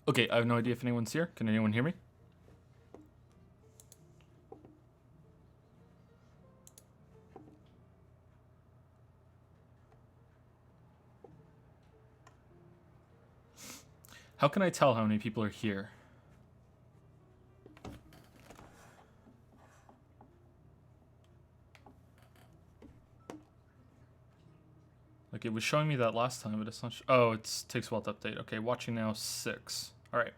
Okay, I have no idea if anyone's here. Can anyone hear me? How can I tell how many people are here? Like, it was showing me that last time, but it's not... oh, it takes a while to update. Okay, watching now 6. All right.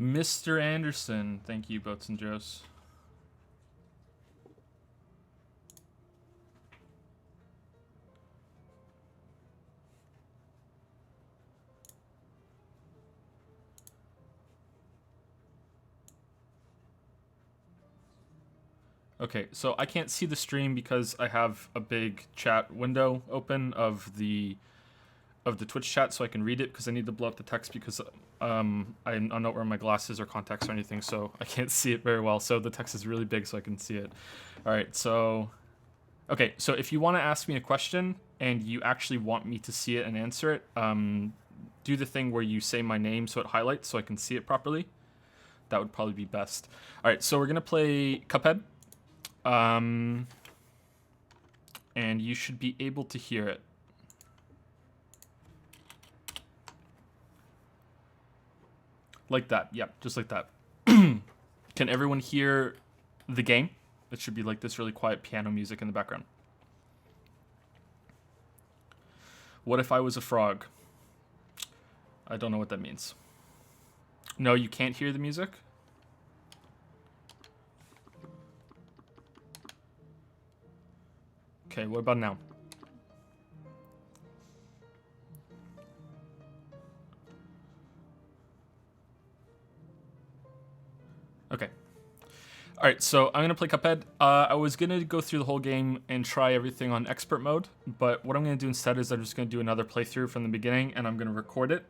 Mr. Anderson. Thank you, Boats and Joes. Okay, so I can't see the stream because I have a big chat window open of the Twitch chat, so I can read it, because I need to blow up the text because I'm not wearing my glasses or contacts or anything, so I can't see it very well. So the text is really big so I can see it. All right, so... okay, so if you want to ask me a question and you actually want me to see it and answer it, do the thing where you say my name so it highlights so I can see it properly. That would probably be best. All right, so we're going to play Cuphead. And you should be able to hear it. Like that, yep, just like that. Can everyone hear the game? It should be like this really quiet piano music in the background. What if I was a frog? I don't know what that means. No, you can't hear the music? Okay, what about now? Okay. Alright, so I'm going to play Cuphead. I was going to go through the whole game and try everything on expert mode, but what I'm going to do instead is I'm just going to do another playthrough from the beginning, and I'm going to record it.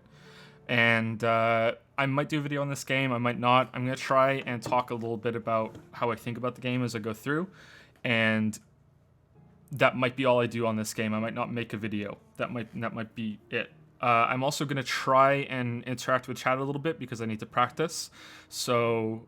And I might do a video on this game, I might not. I'm going to try and talk a little bit about how I think about the game as I go through, and that might be all I do on this game. I might not make a video. That might be it. I'm also going to try and interact with chat a little bit because I need to practice. So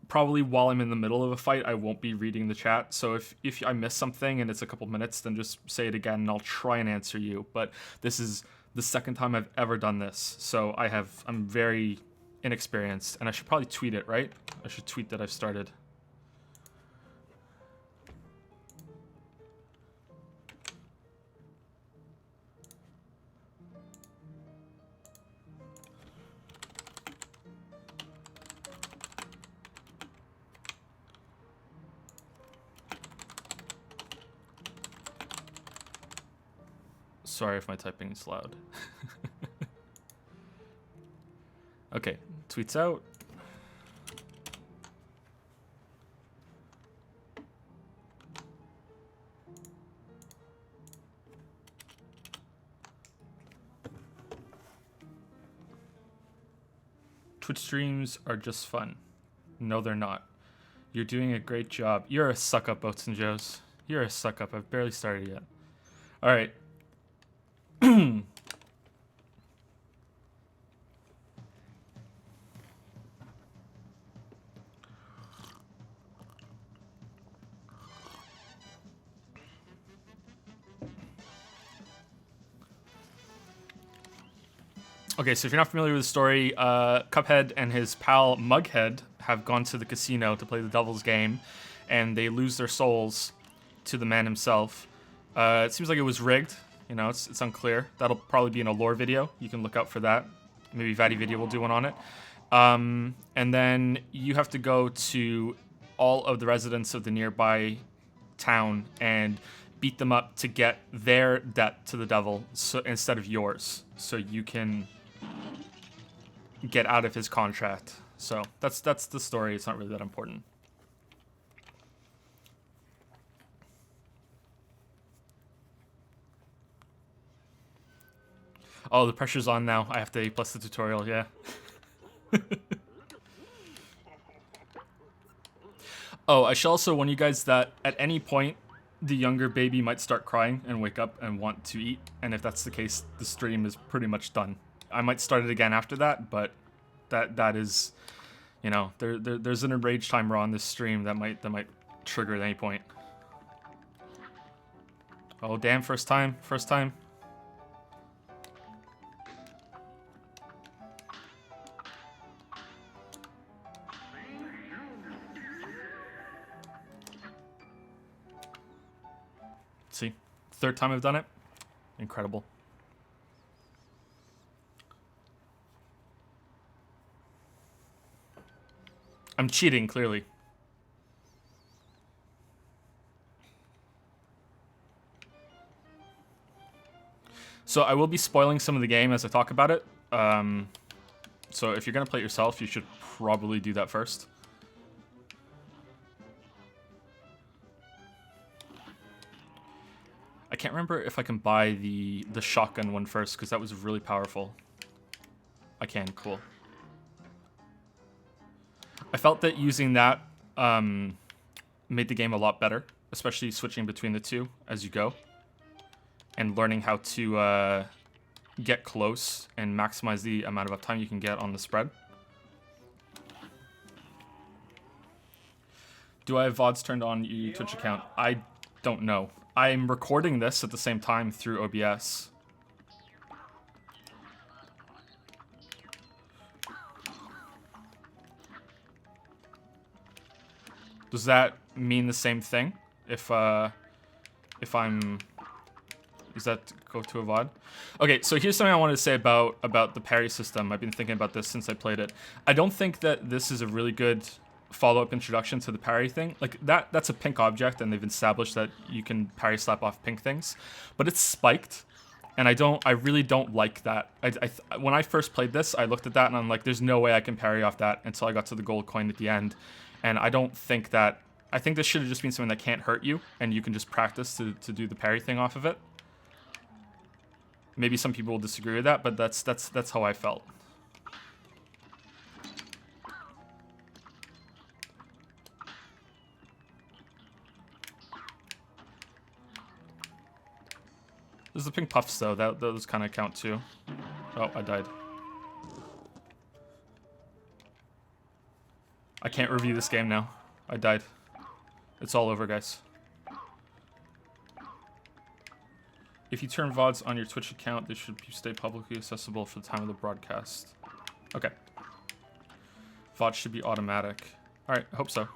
probably while I'm in the middle of a fight, I won't be reading the chat. So if I miss something and it's a couple minutes, then just say it again and I'll try and answer you. But this is the second time I've ever done this. So I'm very inexperienced, and I should probably tweet it, right? I should tweet that I've started. Sorry if my typing is loud. Okay, tweets out. Twitch streams are just fun. No, they're not. You're doing a great job. You're a suck-up, Boats and Joes. You're a suck-up. I've barely started yet. All right. Okay, so if you're not familiar with the story, Cuphead and his pal Mughead have gone to the casino to play the devil's game, and they lose their souls to the man himself. It seems like it was rigged. You know, it's unclear. That'll probably be in a lore video. You can look out for that. Maybe Vatty Video will do one on it. And then you have to go to all of the residents of the nearby town and beat them up to get their debt to the devil, so instead of yours, so you can get out of his contract. So that's the story. It's not really that important. Oh, the pressure's on now. I have to A+ the tutorial, yeah. Oh, I should also warn you guys that at any point, the younger baby might start crying and wake up and want to eat. And if that's the case, the stream is pretty much done. I might start it again after that, but that is, you know, there's an enraged timer on this stream that might trigger at any point. Oh damn! First time. See, third time I've done it. Incredible. I'm cheating, clearly. So I will be spoiling some of the game as I talk about it. So if you're gonna play it yourself, you should probably do that first. I can't remember if I can buy the shotgun one first, because that was really powerful. I can, cool. I felt that using that made the game a lot better, especially switching between the two as you go. And learning how to get close and maximize the amount of uptime you can get on the spread. Do I have VODs turned on your Twitch account? I don't know. I'm recording this at the same time through OBS. Does that mean the same thing? If I'm... Does that go to a VOD? Okay, so here's something I wanted to say about the parry system. I've been thinking about this since I played it. I don't think that this is a really good follow-up introduction to the parry thing. Like, that's a pink object, and they've established that you can parry slap off pink things. But it's spiked, and I really don't like that. When I first played this, I looked at that, and I'm like, there's no way I can parry off that until I got to the gold coin at the end. And I don't think that... I think this should have just been something that can't hurt you, and you can just practice to do the parry thing off of it. Maybe some people will disagree with that, but that's how I felt. There's the pink puffs though. Those kind of count too. Oh, I died. I can't review this game now. I died. It's all over, guys. If you turn VODs on your Twitch account, they should stay publicly accessible for the time of the broadcast. Okay. VODs should be automatic. Alright, I hope so.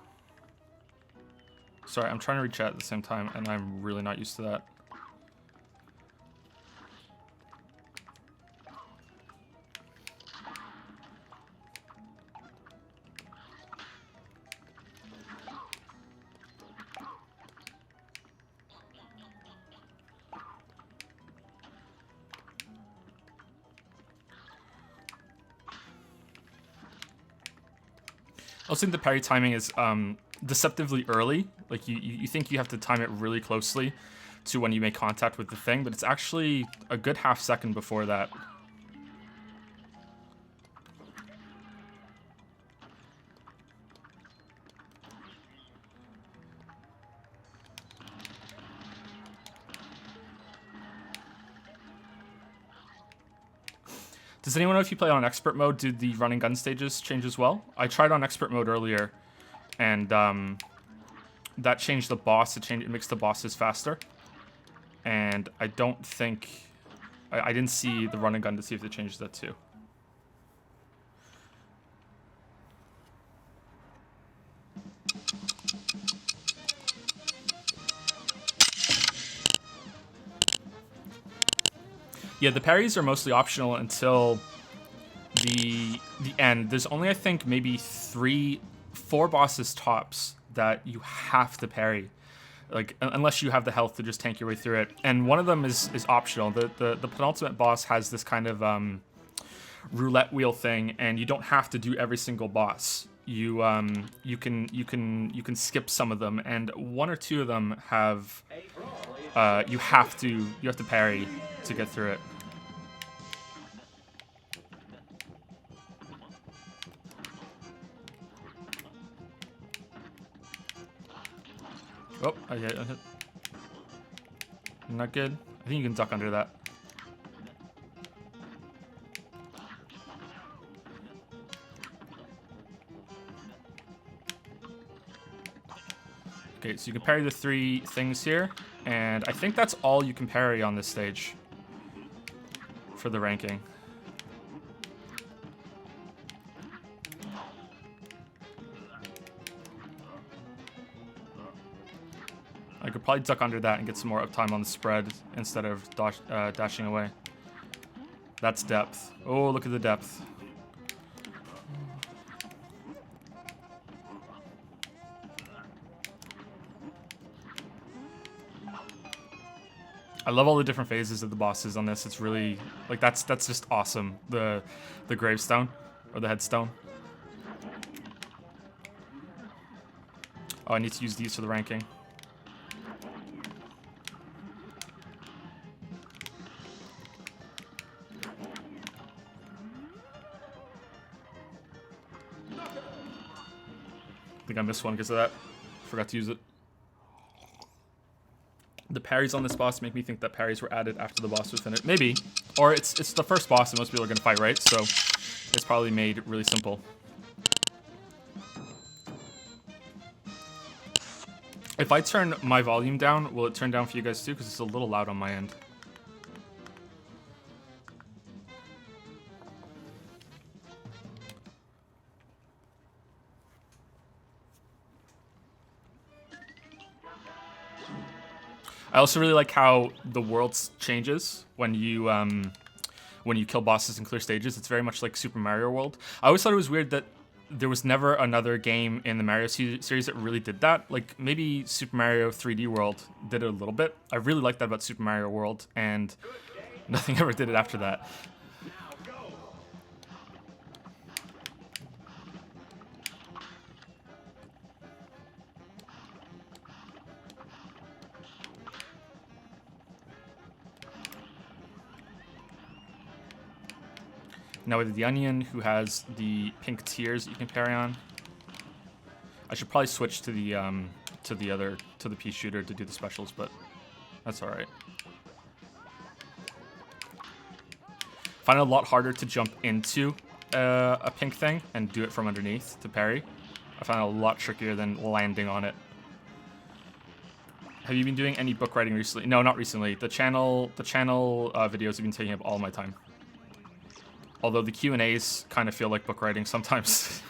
Sorry, I'm trying to read chat at the same time, and I'm really not used to that. I also think the parry timing is deceptively early. Like you think you have to time it really closely to when you make contact with the thing, but it's actually a good half second before that. Does anyone know if you play on expert mode, did the running gun stages change as well? I tried on expert mode earlier, and that changed the boss. It makes the bosses faster. And I don't think... I didn't see the running gun to see if they changed that too. Yeah, the parries are mostly optional until the end. There's only, I think, maybe 4 bosses tops that you have to parry. Like, unless you have the health to just tank your way through it. And one of them is optional. The penultimate boss has this kind of roulette wheel thing, and you don't have to do every single boss. You can skip some of them, and 1 or 2 of them have you have to parry to get through it. Oh, I hit. Not good. I think you can duck under that. Okay, so you can parry the 3 things here, and I think that's all you can parry on this stage for the ranking. I could probably duck under that and get some more uptime on the spread instead of dashing away. That's depth. Oh, look at the depth. I love all the different phases of the bosses on this. It's really, like, that's just awesome. The gravestone, or the headstone. Oh, I need to use these for the ranking. I think I missed one because of that. Forgot to use it. The parries on this boss make me think that parries were added after the boss was finished. Maybe. Or it's the first boss and most people are going to fight, right? So it's probably made really simple. If I turn my volume down, will it turn down for you guys too? Because it's a little loud on my end. I also really like how the world changes when you kill bosses and clear stages. It's very much like Super Mario World. I always thought it was weird that there was never another game in the Mario series that really did that. Like, maybe Super Mario 3D World did it a little bit. I really like that about Super Mario World, and nothing ever did it after that. Now with the onion, who has the pink tears that you can parry on. I should probably switch to the pea shooter to do the specials, but that's all right. Find it a lot harder to jump into a pink thing and do it from underneath to parry. I find it a lot trickier than landing on it. Have you been doing any book writing recently? No, not recently. The channel videos have been taking up all my time. Although the Q&As kind of feel like book writing sometimes.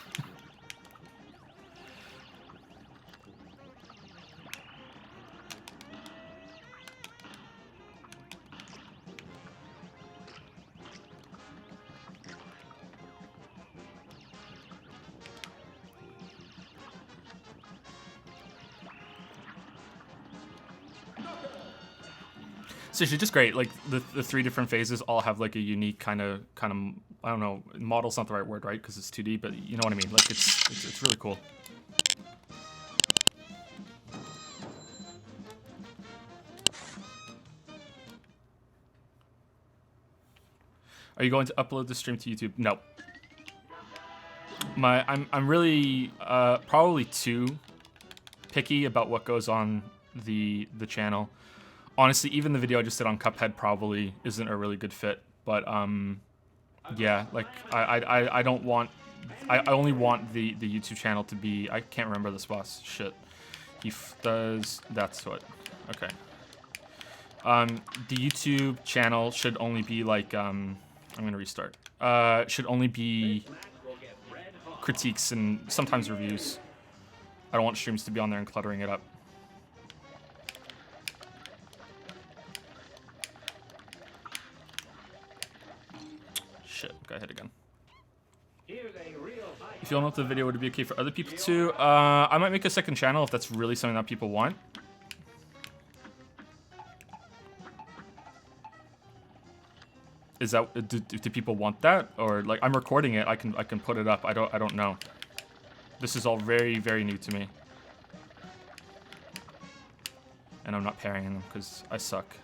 So it's just great. Like the 3 different phases all have like a unique kind of I don't know, model's not the right word, right? Because it's 2D, but you know what I mean. Like it's really cool. Are you going to upload the stream to YouTube? No. I'm really probably too picky about what goes on the channel. Honestly, even the video I just did on Cuphead probably isn't a really good fit. But yeah, like I don't want. I only want the YouTube channel to be. I can't remember this boss. Shit. He does. That's what. Okay. The YouTube channel should only be like. I'm gonna restart. Should only be critiques and sometimes reviews. I don't want streams to be on there and cluttering it up. Shit, got hit again. If you don't know if the video would be okay for other people too, I might make a second channel if that's really something that people want. Is that do people want that, or like I'm recording it? I can put it up. I don't know. This is all very new to me, and I'm not parrying them because I suck.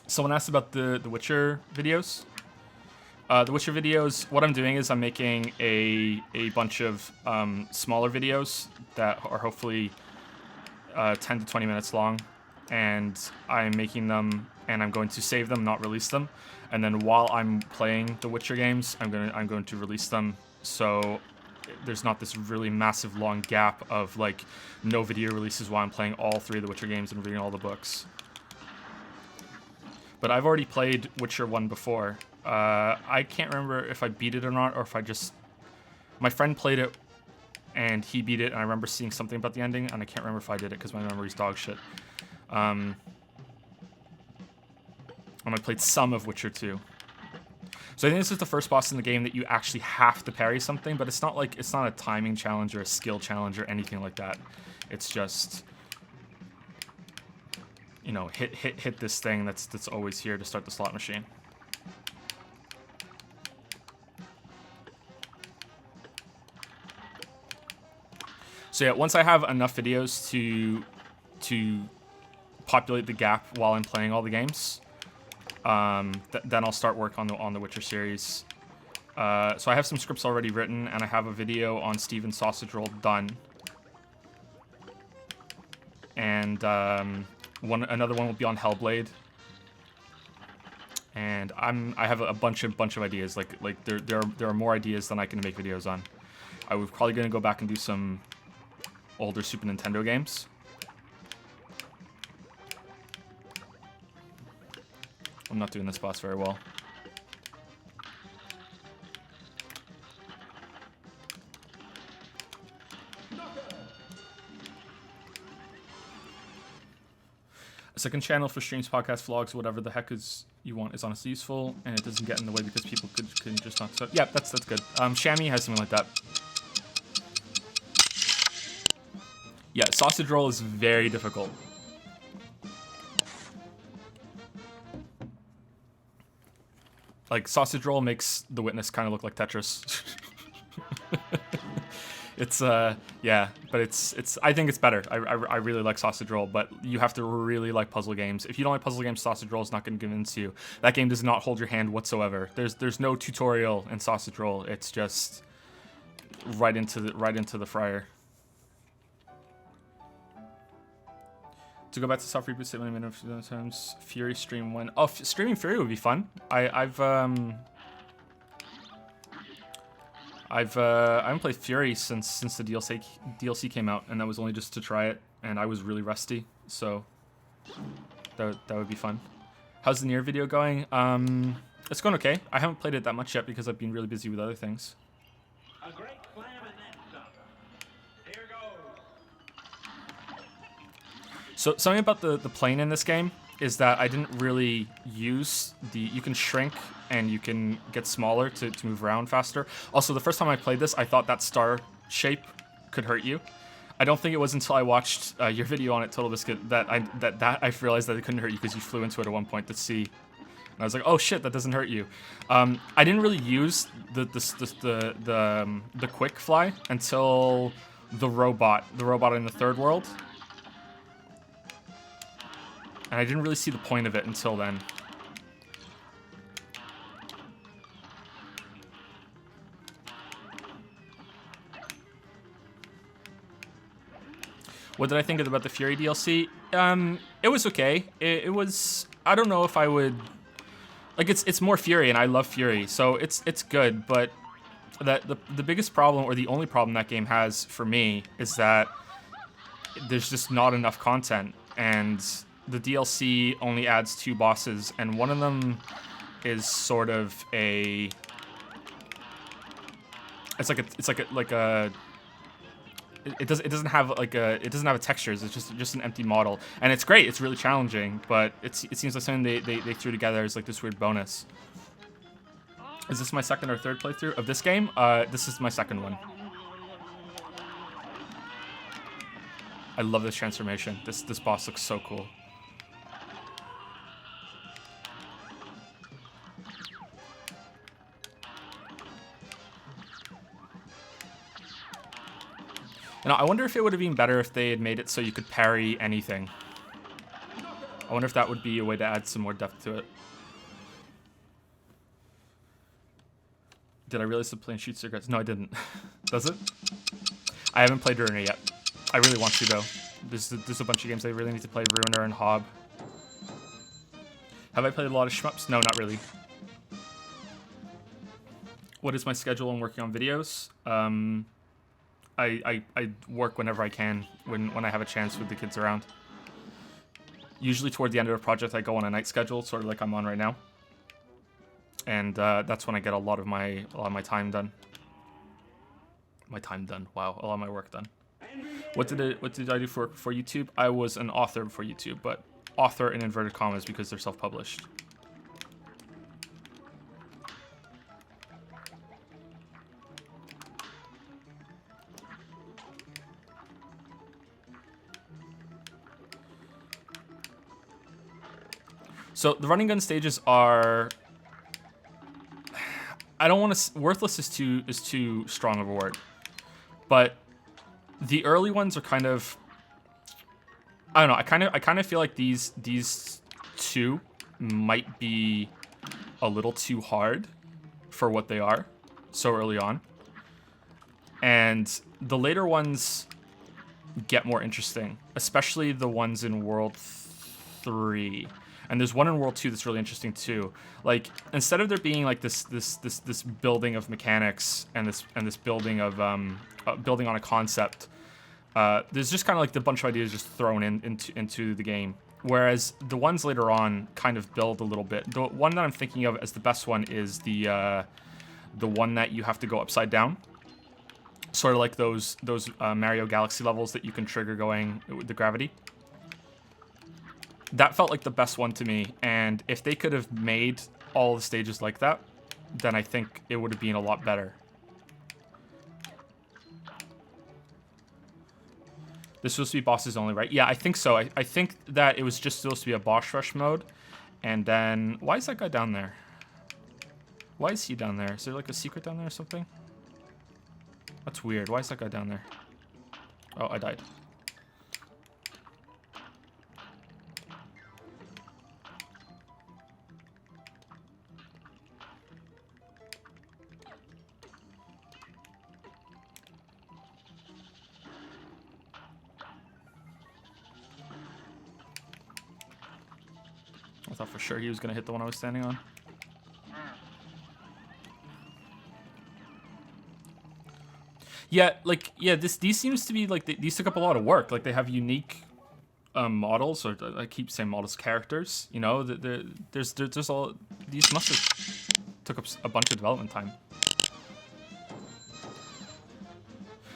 Someone asked about the Witcher videos. The Witcher videos, what I'm doing is I'm making a bunch of smaller videos that are hopefully 10 to 20 minutes long, and I'm making them and I'm going to save them, not release them. And then while I'm playing the Witcher games, I'm going to release them, so there's not this really massive long gap of like no video releases while I'm playing all 3 of the Witcher games and reading all the books. But I've already played Witcher 1 before. I can't remember if I beat it or not, or if I just... My friend played it, and he beat it, and I remember seeing something about the ending, and I can't remember if I did it, because my memory's dog shit. And I played some of Witcher 2. So I think this is the first boss in the game that you actually have to parry something, but it's not like... It's not a timing challenge or a skill challenge or anything like that. It's just... You know, hit this thing that's always here to start the slot machine. So yeah, once I have enough videos to populate the gap while I'm playing all the games, then I'll start work on the Witcher series. So I have some scripts already written, and I have a video on Steven's sausage roll done. And another one will be on Hellblade, and I have a bunch of ideas. Like there are more ideas than I can make videos on. I was probably gonna go back and do some older Super Nintendo games. I'm not doing this boss very well. A second channel for streams, podcasts, vlogs, whatever the heck is you want is honestly useful, and it doesn't get in the way because people can just not. So yeah, that's good. Shammy has something like that. Yeah, sausage roll is very difficult. Like, sausage roll makes The Witness kind of look like Tetris. It's yeah, but it's I think it's better. I really like sausage roll, but you have to really like puzzle games. If you don't like puzzle games, sausage roll is not going to convince you. That game does not hold your hand whatsoever. There's no tutorial in sausage roll. It's just right into the fryer. To go back to soft reboot, 70 minutes times. Fury stream when streaming Fury would be fun. I haven't played Fury since the DLC came out, and that was only just to try it, and I was really rusty, so that would be fun. How's the Nier video going? It's going okay. I haven't played it that much yet because I've been really busy with other things. A great slam and then some. Here goes. So something about the plane in this game is that I didn't really use you can shrink and you can get smaller to move around faster. Also, the first time I played this, I thought that star shape could hurt you. I don't think it was until I watched your video on it, Total Biscuit, that I realized that it couldn't hurt you because you flew into it at one point to see. And I was like, oh shit, that doesn't hurt you. I didn't really use the quick fly until the robot in the third world. And I didn't really see the point of it until then. What did I think about the Fury DLC? It was okay. It was... I don't know if I would... Like, it's more Fury, and I love Fury, so it's good, but the biggest problem, or the only problem that game has for me, is that there's just not enough content, and the DLC only adds 2 bosses, and one of them is sort of a... It doesn't have textures. It's just an empty model, and it's great. It's really challenging, but it seems like something they threw together as like this weird bonus. Is this my second or third playthrough of this game? This is my second one. I love this transformation. This boss looks so cool. And I wonder if it would have been better if they had made it so you could parry anything. I wonder if that would be a way to add some more depth to it. Did I realize to play and shoot cigarettes? No, I didn't. Does it? I haven't played Ruiner yet. I really want to, though. There's a bunch of games I really need to play. Ruiner and Hob. Have I played a lot of shmups? No, not really. What is my schedule on working on videos? I work whenever I can, when I have a chance with the kids around. Usually toward the end of a project, I go on a night schedule, sort of like I'm on right now. And that's when I get a lot of my time done. My time done. Wow, a lot of my work done. What did I do for YouTube? I was an author for YouTube, but author in inverted commas because they're self-published. So the running gun stages are, I don't want to, worthless is too strong of a word, but the early ones are kind of, I don't know, I kind of feel like these two might be a little too hard for what they are so early on. And the later ones get more interesting, especially the ones in World 3. And there's one in World 2 that's really interesting too. Like, instead of there being like this building of mechanics and this building of building on a concept, there's just kind of like the bunch of ideas just thrown into the game. Whereas the ones later on kind of build a little bit. The one that I'm thinking of as the best one is the one that you have to go upside down. Sort of like those Mario Galaxy levels that you can trigger going with the gravity. That felt like the best one to me, and if they could have made all the stages like that, then I think it would have been a lot better. This was supposed to be bosses only, right? Yeah, I think so. I think that it was just supposed to be a boss rush mode, and then... Why is that guy down there? Why is he down there? Is there like a secret down there or something? That's weird. Why is that guy down there? Oh, I died. I thought for sure he was going to hit the one I was standing on. Yeah, like, yeah, these seems to be, like, these took up a lot of work. Like, they have unique models, or I keep saying models, characters, you know? There's all, these must have took up a bunch of development time.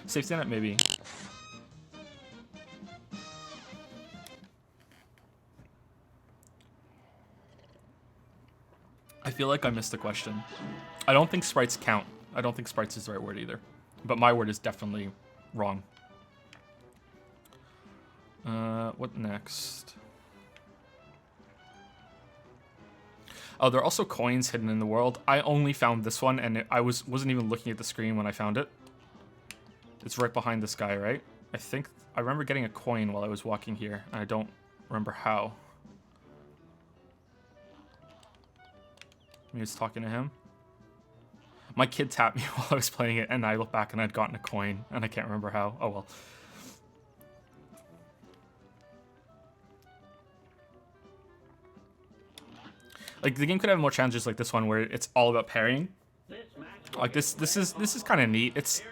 Safety net, maybe. I feel like I missed the question. I don't think sprites count. I don't think sprites is the right word either. But my word is definitely wrong. What next? Oh, there are also coins hidden in the world. I only found this one, and I wasn't even looking at the screen when I found it. It's right behind this guy, right? I think I remember getting a coin while I was walking here, and I don't remember how. He was talking to him. My kid tapped me while I was playing it, and I looked back and I'd gotten a coin, and I can't remember how. Oh well. Like, the game could have more challenges like this one, where it's all about parrying. Like this is kind of neat. It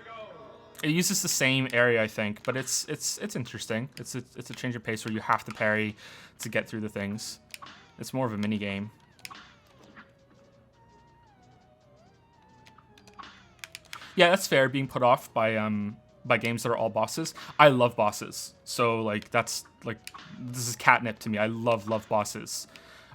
uses the same area, I think, but it's interesting. It's a change of pace where you have to parry to get through the things. It's more of a mini game. Yeah, that's fair, being put off by games that are all bosses. I love bosses, so like this is catnip to me. I love bosses,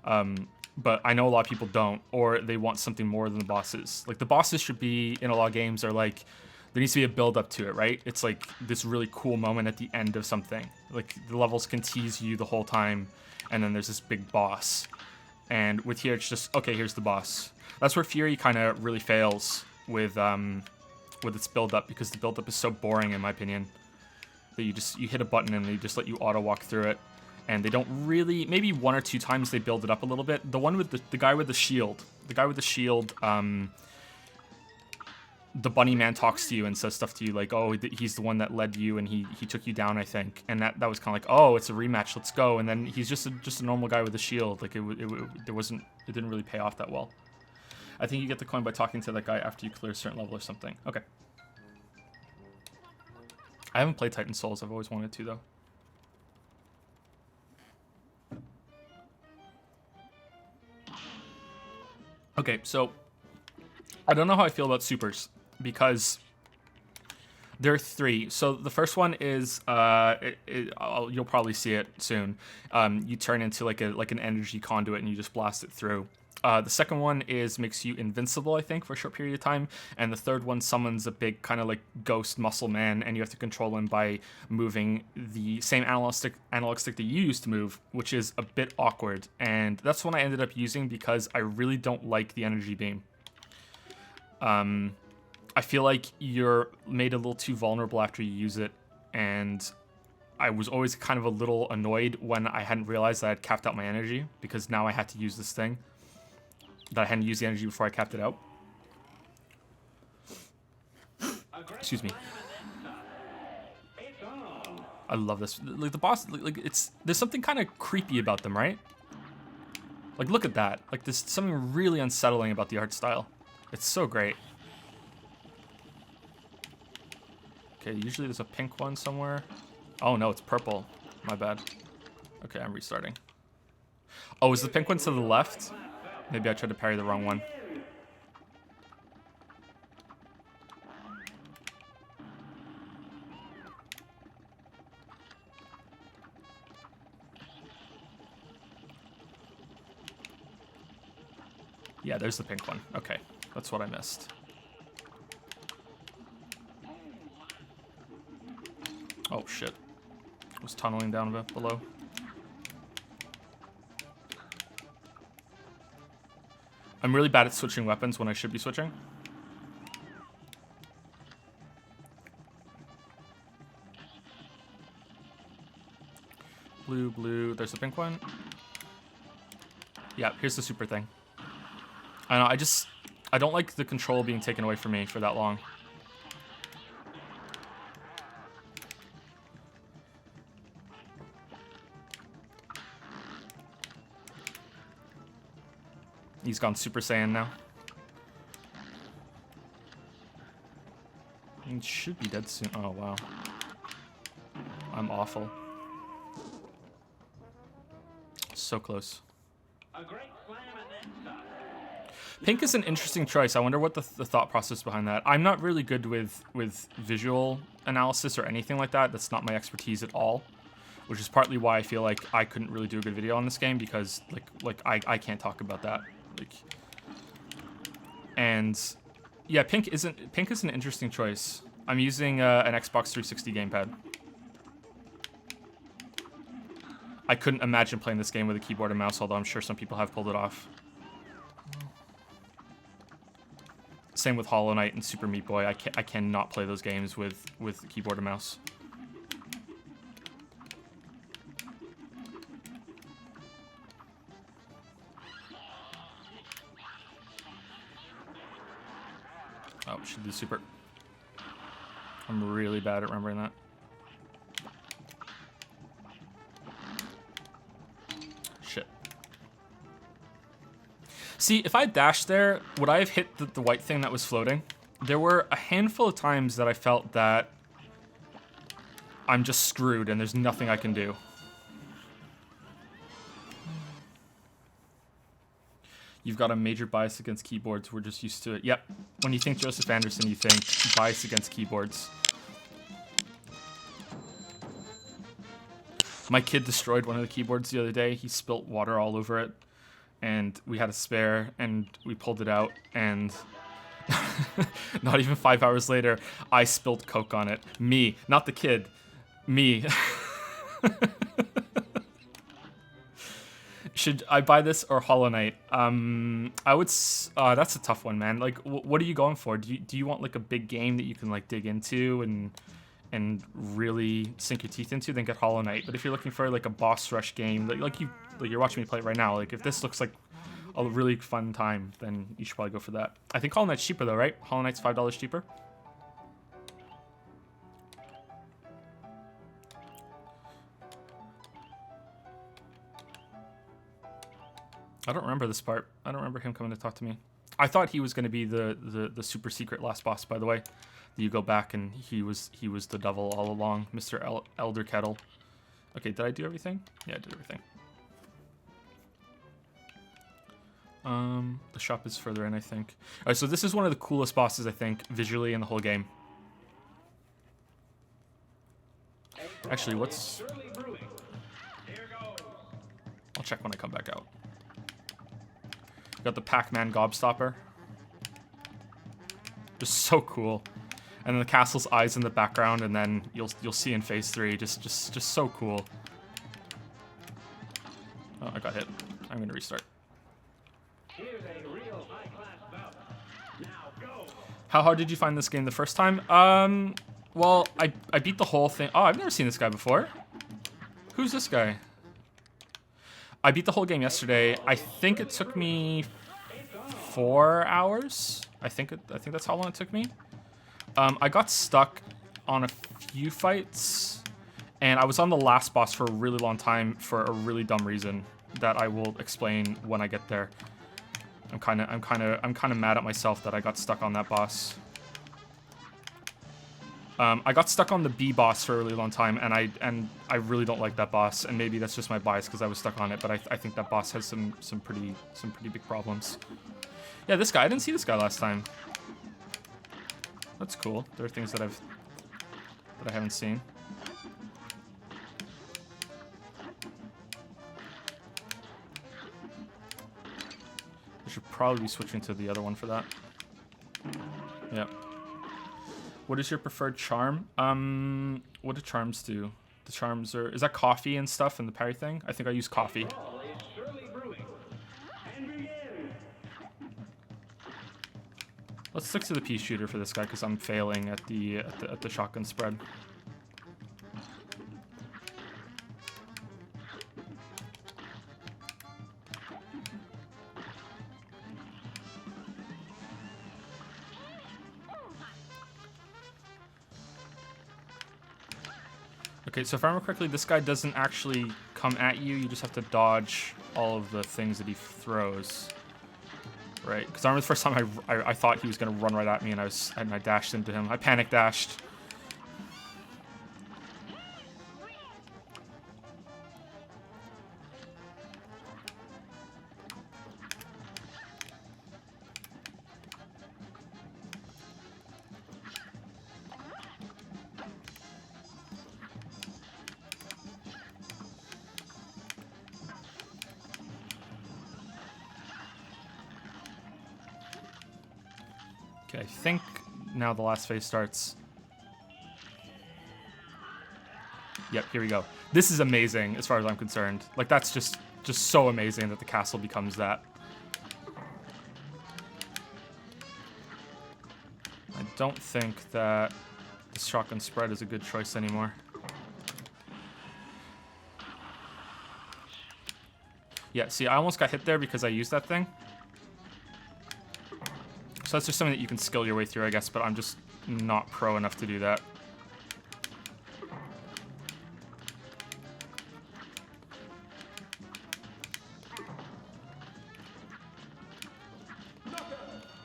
but I know a lot of people don't, or they want something more than the bosses. Like, the bosses should be, in a lot of games, are like, there needs to be a build up to it, right? It's like this really cool moment at the end of something. Like, the levels can tease you the whole time, and then there's this big boss. And with here, it's just, okay, here's the boss. That's where Fury kind of really fails with its build up, because the build up is so boring, in my opinion, that you hit a button and they just let you auto walk through it. And they don't really, maybe one or two times they build it up a little bit. The one with the guy with the shield, the bunny man talks to you and says stuff to you like, oh, he's the one that led you and he took you down, I think. And that was kind of like, oh, it's a rematch, let's go. And then he's just a normal guy with a shield. Like it didn't really pay off that well. I think you get the coin by talking to that guy after you clear a certain level or something. Okay. I haven't played Titan Souls. I've always wanted to, though. Okay, so I don't know how I feel about supers because there are 3. So the first one is you'll probably see it soon. You turn into like an energy conduit and you just blast it through. The second one makes you invincible, I think, for a short period of time. And the third one summons a big kind of like ghost muscle man, and you have to control him by moving the same analog stick that you used to move, which is a bit awkward. And that's one I ended up using because I really don't like the energy beam. I feel like you're made a little too vulnerable after you use it, and I was always kind of a little annoyed when I hadn't realized that I had capped out my energy, because now I had to use this thing. That I hadn't used the energy before I capped it out. Excuse me. I love this. Like the boss, like there's something kind of creepy about them, right? Like look at that. Like there's something really unsettling about the art style. It's so great. Okay, usually there's a pink one somewhere. Oh no, it's purple. My bad. Okay, I'm restarting. Oh, is the pink one to the left? Maybe I tried to parry the wrong one. Yeah, there's the pink one. Okay, that's what I missed. Oh shit. I was tunneling down a bit below. I'm really bad at switching weapons when I should be switching. Blue, blue. There's the pink one. Yeah, here's the super thing. I know, I don't like the control being taken away from me for that long. He's gone Super Saiyan now. He should be dead soon. Oh, wow. I'm awful. So close. Pink is an interesting choice. I wonder what the thought process behind that. I'm not really good with visual analysis or anything like that. That's not my expertise at all. Which is partly why I feel like I couldn't really do a good video on this game, because like I can't talk about that. Like, and yeah, pink is an interesting choice. I'm using an Xbox 360 gamepad. I couldn't imagine playing this game with a keyboard and mouse, although I'm sure some people have pulled it off. Same with Hollow Knight and Super Meat Boy. I cannot play those games with keyboard and mouse. Oh, should do super. I'm really bad at remembering that. Shit. See, if I dashed there, would I have hit the white thing that was floating? There were a handful of times that I felt that I'm just screwed and there's nothing I can do. You've got a major bias against keyboards. We're just used to it. Yep. When you think Joseph Anderson, you think bias against keyboards. My kid destroyed one of the keyboards the other day. He spilt water all over it. And we had a spare, and we pulled it out, and not even 5 hours later, I spilled Coke on it. Me, not the kid. Me. Should I buy this or Hollow Knight? I would. That's a tough one, man. Like, what are you going for? Do you want like a big game that you can like dig into and really sink your teeth into? Then get Hollow Knight. But if you're looking for like a boss rush game, like you're watching me play it right now. Like if this looks like a really fun time, then you should probably go for that. I think Hollow Knight's cheaper though, right? Hollow Knight's $5 cheaper. I don't remember this part. I don't remember him coming to talk to me. I thought he was going to be the super secret last boss, by the way. You go back and he was the devil all along, Mr. Elder Kettle. Okay, did I do everything? Yeah, I did everything. The shop is further in, I think. Alright, so this is one of the coolest bosses, I think, visually in the whole game. Actually, what's... I'll check when I come back out. Got the Pac-Man Gobstopper. Just so cool. And then the castle's eyes in the background, and then you'll see in phase 3. Just so cool. Oh, I got hit. I'm gonna restart. Here's a real high-class bout. Now go. How hard did you find this game the first time? Well, I beat the whole thing. Oh, I've never seen this guy before. Who's this guy? I beat the whole game yesterday. I think it took me 4 hours. I think that's how long it took me. I got stuck on a few fights, and I was on the last boss for a really long time for a really dumb reason that I will explain when I get there. I'm kind of mad at myself that I got stuck on that boss. I got stuck on the B boss for a really long time, and I really don't like that boss. And maybe that's just my bias because I was stuck on it. But I think that boss has some pretty big problems. Yeah, this guy. I didn't see this guy last time. That's cool. There are things that I haven't seen. I should probably be switching to the other one for that. Yeah. What is your preferred charm? What do charms do? The charms are... Is that coffee and stuff in the parry thing? I think I use coffee. Let's stick to the pea shooter for this guy because I'm failing at the shotgun spread. Okay, so if I remember correctly, this guy doesn't actually come at you. You just have to dodge all of the things that he throws. Right? Because I remember the first time I thought he was going to run right at me, and I dashed into him. I panic dashed. Okay, I think now the last phase starts. Yep, here we go. This is amazing as far as I'm concerned. Like, that's just so amazing that the castle becomes that. I don't think that the shotgun spread is a good choice anymore. Yeah, see, I almost got hit there because I used that thing. So that's just something that you can skill your way through, I guess, but I'm just not pro enough to do that.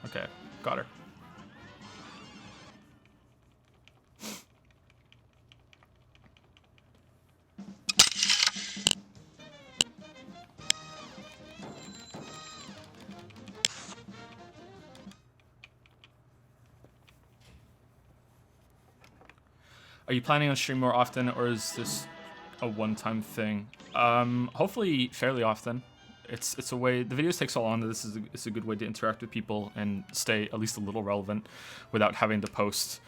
Okay, got her. Are you planning on streaming more often, or is this a one-time thing? Hopefully fairly often. It's a way, the videos take so long that it's a good way to interact with people and stay at least a little relevant without having to post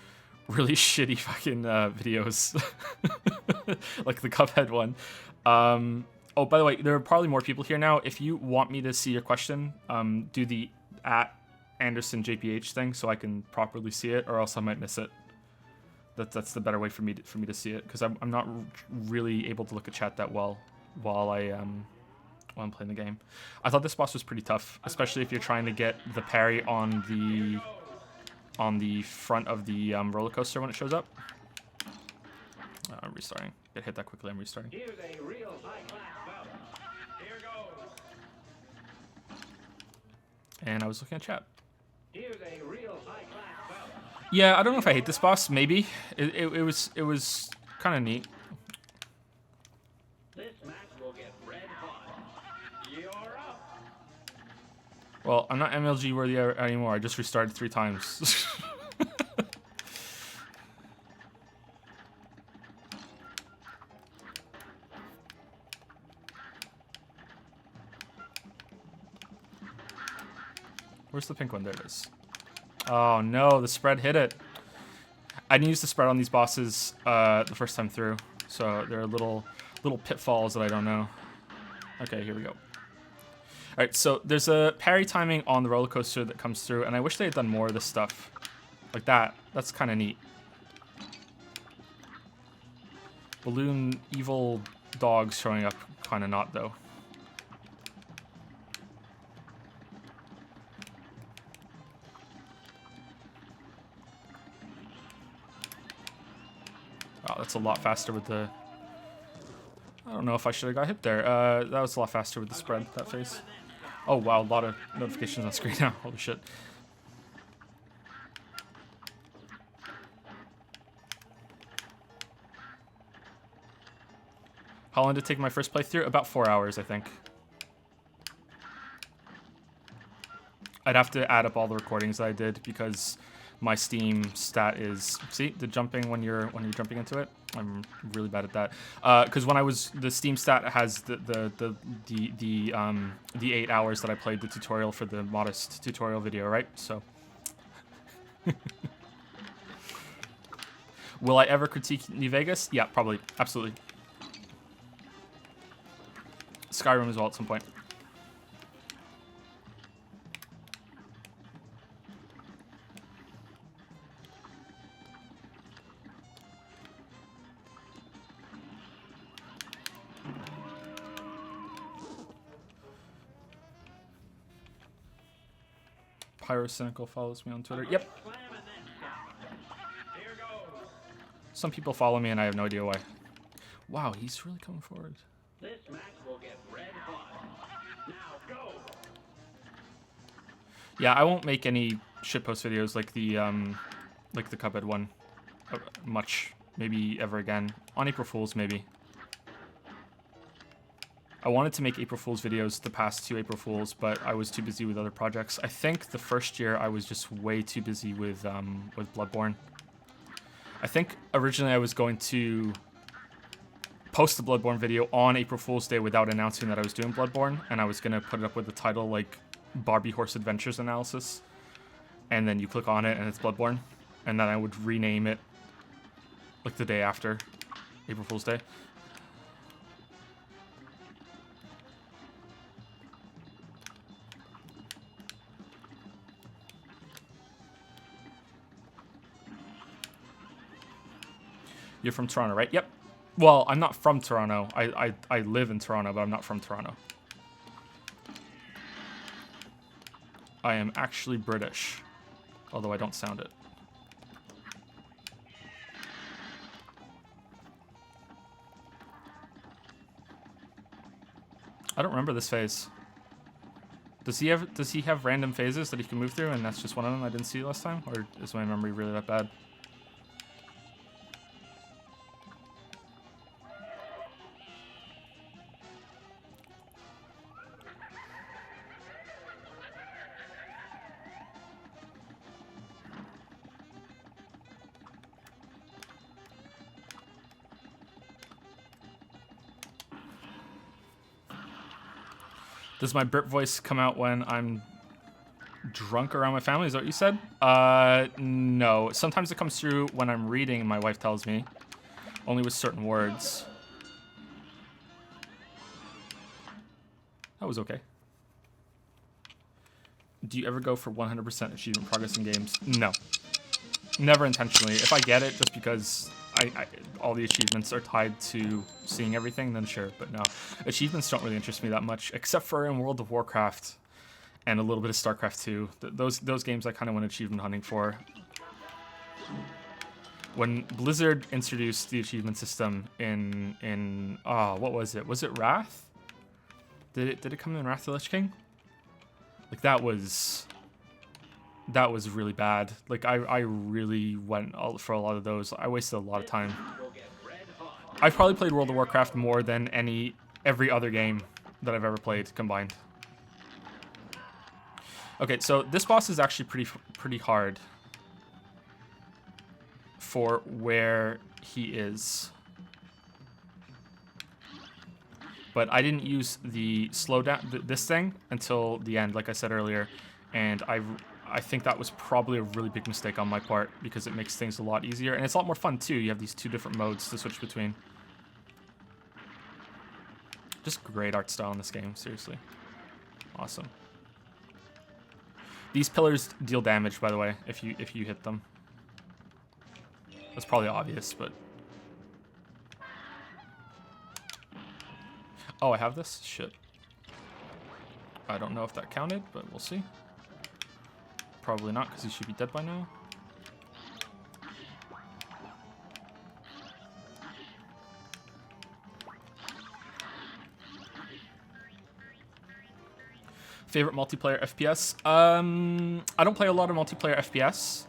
really shitty fucking videos like the Cuphead one. Oh, by the way, there are probably more people here now. If you want me to see your question, do the @AndersonJPH thing so I can properly see it, or else I might miss it. That's the better way for me to see it, because I'm not really able to look at chat that well while while I'm playing the game. I thought this boss was pretty tough, especially if you're trying to get the parry on the front of the roller coaster when it shows up. I'm restarting. Get hit that quickly, I'm restarting. Here's a real high-class bout. Here goes. And I was looking at chat. Here's a real high-class bout. Yeah, I don't know if I hate this boss. Maybe it was kind of neat. This match will get red hot. You're up. Well, I'm not MLG worthy anymore. I just restarted 3 times. Where's the pink one? There it is. Oh no, the spread hit it. I didn't use the spread on these bosses the first time through, so there are little pitfalls that I don't know. Okay, here we go. All right, so there's a parry timing on the roller coaster that comes through, and I wish they had done more of this stuff. Like that. That's kind of neat. Balloon evil dogs showing up, kind of not though. Oh, that's a lot faster with the... I don't know if I should have got hit there. That was a lot faster with the spread, that phase. Oh wow, a lot of notifications on screen now. Holy shit. How long did it take my first playthrough? About 4 hours, I think. I'd have to add up all the recordings that I did because my Steam stat is, see, the jumping when you're jumping into it. I'm really bad at that. Because when I was, the Steam stat has the 8 hours that I played the tutorial for the modest tutorial video, right? So, will I ever critique New Vegas? Yeah, probably, absolutely. Skyrim as well at some point. Pyrocynical follows me on Twitter. Yep. Some people follow me and I have no idea why. Wow, he's really coming forward. This match will get red hot. Now go. Yeah, I won't make any shitpost videos like the Cuphead one much, maybe ever again. On April Fools, maybe. I wanted to make April Fool's videos the past 2 April Fools, but I was too busy with other projects. I think the first year I was just way too busy with Bloodborne. I think originally I was going to post the Bloodborne video on April Fool's Day without announcing that I was doing Bloodborne, and I was going to put it up with the title like Barbie Horse Adventures Analysis, and then you click on it and it's Bloodborne, and then I would rename it like the day after April Fool's Day. You're from Toronto, right? Yep. Well, I'm not from Toronto. I live in Toronto, but I'm not from Toronto. I am actually British, although I don't sound it. I don't remember this phase. Does he have random phases that he can move through, and that's just one of them I didn't see last time? Or is my memory really that bad? Does my Brit voice come out when I'm drunk around my family? Is that what you said? No. Sometimes it comes through when I'm reading, my wife tells me. Only with certain words. That was okay. Do you ever go for 100% achievement progress in games? No. Never intentionally. If I get it, just because all the achievements are tied to seeing everything, then sure. But no, achievements don't really interest me that much, except for in World of Warcraft and a little bit of StarCraft 2. Those games I kind of went achievement hunting for. When Blizzard introduced the achievement system in what was it? Was it Wrath? Did it come in Wrath of the Lich King? Like that was really bad. Like I really went for a lot of those. I wasted a lot of time. I've probably played World of Warcraft more than every other game that I've ever played combined. Okay, so this boss is actually pretty hard for where he is. But I didn't use the slowdown, this thing, until the end, like I said earlier. And I think that was probably a really big mistake on my part, because it makes things a lot easier. And it's a lot more fun, too. You have these 2 different modes to switch between. Just great art style in this game, seriously. Awesome. These pillars deal damage, by the way, if you hit them. That's probably obvious, but... Oh, I have this? Shit. I don't know if that counted, but we'll see. Probably not, because he should be dead by now. Favorite multiplayer FPS? I don't play a lot of multiplayer FPS.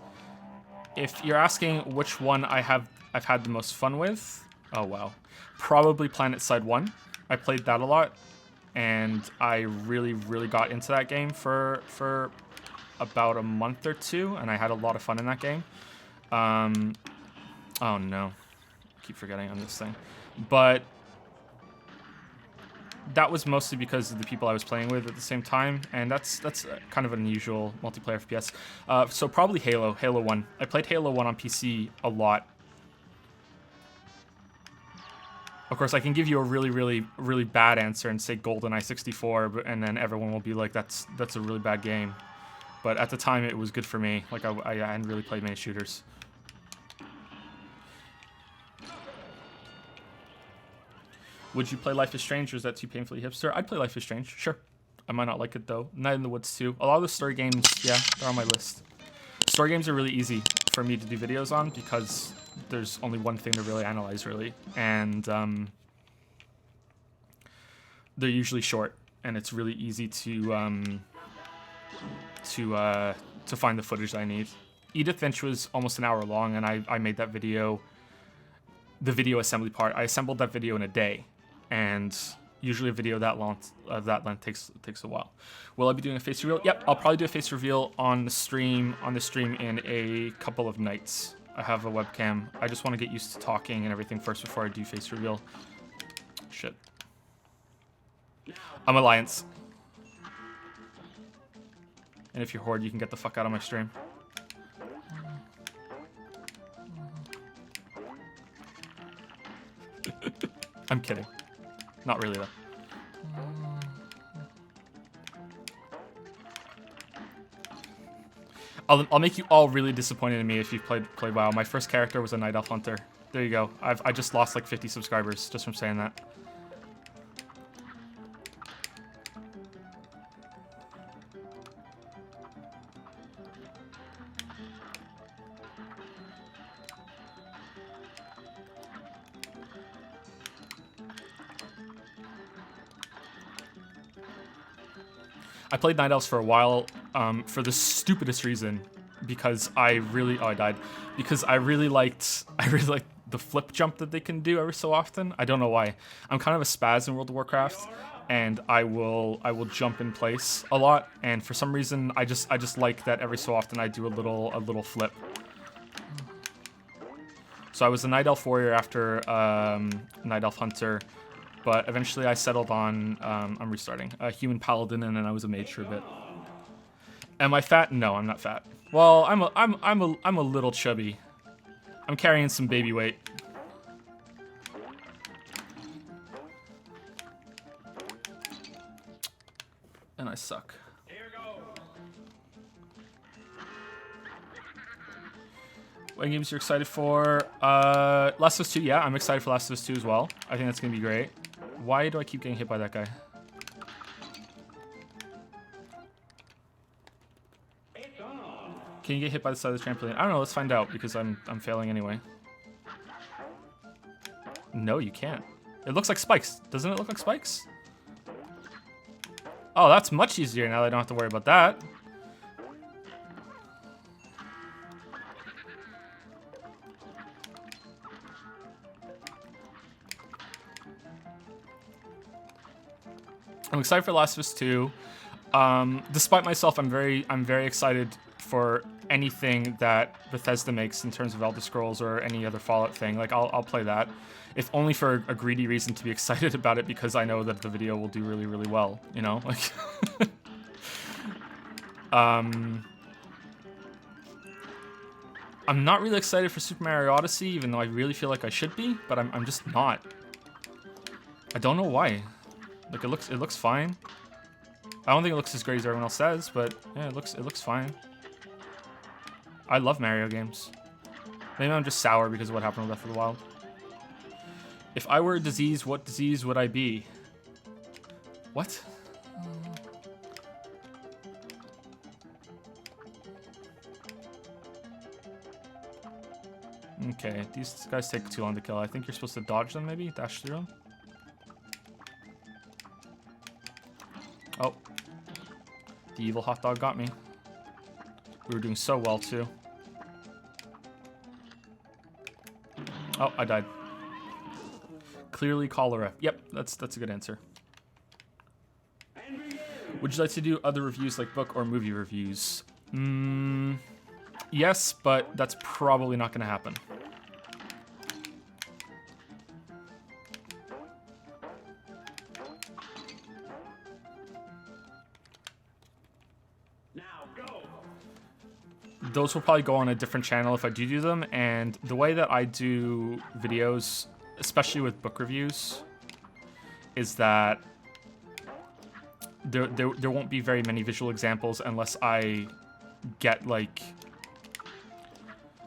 If you're asking which one I've had the most fun with, oh wow, probably PlanetSide 1. I played that a lot, and I really got into that game for about a month or 2, and I had a lot of fun in that game. Oh no, I keep forgetting on this thing, but that was mostly because of the people I was playing with at the same time, and that's kind of an unusual multiplayer FPS. So probably Halo 1. I played Halo 1 on PC a lot. Of course, I can give you a really bad answer and say GoldenEye 64, and then everyone will be like, that's a really bad game. But at the time, it was good for me. Like, I hadn't really played many shooters. Would you play Life is Strange, or is that too painfully hipster? I'd play Life is Strange, sure. I might not like it, though. Night in the Woods, too. A lot of the story games, yeah, they're on my list. Story games are really easy for me to do videos on, because there's only one thing to really analyze, really. And they're usually short, and it's really easy to find the footage I need. Edith Finch was almost an hour long, and I made that video, the video assembly part. I assembled that video in a day, and usually a video that length takes a while. Will I be doing a face reveal? Yep, I'll probably do a face reveal on the stream in a couple of nights. I have a webcam. I just want to get used to talking and everything first before I do face reveal. Shit. I'm Alliance. And if you're Horde, you can get the fuck out of my stream. I'm kidding. Not really, though. I'll make you all really disappointed in me if you've played WoW. My first character was a Night Elf Hunter. There you go. I just lost like 50 subscribers just from saying that. I played Night Elves for a while for the stupidest reason, because I died. Because I really liked the flip jump that they can do every so often. I don't know why. I'm kind of a spaz in World of Warcraft, and I will jump in place a lot. And for some reason, I just like that every so often I do a little flip. So I was a Night Elf warrior after Night Elf hunter. But eventually I settled on, I'm restarting, a human paladin, and then I was a mage for a bit. Am I fat? No, I'm not fat. Well, I'm a little chubby. I'm carrying some baby weight. And I suck. What games you're excited for? Last of Us 2, yeah, I'm excited for Last of Us 2 as well. I think that's gonna be great. Why do I keep getting hit by that guy? It's on. Can you get hit by the side of the trampoline? I don't know, let's find out because I'm failing anyway. No, you can't. It looks like spikes. Doesn't it look like spikes? Oh, that's much easier now that I don't have to worry about that. I'm excited for Last of Us 2. Despite myself, I'm very excited for anything that Bethesda makes in terms of Elder Scrolls or any other Fallout thing. Like, I'll play that, if only for a greedy reason to be excited about it, because I know that the video will do really, really well, you know? Like, I'm not really excited for Super Mario Odyssey, even though I really feel like I should be, but I'm just not. I don't know why. Like, it looks fine. I don't think it looks as great as everyone else says, but yeah, it looks fine. I love Mario games. Maybe I'm just sour because of what happened with Breath of the Wild. If I were a disease, what disease would I be? What? Okay, these guys take too long to kill. I think you're supposed to dodge them, maybe? Dash through them? Oh. The evil hot dog got me. We were doing so well, too. Oh, I died. Clearly cholera. Yep, that's a good answer. Would you like to do other reviews like book or movie reviews? Yes, but that's probably not going to happen. Those will probably go on a different channel if I do them, and the way that I do videos, especially with book reviews, is that there won't be very many visual examples unless I get like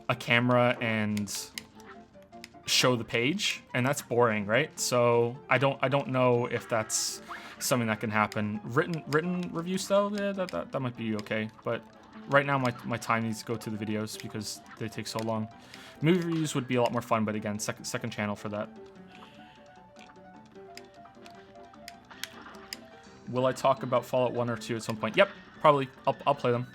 a camera and show the page, and that's boring, right? So I don't know if that's something that can happen. Written reviews though, yeah, that might be okay, but right now my time needs to go to the videos because they take so long. Movie reviews would be a lot more fun, but again, second channel for that. Will I talk about Fallout 1 or 2 at some point? Yep, probably. I'll play them.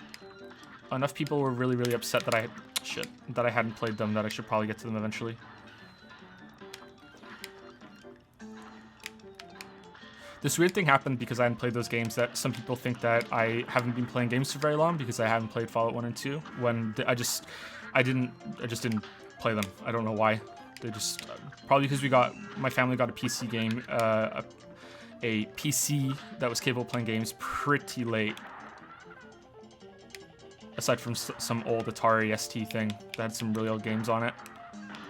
Enough people were really upset that I hadn't played them that I should probably get to them eventually. This weird thing happened because I hadn't played those games that some people think that I haven't been playing games for very long because I haven't played Fallout 1 and 2, when I just didn't play them. I don't know why. They just probably because my family got a PC game, a PC that was capable of playing games pretty late. Aside from some old Atari ST thing that had some really old games on it.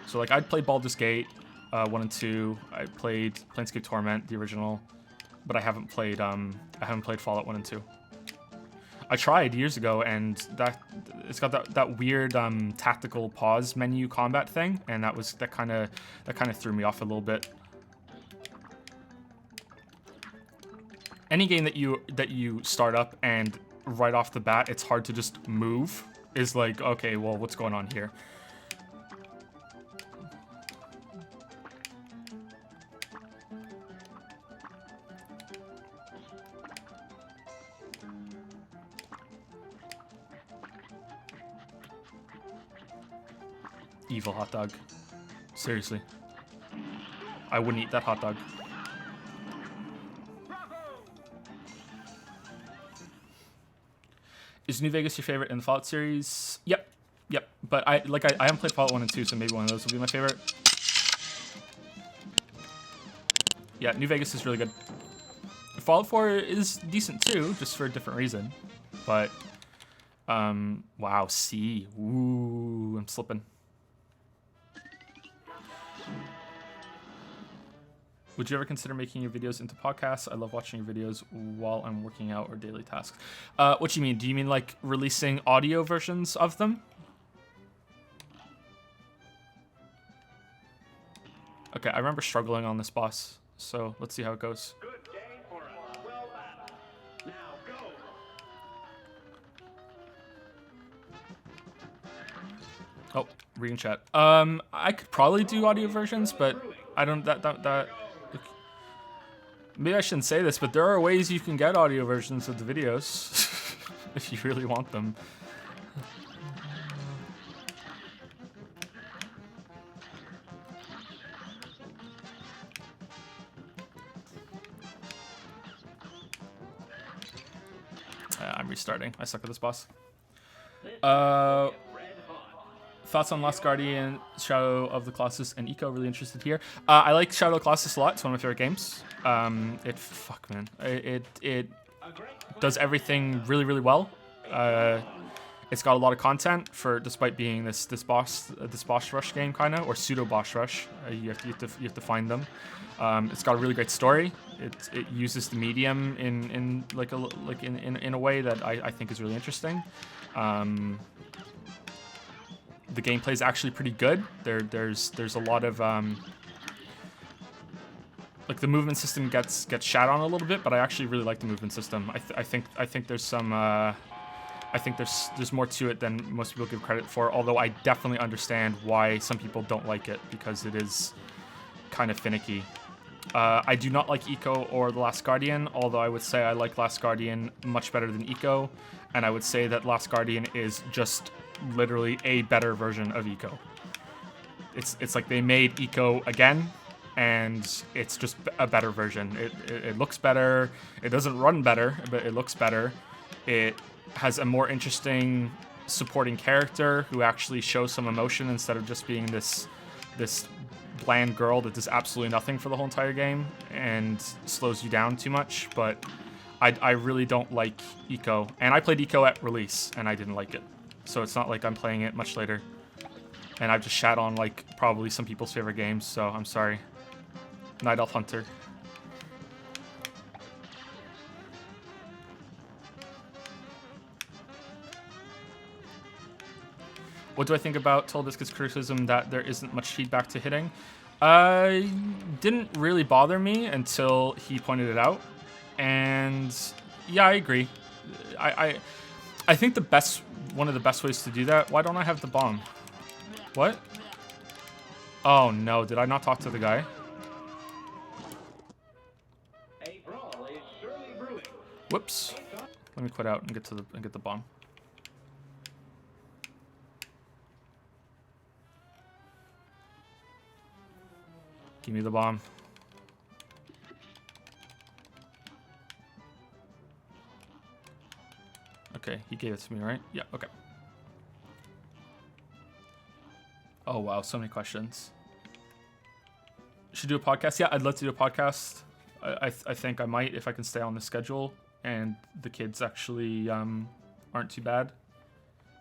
So like I'd played Baldur's Gate 1 and 2. I played Planescape Torment, the original, but I haven't played Fallout 1 and 2. I tried years ago, and it's got that weird tactical pause menu combat thing, and that kind of threw me off a little bit. Any game that you start up and right off the bat it's hard to just move is like, okay, well, what's going on here? Evil hot dog. Seriously. I wouldn't eat that hot dog. Is New Vegas your favorite in the Fallout series? Yep. But I haven't played Fallout 1 and 2, so maybe one of those will be my favorite. Yeah, New Vegas is really good. Fallout 4 is decent too, just for a different reason. But wow, C. Ooh, I'm slipping. Would you ever consider making your videos into podcasts? I love watching your videos while I'm working out or daily tasks. What do you mean? Do you mean like releasing audio versions of them? Okay, I remember struggling on this boss, so let's see how it goes. Good day for a swell battle. Now go. Oh, reading chat. I could probably do audio versions, but I don't. That. Maybe I shouldn't say this, but there are ways you can get audio versions of the videos if you really want them. I'm restarting. I suck at this boss. Thoughts on Last Guardian, Shadow of the Colossus, and Eco? Really interested here. I like Shadow of the Colossus a lot. It's one of my favorite games. It does everything really, really well. It's got a lot of content despite being this boss rush game kind of, or pseudo boss rush. You have to find them. It's got a really great story. It uses the medium in a way that I think is really interesting. The gameplay is actually pretty good. There's a lot of like the movement system gets shat on a little bit, but I actually really like the movement system. I think there's some I think there's more to it than most people give credit for. Although I definitely understand why some people don't like it, because it is kind of finicky. I do not like Eco or The Last Guardian, although I would say I like Last Guardian much better than Eco, and I would say that Last Guardian is just literally a better version of Eco. It's like they made Eco again, and it's just a better version. It looks better. It doesn't run better, but it looks better. It has a more interesting supporting character who actually shows some emotion instead of just being this bland girl that does absolutely nothing for the whole entire game and slows you down too much. But I really don't like Eco, and I played Eco at release and I didn't like it. So it's not like I'm playing it much later. And I've just shat on like probably some people's favorite games, so I'm sorry. Night Elf Hunter. What do I think about Telebiscuit's criticism that there isn't much feedback to hitting? Didn't really bother me until he pointed it out. And yeah, I agree. I think one of the best ways to do that. Why don't I have the bomb? What? Oh no, did I not talk to the guy? A brawl is surely brewing. Whoops. Let me quit out and get the bomb. Give me the bomb. Okay, he gave it to me, right? Yeah, okay. Oh wow, so many questions. Should do a podcast? Yeah, I'd love to do a podcast. I think I might if I can stay on the schedule and the kids actually aren't too bad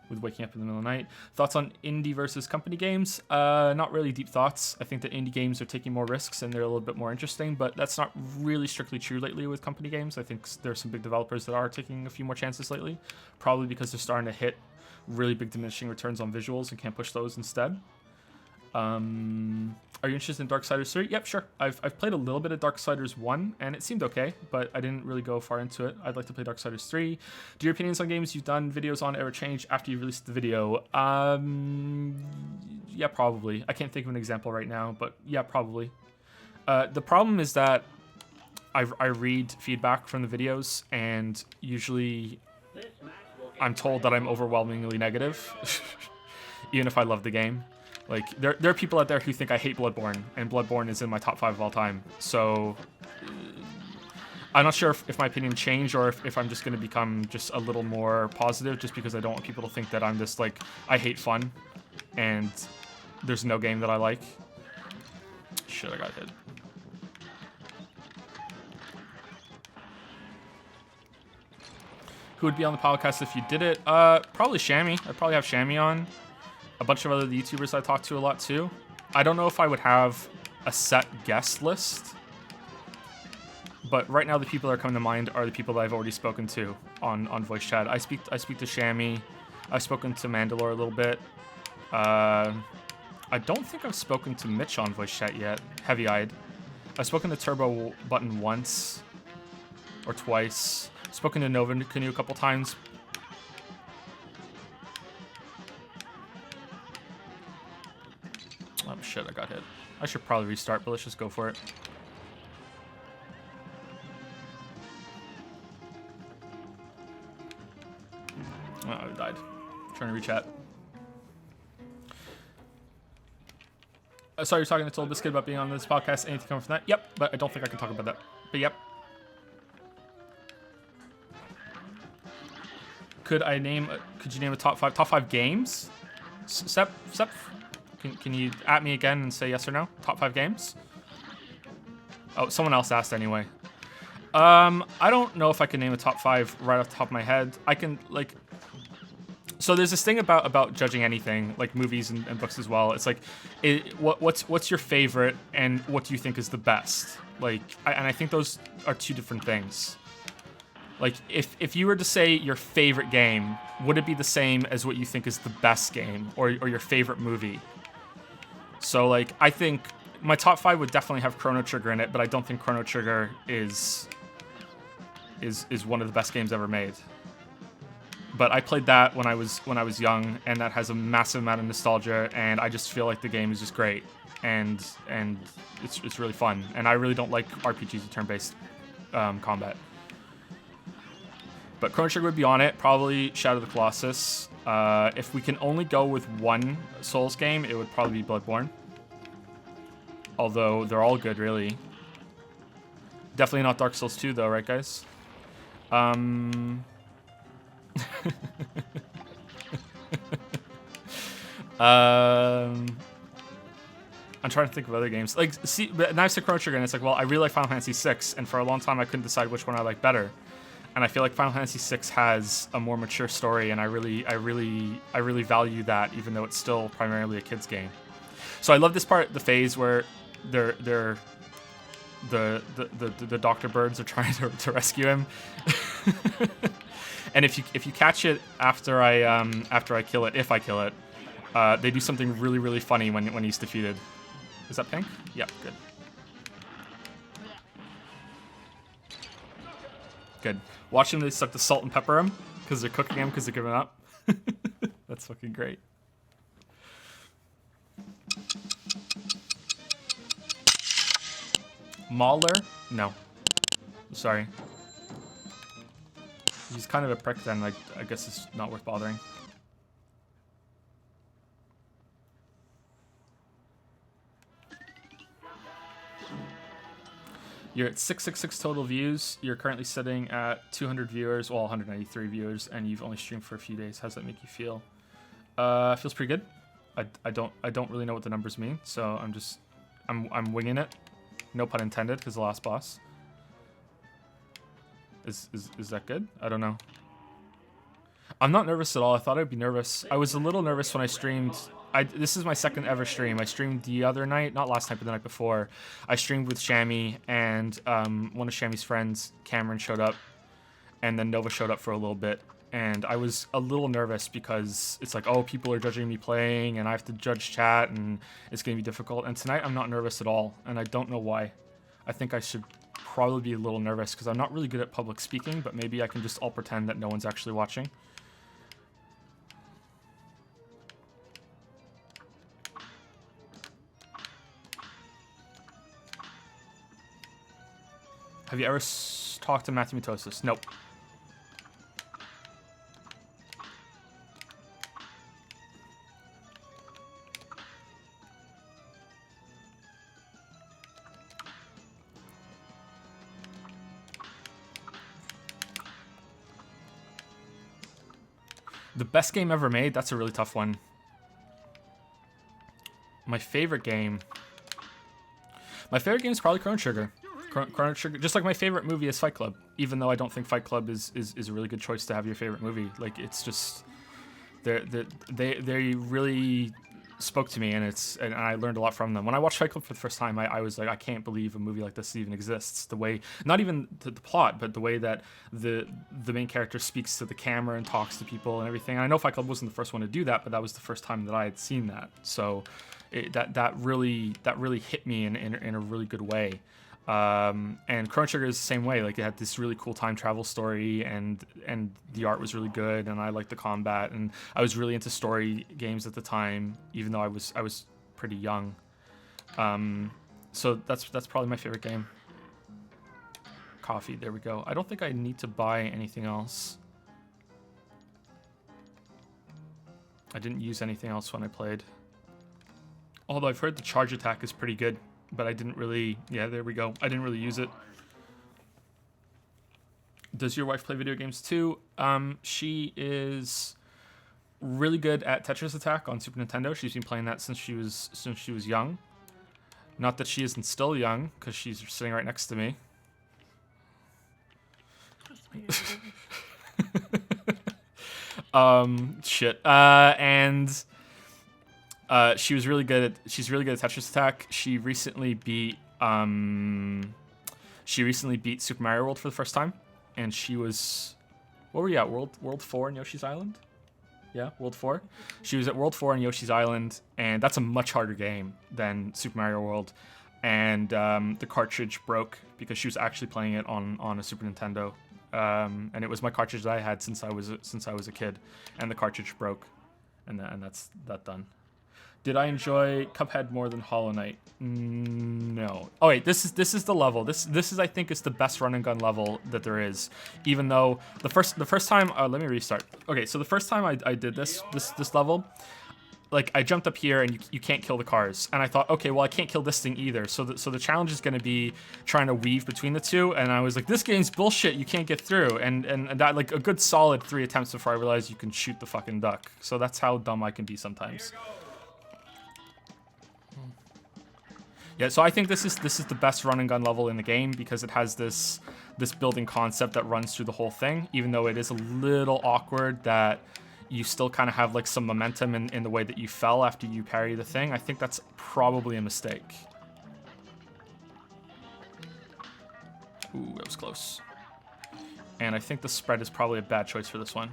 with waking up in the middle of the night. Thoughts on indie versus company games? Not really deep thoughts. I think that indie games are taking more risks and they're a little bit more interesting, but that's not really strictly true lately with company games. I think there's some big developers that are taking a few more chances lately, probably because they're starting to hit really big diminishing returns on visuals and can't push those instead. Are you interested in Darksiders 3? Yep, sure. I've played a little bit of Darksiders 1, and it seemed okay, but I didn't really go far into it. I'd like to play Darksiders 3. Do your opinions on games you've done videos on ever change after you released the video? Yeah, probably. I can't think of an example right now, but yeah, probably. The problem is that I read feedback from the videos, and usually I'm told that I'm overwhelmingly negative, even if I love the game. Like, there are people out there who think I hate Bloodborne, and Bloodborne is in my top 5 of all time. So, I'm not sure if my opinion changed or if I'm just going to become just a little more positive just because I don't want people to think that I'm just like, I hate fun, and there's no game that I like. Shit, I got hit. Who would be on the podcast if you did it? Probably Shammy. I'd probably have Shammy on. A bunch of other YouTubers I talk to a lot too. I don't know if I would have a set guest list, but right now the people that are coming to mind are the people that I've already spoken to on voice chat. I speak to Shammy. I've spoken to Mandalore a little bit. I don't think I've spoken to Mitch on voice chat yet. Heavy-eyed. I've spoken to Turbo Button once or twice. Spoken to Nova Canoe a couple times. Oh shit, I got hit. I should probably restart, but let's just go for it. Oh, I died. Trying to rechat. Sorry, you're talking to Toll Biscuit about being on this podcast. Anything coming from that? Yep, but I don't think I can talk about that. But yep. Could you name a top five games? Sep, can you at me again and say yes or no? Top 5 games? Oh, someone else asked anyway. I don't know if I can name a top 5 right off the top of my head. I can, like... So there's this thing about judging anything, like movies and books as well. It's like, what's your favorite and what do you think is the best? Like, and I think those are two different things. Like, if you were to say your favorite game, would it be the same as what you think is the best game or your favorite movie? So, like, I think my top 5 would definitely have Chrono Trigger in it, but I don't think Chrono Trigger is one of the best games ever made. But I played that when I was young, and that has a massive amount of nostalgia, and I just feel like the game is just great, and it's really fun. And I really don't like RPGs with turn-based combat. But Chrono Trigger would be on it, probably Shadow of the Colossus. If we can only go with one Souls game, it would probably be Bloodborne. Although they're all good, really. Definitely not Dark Souls 2, though, right, guys? I'm trying to think of other games. Like, see, but now I said Chrono Trigger, and it's like, well, I really like Final Fantasy VI, and for a long time I couldn't decide which one I like better. And I feel like Final Fantasy VI has a more mature story, and I really value that, even though it's still primarily a kid's game. So I love this part, the phase where the Dr. Birds are trying to rescue him. And if you catch it after I kill it, if I kill it, they do something really funny when he's defeated. Is that pink? Yep, good. Good. Watch them, they suck the salt and pepper him because they're cooking him because they're giving up. That's fucking great. Mauler? No. Sorry. He's kind of a prick then, like, I guess it's not worth bothering. You're at 666 total views. You're currently sitting at 200 viewers, well, 193 viewers, and you've only streamed for a few days. How's that make you feel? Feels pretty good. I don't really know what the numbers mean, so I'm winging it. No pun intended, because the last boss. Is that good? I don't know. I'm not nervous at all. I thought I'd be nervous. I was a little nervous when I streamed. This is my second ever stream. I streamed the other night, not last night, but the night before. I streamed with Shammy, and one of Shammy's friends, Cameron, showed up, and then Nova showed up for a little bit. And I was a little nervous because it's like, oh, people are judging me playing, and I have to judge chat, and it's going to be difficult. And tonight, I'm not nervous at all, and I don't know why. I think I should probably be a little nervous because I'm not really good at public speaking, but maybe I can just all pretend that no one's actually watching. Have you ever talked to Matthew Matosis? Nope. The best game ever made? That's a really tough one. My favorite game... My favorite game is probably Chrono Trigger. Chrono Trigger, just like my favorite movie is Fight Club, even though I don't think Fight Club is a really good choice to have your favorite movie. Like, it's just... They really spoke to me, and I learned a lot from them. When I watched Fight Club for the first time, I was like, I can't believe a movie like this even exists. The way, not even the plot, but the way that the main character speaks to the camera and talks to people and everything. And I know Fight Club wasn't the first one to do that, but that was the first time that I had seen that. So that really hit me in a really good way. And Chrono Trigger is the same way. Like, it had this really cool time travel story, and the art was really good, and I liked the combat, and I was really into story games at the time, even though I was pretty young. So that's probably my favorite game. Coffee, there we go. I don't think I need to buy anything else. I didn't use anything else when I played. Although I've heard the charge attack is pretty good, but I didn't really... Yeah, there we go. I didn't really use it. Does your wife play video games too? She is really good at Tetris Attack on Super Nintendo. She's been playing that since she was young. Not that she isn't still young, because she's sitting right next to me. Shit. She's really good at Tetris Attack. She recently beat Super Mario World for the first time, and she was, what were you at, World 4 in Yoshi's Island? Yeah, World 4. She was at World 4 in Yoshi's Island, and that's a much harder game than Super Mario World. And the cartridge broke because she was actually playing it on a Super Nintendo. And it was my cartridge that I had since I was a kid, and the cartridge broke, and that's done. Did I enjoy Cuphead more than Hollow Knight? No. Oh wait, this is the level. This is, I think, is the best run and gun level that there is. Even though the first time, let me restart. Okay, so the first time I did this level, like, I jumped up here and you can't kill the cars, and I thought, okay, well, I can't kill this thing either. So the challenge is going to be trying to weave between the two, and I was like, this game's bullshit. You can't get through, and that, like, a good solid 3 attempts before I realized you can shoot the fucking duck. So that's how dumb I can be sometimes. Yeah, so I think this is the best run and gun level in the game, because it has this building concept that runs through the whole thing, even though it is a little awkward that you still kind of have, like, some momentum in the way that you fell after you parry the thing. I think that's probably a mistake. Ooh, that was close. And I think the spread is probably a bad choice for this one.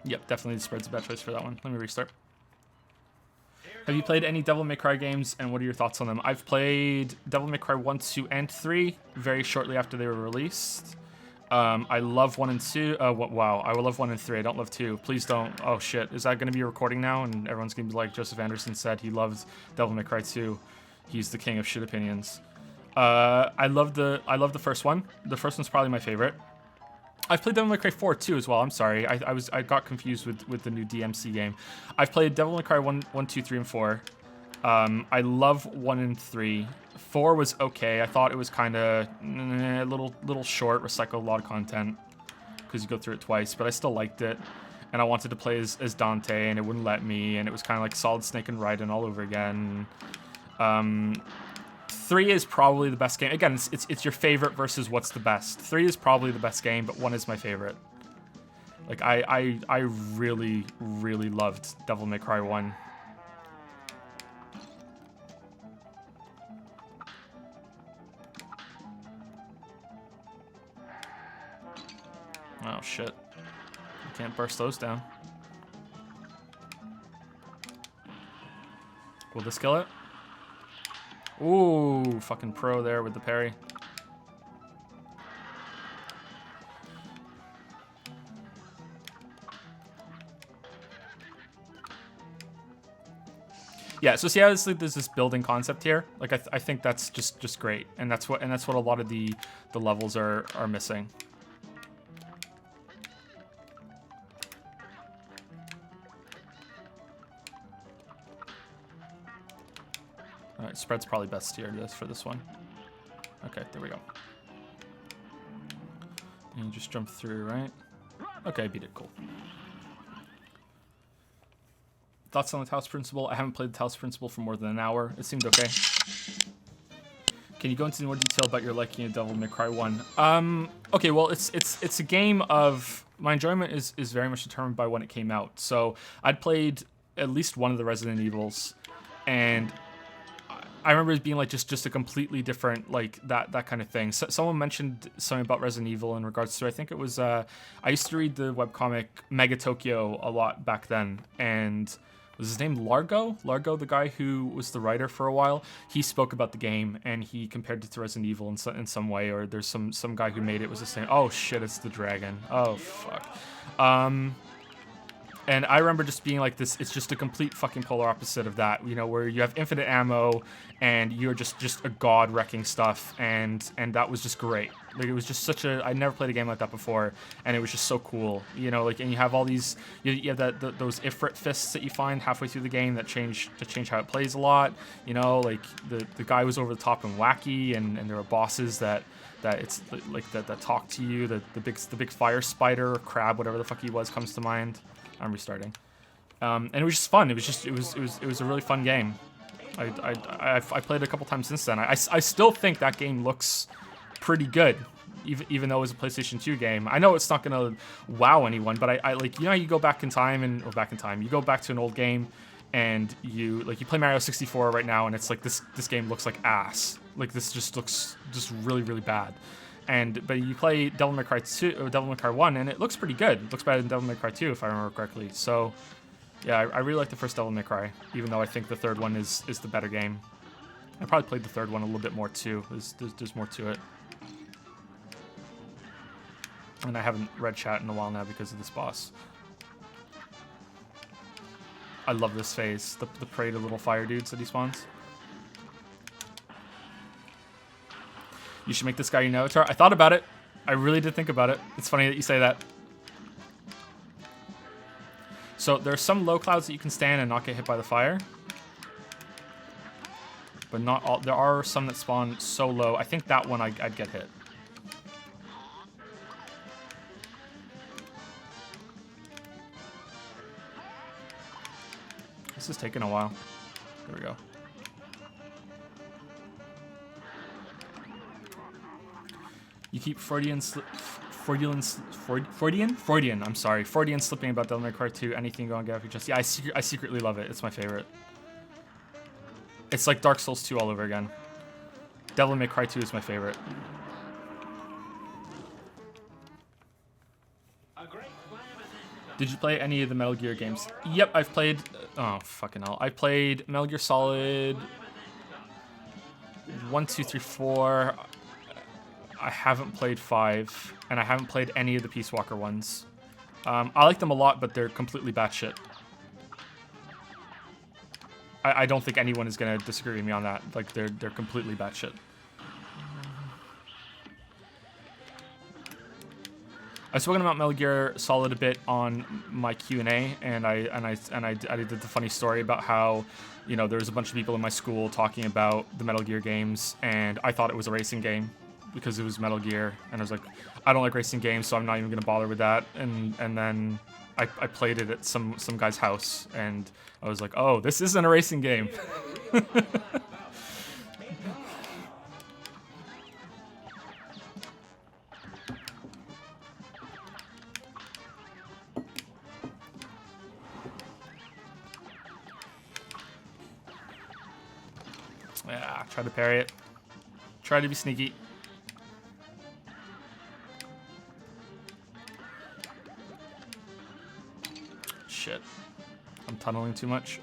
Yep, definitely the spread's a bad choice for that one. Let me restart. Have you played any Devil May Cry games, and what are your thoughts on them? I've played Devil May Cry 1, 2, and 3 very shortly after they were released. I love 1 and 2. Wow, I will love 1 and 3. I don't love 2. Please don't. Oh, shit. Is that going to be a recording now? And everyone's going to be like, Joseph Anderson said he loved Devil May Cry 2. He's the king of shit opinions. I love the first one. The first one's probably my favorite. I've played Devil May Cry 4 too as well. I'm sorry. I got confused with the new DMC game. I've played Devil May Cry 1, 2, 3, and 4. I love 1 and 3. 4 was okay. I thought it was kind of a little short, recycled a lot of content because you go through it twice, but I still liked it. And I wanted to play as Dante, and it wouldn't let me, and it was kind of like Solid Snake and Raiden all over again. 3 is probably the best game. Again, it's your favorite versus what's the best. 3 is probably the best game, but 1 is my favorite. Like, I really, really loved Devil May Cry 1. Oh, shit. You can't burst those down. Will this kill it? Ooh, fucking pro there with the parry. Yeah, so see how there's this building concept here? Like, I think that's just great, and that's what a lot of the levels are missing. Alright, spread's probably best here for this one. Okay, there we go. And you just jump through, right? Okay, beat it, cool. Thoughts on the Taos Principle? I haven't played the Taos Principle for more than an hour. It seemed okay. Can you go into more detail about your liking of Devil May Cry 1? Okay, well, it's a game of... My enjoyment is very much determined by when it came out. So I'd played at least one of the Resident Evils, and I remember it being like just a completely different like that kind of thing. So, someone mentioned something about Resident Evil in regards to, I think it was I used to read the webcomic Mega Tokyo a lot back then, and was his name Largo? Largo, the guy who was the writer for a while, he spoke about the game and he compared it to Resident Evil in some way, or there's some guy who made it was the same. Oh shit, it's the dragon. Oh fuck. And I remember just being like this, it's just a complete fucking polar opposite of that, you know, where you have infinite ammo and you're just a god wrecking stuff, and that was just great. Like, it was just such a, I never played a game like that before, and it was just so cool, you know, like, and you have all these, you have those Ifrit fists that you find halfway through the game that change how it plays a lot, you know, like, the guy was over the top and wacky, and there were bosses that it's like that talk to you, the big fire spider or crab, whatever the fuck he was, comes to mind. I'm restarting, and it was just fun. It was a really fun game. I played it a couple times since then. I still think that game looks pretty good, even though it was a PlayStation 2 game. I know it's not gonna wow anyone, but I like, you know how you go back in time you go back to an old game, and you play Mario 64 right now, and it's like this game looks like ass. Like, this just looks just really bad. But you play Devil May Cry 2 or Devil May Cry 1, and it looks pretty good. It looks better than Devil May Cry 2, if I remember correctly. So, yeah, I really like the first Devil May Cry, even though I think the third one is the better game. I probably played the third one a little bit more too. There's more to it. And I haven't read chat in a while now because of this boss. I love this phase, the parade of little fire dudes that he spawns. You should make this guy your Novatar. I thought about it. I really did think about it. It's funny that you say that. So there are some low clouds that you can stand and not get hit by the fire. But not all. There are some that spawn so low. I think that one I'd get hit. This is taking a while. There we go. You keep Freudian slipping about Devil May Cry 2. Anything going to get just, yeah, I secretly love it. It's my favorite. It's like Dark Souls 2 all over again. Devil May Cry 2 is my favorite. Did you play any of the Metal Gear games? Yep, I've played. Oh fucking hell! I played Metal Gear Solid 1, 2, 3, 4. I haven't played 5, and I haven't played any of the Peace Walker ones. I like them a lot, but they're completely batshit. I don't think anyone is gonna disagree with me on that. Like, they're completely batshit. I've spoken about Metal Gear Solid a bit on my Q&A, and I did the funny story about how, you know, there was a bunch of people in my school talking about the Metal Gear games, and I thought it was a racing game because it was Metal Gear, and I was like, I don't like racing games, so I'm not even gonna bother with that. And then I played it at some guy's house, and I was like, oh, this isn't a racing game. Yeah, try to parry it. Try to be sneaky. Shit. I'm tunneling too much.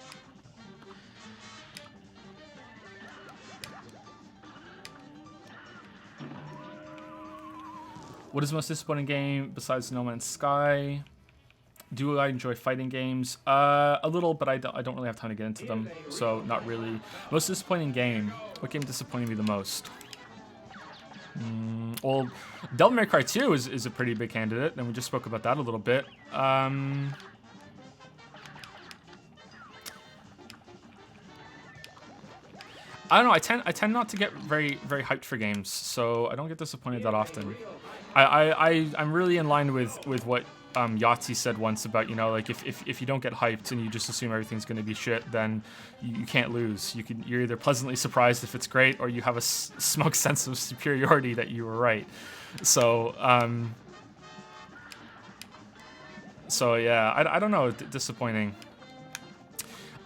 What is the most disappointing game besides No Man's Sky? Do I enjoy fighting games? A little, but I don't really have time to get into them, so not really. Most disappointing game. What game disappointed me the most? Well, Devil May Cry 2 is a pretty big candidate, and we just spoke about that a little bit. I don't know. I tend not to get very hyped for games, so I don't get disappointed that often. I'm really in line with what Yahtzee said once about, you know, like, if you don't get hyped and you just assume everything's going to be shit, then you can't lose. You're either pleasantly surprised if it's great, or you have a smug sense of superiority that you were right. So yeah, I don't know. Disappointing.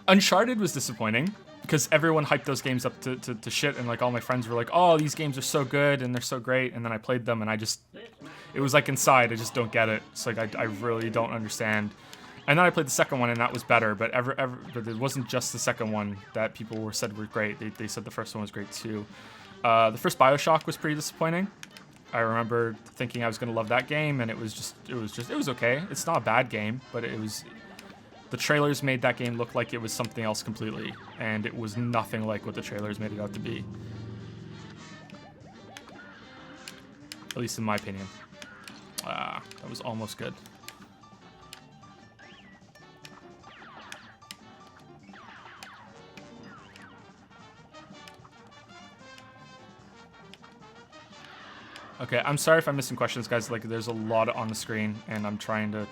Uncharted was disappointing because everyone hyped those games up to shit, and like all my friends were like, oh, these games are so good and they're so great, and then I played them and it was like inside, I just don't get it. It's like I really don't understand. And then I played the second one and that was better, but but it wasn't just the second one that people said were great. They said the first one was great too. The first BioShock was pretty disappointing. I remember thinking I was gonna love that game, and it was okay. It's not a bad game, but the trailers made that game look like it was something else completely, and it was nothing like what the trailers made it out to be. At least in my opinion. That was almost good. Okay, I'm sorry if I'm missing questions, guys. Like, there's a lot on the screen, and I'm trying to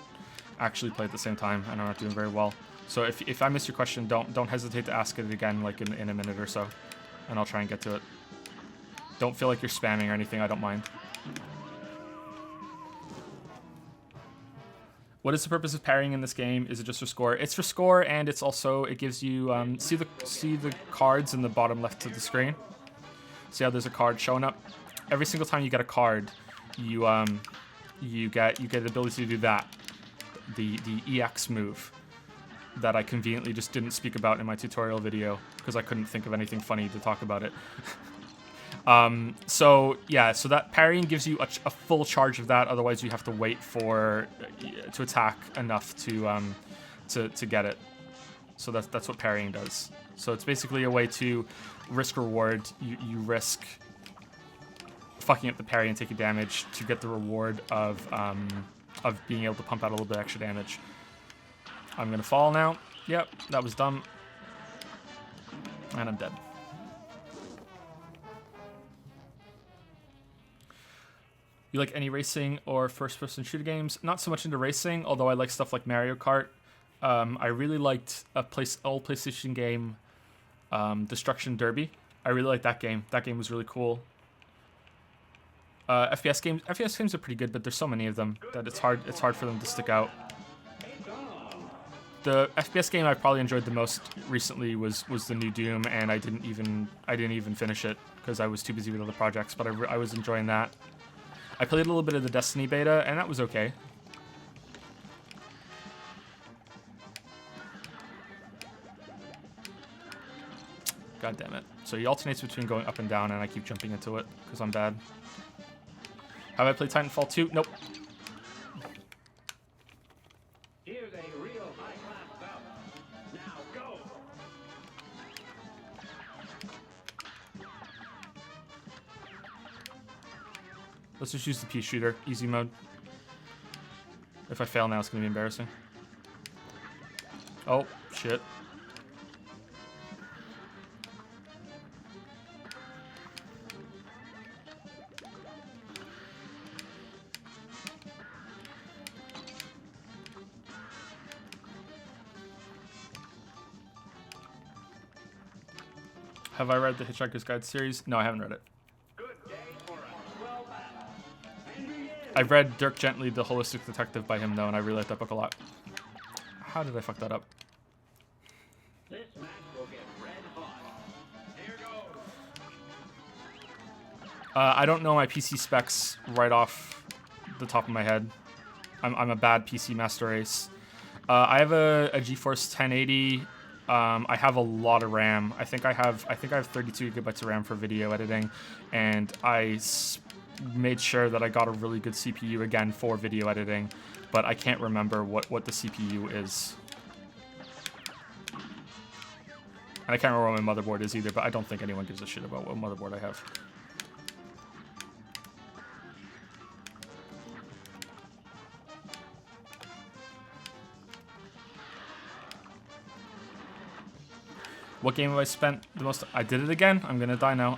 actually play at the same time, and I'm not doing very well. So if I miss your question, don't hesitate to ask it again, like in a minute or so, and I'll try and get to it. Don't feel like you're spamming or anything. I don't mind. What is the purpose of parrying in this game? Is it just for score? It's for score, and it's also, it gives you see the cards in the bottom left of the screen. See how there's a card showing up? Every single time you get a card, you get the ability to do that, the EX move that I conveniently just didn't speak about in my tutorial video because I couldn't think of anything funny to talk about it. So yeah, so that parrying gives you a full charge of that. Otherwise, you have to wait to attack enough to get it. So that's what parrying does. So it's basically a way to risk reward. You risk fucking up the parry and taking damage to get the reward of being able to pump out a little bit extra damage. I'm gonna fall now. Yep, that was dumb. And I'm dead. You like any racing or first-person shooter games? Not so much into racing, although I like stuff like Mario Kart. I really liked old PlayStation game, Destruction Derby. I really liked that game. That game was really cool. FPS games are pretty good, but there's so many of them that it's hard for them to stick out. The FPS game I probably enjoyed the most recently was the new Doom, and I didn't even finish it because I was too busy with other projects. But I was enjoying that. I played a little bit of the Destiny beta, and that was okay. God damn it! So he alternates between going up and down, and I keep jumping into it because I'm bad. Have I played Titanfall 2? Nope. Here's a real high-class bout. Now go. Let's just use the pea shooter, easy mode. If I fail now, it's gonna be embarrassing. Oh, shit. Have I read the Hitchhiker's Guide series? No, I haven't read it. I've read Dirk Gently, The Holistic Detective by him, though, and I really like that book a lot. How did I fuck that up? This match will get red hot. Here goes. I don't know my PC specs right off the top of my head. I'm a bad PC master race. I have a GeForce 1080. I have a lot of RAM. I think I have 32 gigabytes of RAM for video editing, and I made sure that I got a really good CPU again for video editing, but I can't remember what the CPU is. And I can't remember what my motherboard is either, but I don't think anyone gives a shit about what motherboard I have. What game have I spent the most? I did it again. I'm gonna die now.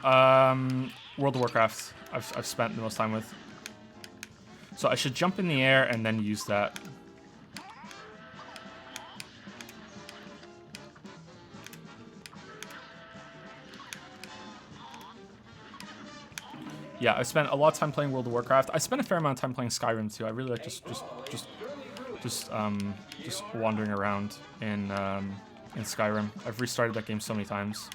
World of Warcraft. I've spent the most time with. So I should jump in the air and then use that. Yeah, I spent a lot of time playing World of Warcraft. I spent a fair amount of time playing Skyrim too. I really like just wandering around in in Skyrim. I've restarted that game so many times.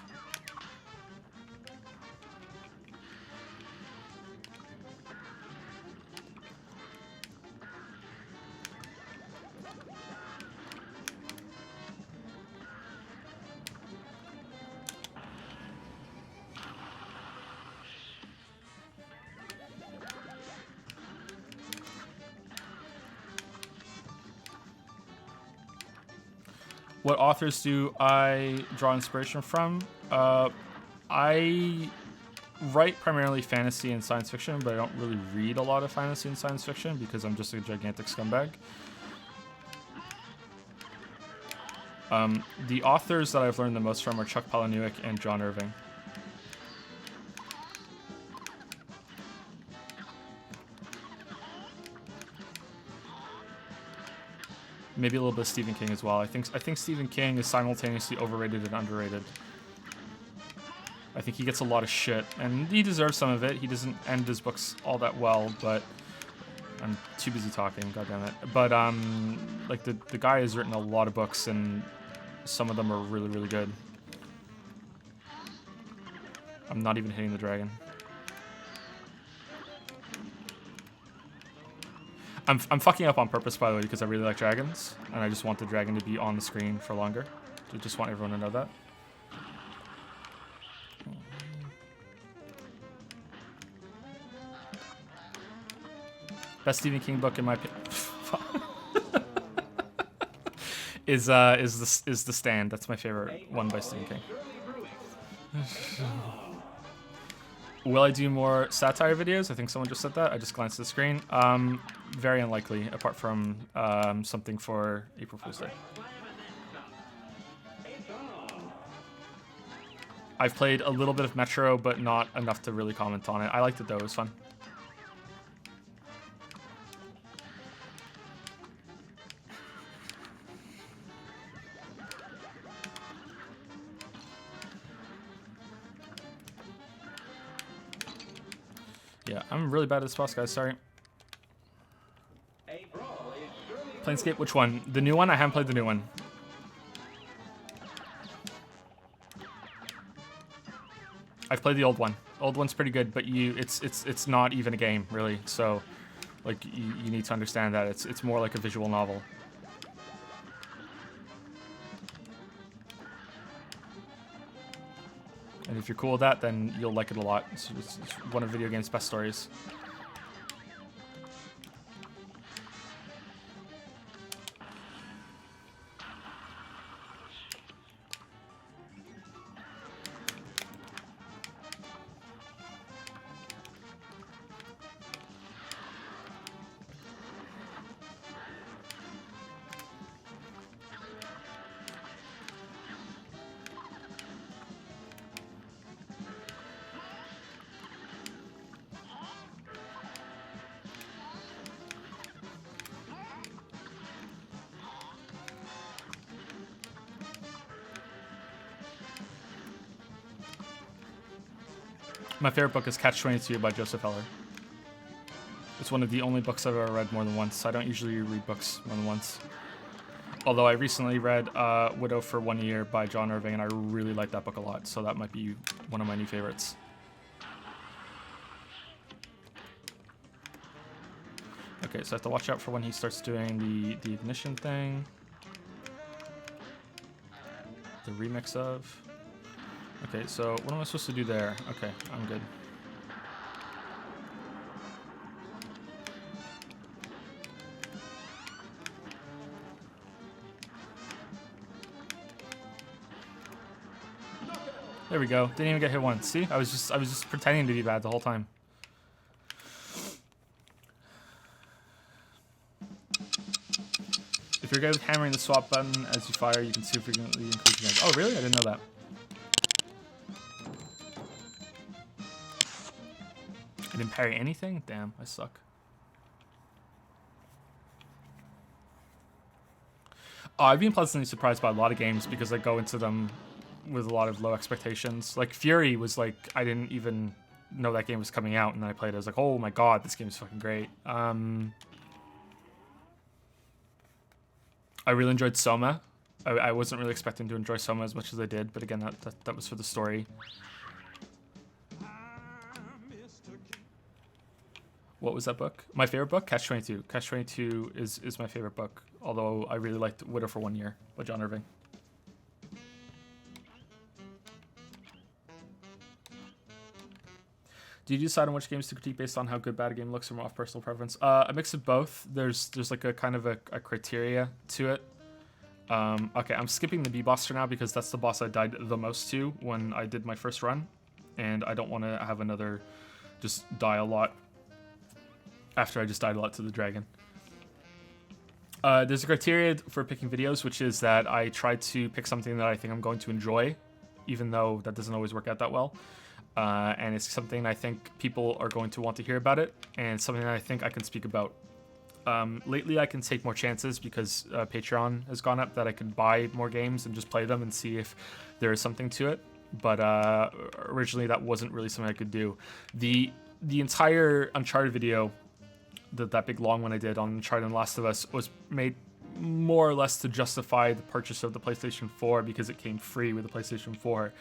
What authors do I draw inspiration from? I write primarily fantasy and science fiction, but I don't really read a lot of fantasy and science fiction because I'm just a gigantic scumbag. The authors that I've learned the most from are Chuck Palahniuk and John Irving. Maybe a little bit of Stephen King as well. I think Stephen King is simultaneously overrated and underrated. I think he gets a lot of shit, and he deserves some of it. He doesn't end his books all that well, but I'm too busy talking, goddammit. But like the guy has written a lot of books, and some of them are really, really good. I'm not even hitting the dragon. I'm fucking up on purpose, by the way, because I really like dragons, and I just want the dragon to be on the screen for longer. I just want everyone to know that. Best Stephen King book, in my opinion, is The Stand. That's my favorite one by Stephen King. Will I do more satire videos? I think someone just said that. I just glanced at the screen. Very unlikely, apart from something for April Fool's Day. I've played a little bit of Metro, but not enough to really comment on it. I liked it though, it was fun. Yeah, I'm really bad at this boss, guys. Sorry. Planescape, which one? The new one? I haven't played the new one. I've played the old one. Old one's pretty good, but it's not even a game, really. So, like, you need to understand that it's more like a visual novel. And if you're cool with that, then you'll like it a lot. It's one of video games' best stories. My favorite book is Catch-22 by Joseph Heller. It's one of the only books I've ever read more than once. I don't usually read books more than once. Although I recently read Widow for 1 Year by John Irving, and I really like that book a lot, so that might be one of my new favorites. Okay, so I have to watch out for when he starts doing the ignition thing. The remix of... Okay, so what am I supposed to do there? Okay, I'm good. There we go. Didn't even get hit once. See? I was just pretending to be bad the whole time. If you're good with hammering the swap button as you fire, you can significantly increase your damage. Oh, really? I didn't know that. I didn't parry anything? Damn, I suck. I've been pleasantly surprised by a lot of games because I go into them with a lot of low expectations. Like, Fury was like, I didn't even know that game was coming out, and then I played it. I was like, oh my god, this game is fucking great. I really enjoyed Soma. I wasn't really expecting to enjoy Soma as much as I did, but again, that was for the story. What was that book? My favorite book? Catch-22. Catch-22 is my favorite book, although I really liked Widow for 1 Year by John Irving. Do you decide on which games to critique based on how good bad a game looks or more off personal preference? A mix of both. There's like a kind of a criteria to it. Okay, I'm skipping the B boss for now because that's the boss I died the most to when I did my first run, and I don't want to have another just die a lot after I just died a lot to the dragon. There's a criteria for picking videos, which is that I try to pick something that I think I'm going to enjoy, even though that doesn't always work out that well. And it's something I think people are going to want to hear about it, and something that I think I can speak about. Lately, I can take more chances because Patreon has gone up, that I can buy more games and just play them and see if there is something to it. But originally, that wasn't really something I could do. The entire Uncharted video, that big long one I did on Uncharted and Last of Us, was made more or less to justify the purchase of the PlayStation 4 because it came free with the PlayStation 4.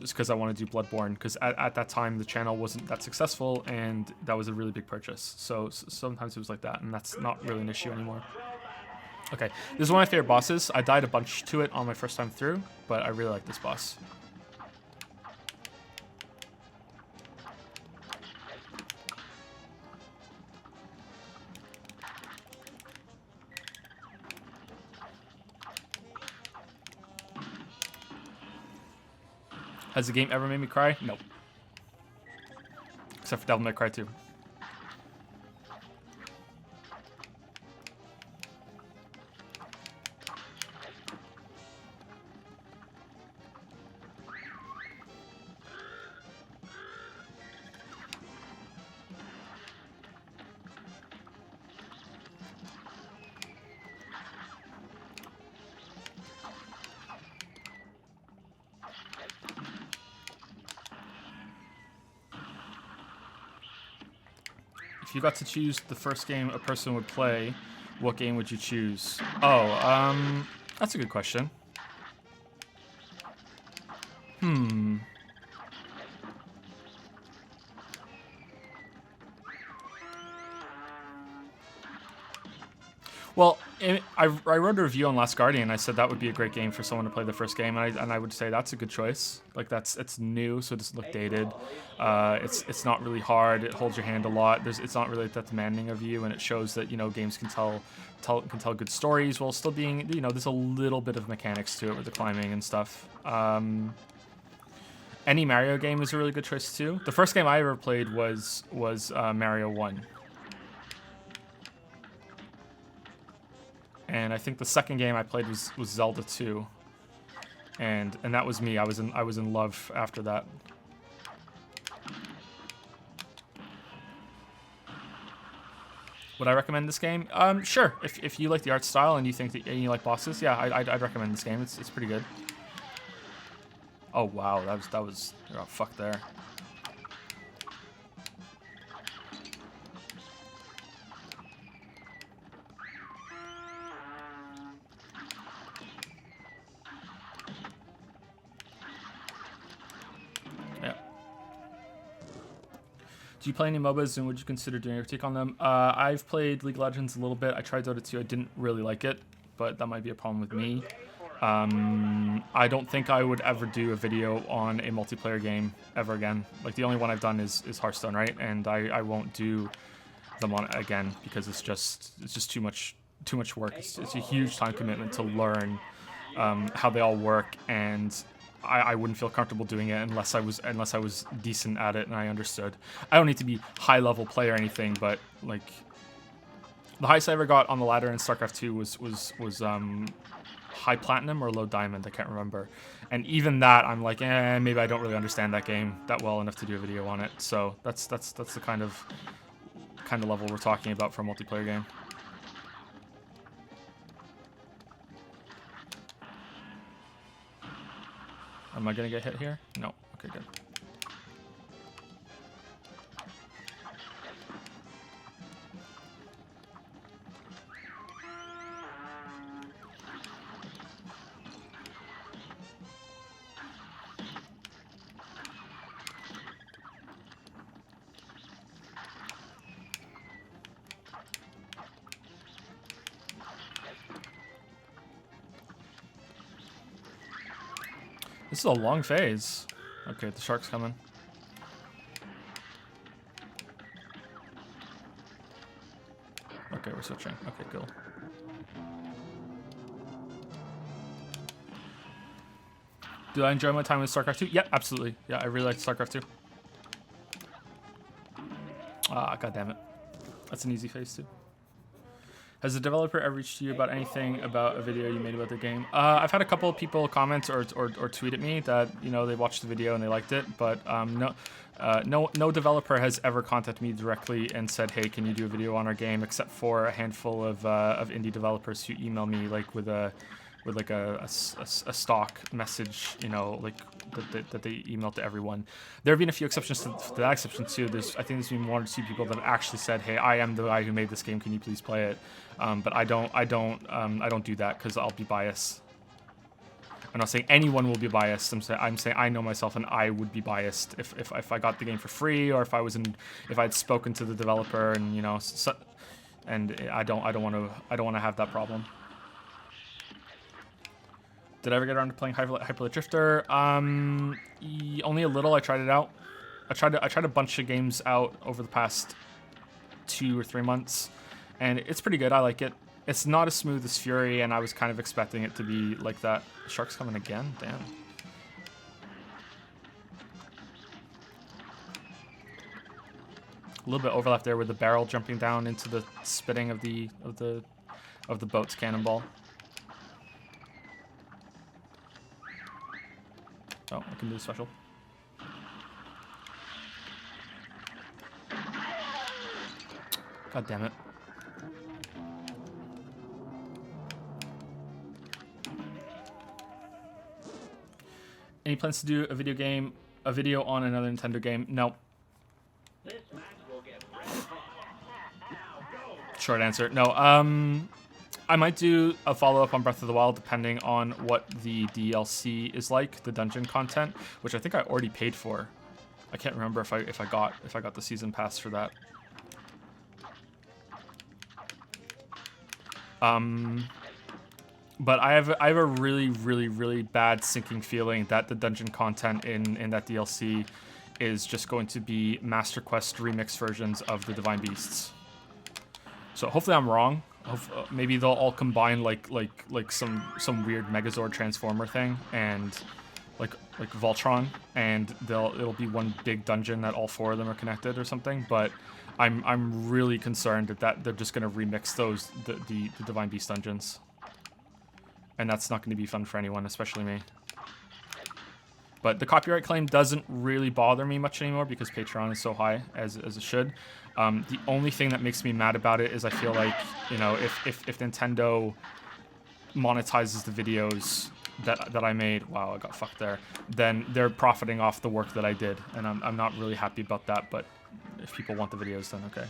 Just because I want to do Bloodborne, because at that time the channel wasn't that successful and that was a really big purchase. So sometimes it was like that, and that's not really an issue anymore. Okay, this is one of my favorite bosses. I died a bunch to it on my first time through, but I really like this boss. Has the game ever made me cry? Nope. Except for Devil May Cry 2. If you got to choose the first game a person would play, what game would you choose? Oh, that's a good question. Well, I wrote a review on Last Guardian. I said that would be a great game for someone to play the first game, and I would say that's a good choice. Like it's new, so it doesn't look dated. It's not really hard. It holds your hand a lot. It's not really that demanding of you, and it shows that games can tell good stories while still being there's a little bit of mechanics to it with the climbing and stuff. Any Mario game is a really good choice too. The first game I ever played was Mario 1. And I think the second game I played was Zelda 2, and that was me. I was in love after that. Would I recommend this game? Sure. If you like the art style and you think that you like bosses, yeah, I'd recommend this game. It's pretty good. Oh wow, that was oh, fuck there. Do you play any MOBAs, and would you consider doing a critique on them? I've played League of Legends a little bit. I tried Dota 2. I didn't really like it, but that might be a problem with me. I don't think I would ever do a video on a multiplayer game ever again. Like, the only one I've done is Hearthstone, right? And I won't do them on again because it's just too much work. It's a huge time commitment to learn how they all work, and I wouldn't feel comfortable doing it unless I was decent at it and I understood. I don't need to be high level play or anything, but like the highest I ever got on the ladder in StarCraft 2 was high platinum or low diamond. I can't remember. And even that, I'm like, maybe I don't really understand that game that well enough to do a video on it. So that's the kind of level we're talking about for a multiplayer game. Am I gonna get hit here? No. Okay, good. This is a long phase. Okay, the shark's coming. Okay, we're switching. Okay, cool. Do I enjoy my time with StarCraft 2? Yeah, absolutely. Yeah, I really like StarCraft 2. Ah, god damn it. That's an easy phase too. Has the developer ever reached you about anything about a video you made about the game? I've had a couple of people comment or tweet at me that, you know, they watched the video and they liked it, but no developer has ever contacted me directly and said, hey, can you do a video on our game, except for a handful of indie developers who email me like with a stock message, you know, like that they email to everyone. There have been a few exceptions to that exception too. I think there's been 1 or 2 people that have actually said, "Hey, I am the guy who made this game. Can you please play it?" But I don't do that because I'll be biased. I'm not saying anyone will be biased. I'm saying I know myself and I would be biased if I got the game for free, or if I'd spoken to the developer and, you know, and I don't want to have that problem. Did I ever get around to playing Hyperlight Drifter? Only a little. I tried it out. I tried a bunch of games out over the past 2 or 3 months, and it's pretty good. I like it. It's not as smooth as Fury, and I was kind of expecting it to be like that. Shark's coming again. Damn. A little bit overlap there with the barrel jumping down into the spitting of the boat's cannonball. Oh, I can do the special. God damn it. Any plans to do a video on another Nintendo game? No. This match will get red hot. Now go. Short answer, no. I might do a follow-up on Breath of the Wild depending on what the DLC is like, the dungeon content, which I think I already paid for. I can't remember if I got the season pass for that. But I have a really bad sinking feeling that the dungeon content in that DLC is just going to be Master Quest remix versions of the Divine Beasts. So hopefully I'm wrong. Maybe they'll all combine like some weird Megazord Transformer thing and like Voltron, and it'll be one big dungeon that all 4 of them are connected or something. But I'm really concerned that they're just gonna remix the Divine Beast dungeons, and that's not gonna be fun for anyone, especially me. But the copyright claim doesn't really bother me much anymore because Patreon is so high as it should. The only thing that makes me mad about it is I feel like, you know, if Nintendo monetizes the videos that I made, wow, I got fucked there, then they're profiting off the work that I did, and I'm not really happy about that. But if people want the videos, then okay.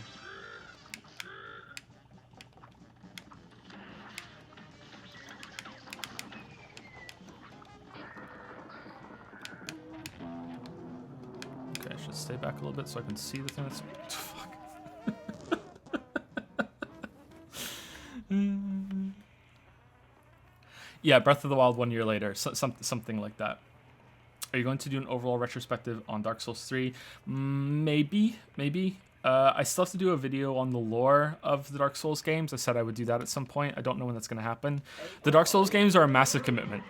Okay, I should stay back a little bit so I can see the thing that's... Fuck. Yeah, Breath of the Wild 1 year later, something like that. Are you going to do an overall retrospective on Dark Souls 3? Maybe. I still have to do a video on the lore of the Dark Souls games. I said I would do that at some point. I don't know when that's going to happen. The Dark Souls games are a massive commitment.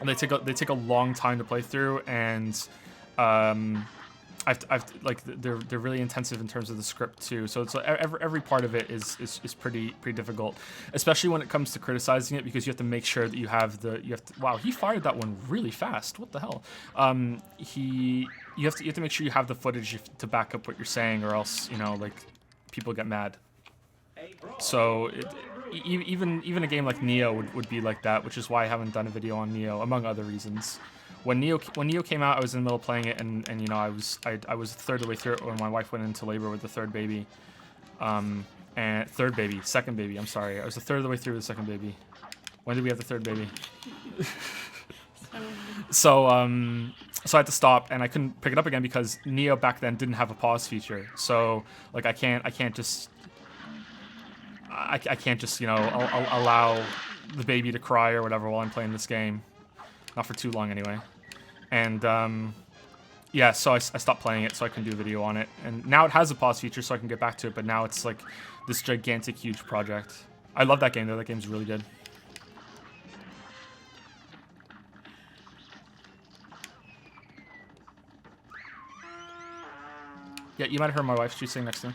They take a long time to play through, and they're really intensive in terms of the script too. So it's every part of it is pretty difficult, especially when it comes to criticizing it, because you have to make sure that you have wow, he fired that one really fast. What the hell? You have to make sure you have the footage to back up what you're saying, or else, you know, like, people get mad. So even a game like Neo would be like that, which is why I haven't done a video on Neo, among other reasons. When Neo came out, I was in the middle of playing it, and you know, I was a third of the way through it when my wife went into labor with the third baby. Second baby, I'm sorry. I was a third of the way through the second baby. When did we have the third baby? So I had to stop, and I couldn't pick it up again because Neo back then didn't have a pause feature. So like I can't just you know allow the baby to cry or whatever while I'm playing this game. Not for too long anyway. And yeah, so I stopped playing it so I can do a video on it. And now it has a pause feature so I can get back to it, but now it's like this gigantic, huge project. I love that game though. That game's really good. Yeah, you might have heard my wife. She's sitting next to me.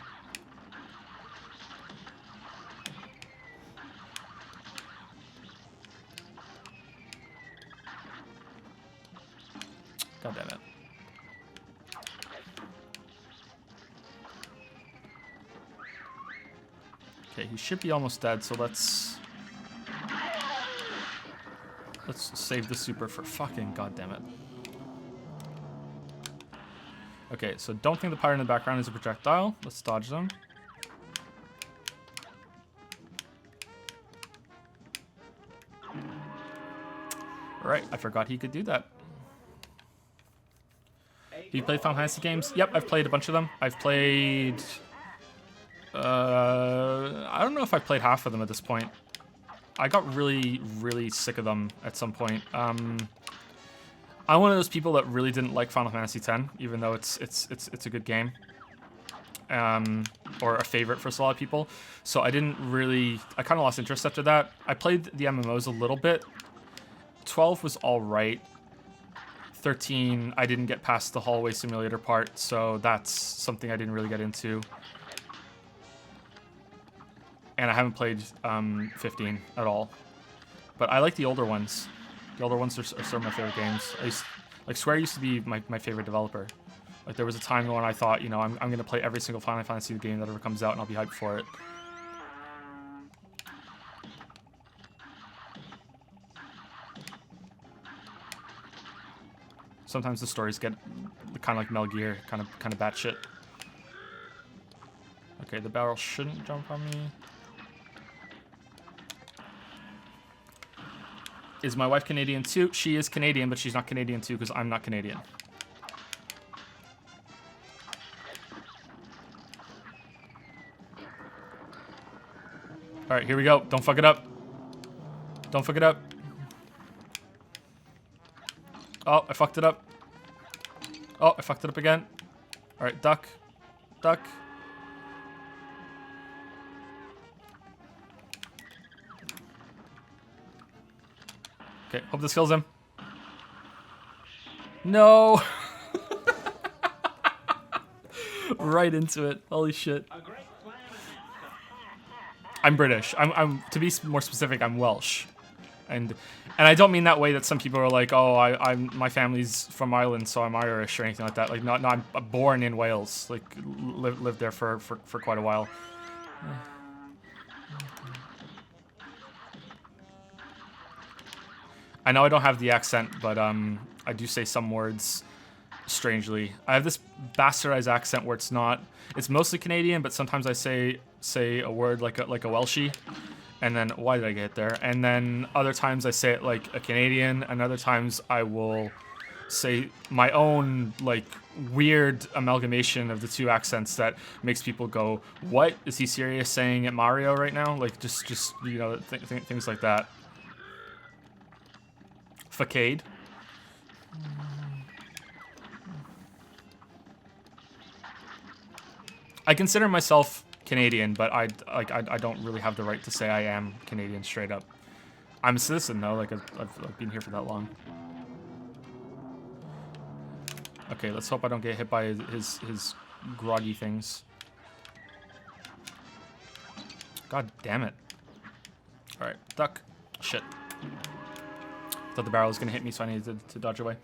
God damn it. Okay, he should be almost dead, so let's save the super for fucking goddamn it. Okay, so don't think the pirate in the background is a projectile. Let's dodge them. Alright, I forgot he could do that. You played Final Fantasy games? Yep, I've played a bunch of them. I've played... I don't know if I've played half of them at this point. I got really, really sick of them at some point. I'm one of those people that really didn't like Final Fantasy X, even though it's a good game. Or a favorite for a lot of people. So I kind of lost interest after that. I played the MMOs a little bit. 12 was alright. 13, I didn't get past the hallway simulator part, so that's something I didn't really get into. And I haven't played 15 at all. But I like the older ones. The older ones are some of my favorite games. Square used to be my favorite developer. Like, there was a time when I thought, you know, I'm going to play every single Final Fantasy game that ever comes out and I'll be hyped for it. Sometimes the stories get kind of like Metal Gear, kind of batshit. Okay, the barrel shouldn't jump on me. Is my wife Canadian too? She is Canadian, but she's not Canadian too because I'm not Canadian. Alright, here we go. Don't fuck it up. Don't fuck it up. Oh, I fucked it up. Oh, I fucked it up again. Alright, duck. Duck. Okay, hope this kills him. No! Right into it. Holy shit. I'm British. I'm to be more specific, I'm Welsh. And I don't mean that way that some people are like, oh, my family's from Ireland, so I'm Irish or anything like that. Like, no, I'm born in Wales. Like, lived there for quite a while. I know I don't have the accent, but I do say some words strangely. I have this bastardized accent where it's mostly Canadian, but sometimes I say a word like a Welshie. And then, why did I get there? And then other times I say it like a Canadian, and other times I will say my own, like, weird amalgamation of the two accents that makes people go, what? Is he serious saying it Mario right now? Like, just you know, things like that. Facade. I consider myself Canadian, but I don't really have the right to say I am Canadian straight up. I'm a citizen though, like I've been here for that long. Okay, let's hope I don't get hit by his groggy things. God damn it. Alright, duck. Shit. Thought the barrel was gonna hit me, so I needed to dodge away.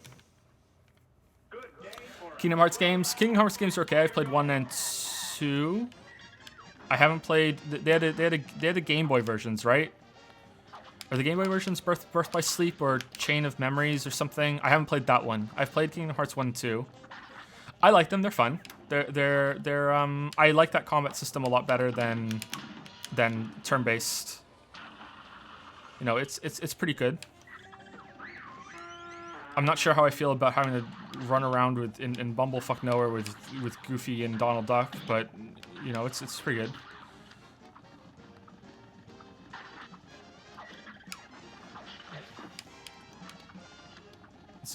Kingdom Hearts games. Kingdom Hearts games are okay. I've played 1 and 2. I haven't played. They had the Game Boy versions, right? Are the Game Boy versions Birth by Sleep or Chain of Memories or something? I haven't played that one. I've played Kingdom Hearts 1 and 2. I like them. They're fun. I like that combat system a lot better than turn-based. You know, it's pretty good. I'm not sure how I feel about having to run around in Bumblefuck Nowhere with Goofy and Donald Duck, but you know, it's pretty good.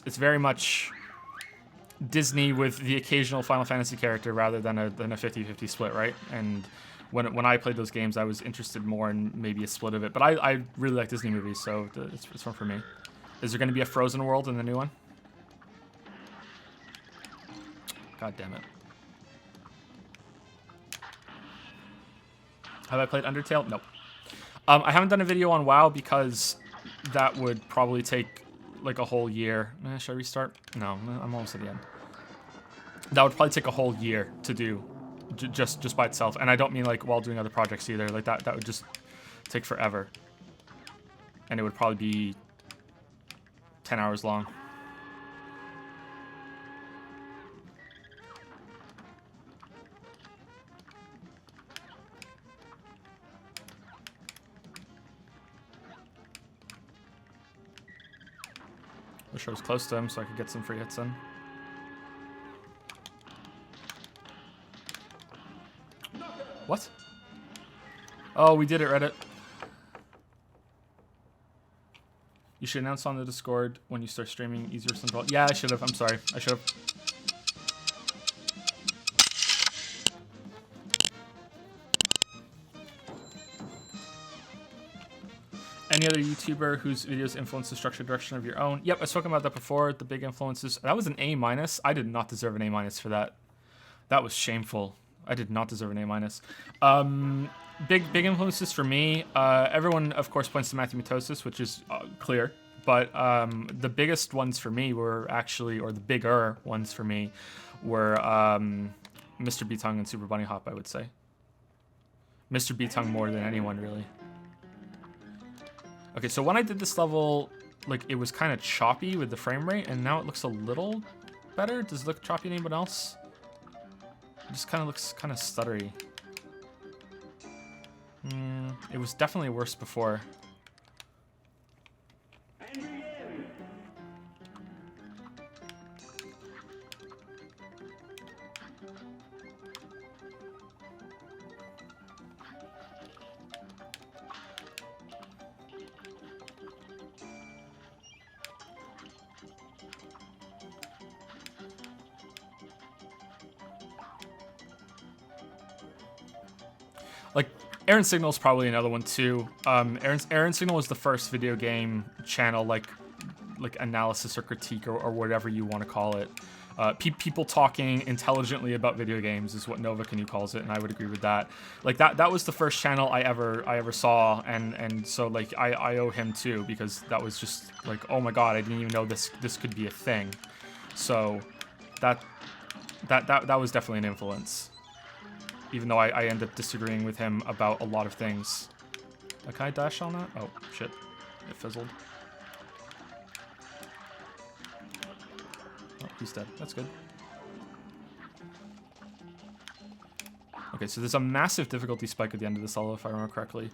It's very much Disney with the occasional Final Fantasy character rather than a 50-50 split, right? And when I played those games, I was interested more in maybe a split of it. But I really like Disney movies, so it's fun for me. Is there going to be a Frozen world in the new one? God damn it. Have I played Undertale? Nope. I haven't done a video on WoW because that would probably take like a whole year. Should I restart? No, I'm almost at the end. That would probably take a whole year to do, just by itself. And I don't mean like while doing other projects either. Like that would just take forever. And it would probably be 10 hours long. Wish I was close to him so I could get some free hits in. What? Oh, we did it, Reddit. You should announce on the Discord when you start streaming easier central. Yeah, I should have. I'm sorry. I should have. Any other YouTuber whose videos influence the structure direction of your own? Yep, I've spoken about that before. The big influences. That was an A-. I did not deserve an A- for that. That was shameful. I did not deserve an A-. Big influences for me. Everyone, of course, points to Matthew Matosis, which is clear. But the biggest ones for me were actually, or the bigger ones for me, were Mr. Beatung and Super Bunny Hop, I would say. Mr. Beatung more than anyone, really. Okay, so when I did this level, like, it was kind of choppy with the frame rate, and now it looks a little better. Does it look choppy to anyone else? It just kind of looks kind of stuttery. It was definitely worse before. Like, Aaron Signal's probably another one too. Aaron Signal was the first video game channel, like analysis or critique or whatever you want to call it. People talking intelligently about video games is what Nova Canoe calls it, and I would agree with that. Like that was the first channel I ever saw, and so like I owe him too, because that was just like, oh my god, I didn't even know this could be a thing. So that was definitely an influence. Even though I end up disagreeing with him about a lot of things. Can I dash on that? Oh, shit. It fizzled. Oh, he's dead. That's good. Okay, so there's a massive difficulty spike at the end of this level, if I remember correctly.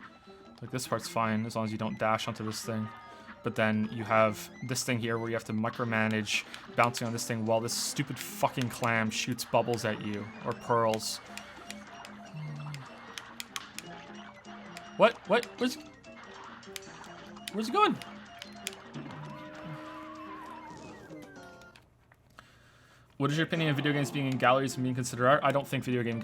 Like, this part's fine, as long as you don't dash onto this thing. But then you have this thing here where you have to micromanage bouncing on this thing while this stupid fucking clam shoots bubbles at you, or pearls. What? Where's he going? What is your opinion of video games being in galleries and being considered art? I don't think video game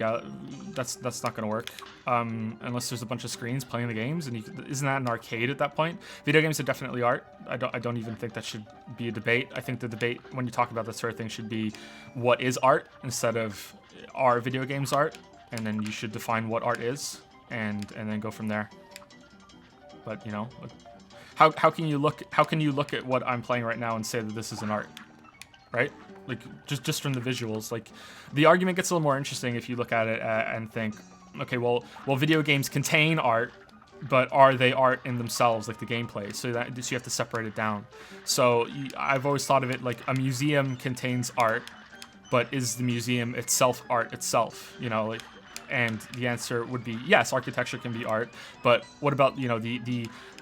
that's not gonna work unless there's a bunch of screens playing the games, and isn't that an arcade at that point? Video games are definitely art. I don't even think that should be a debate. I think the debate when you talk about that sort of thing should be what is art instead of are video games art, and then you should define what art is. And then go from there. But you know, how can you look at what I'm playing right now and say that this is an art, right? Like just from the visuals. Like the argument gets a little more interesting if you look at it and think, okay, well video games contain art, but are they art in themselves, like the gameplay? So you have to separate it down. So I've always thought of it like a museum contains art, but is the museum itself art itself? You know, like. And the answer would be yes, architecture can be art, but what about, you know,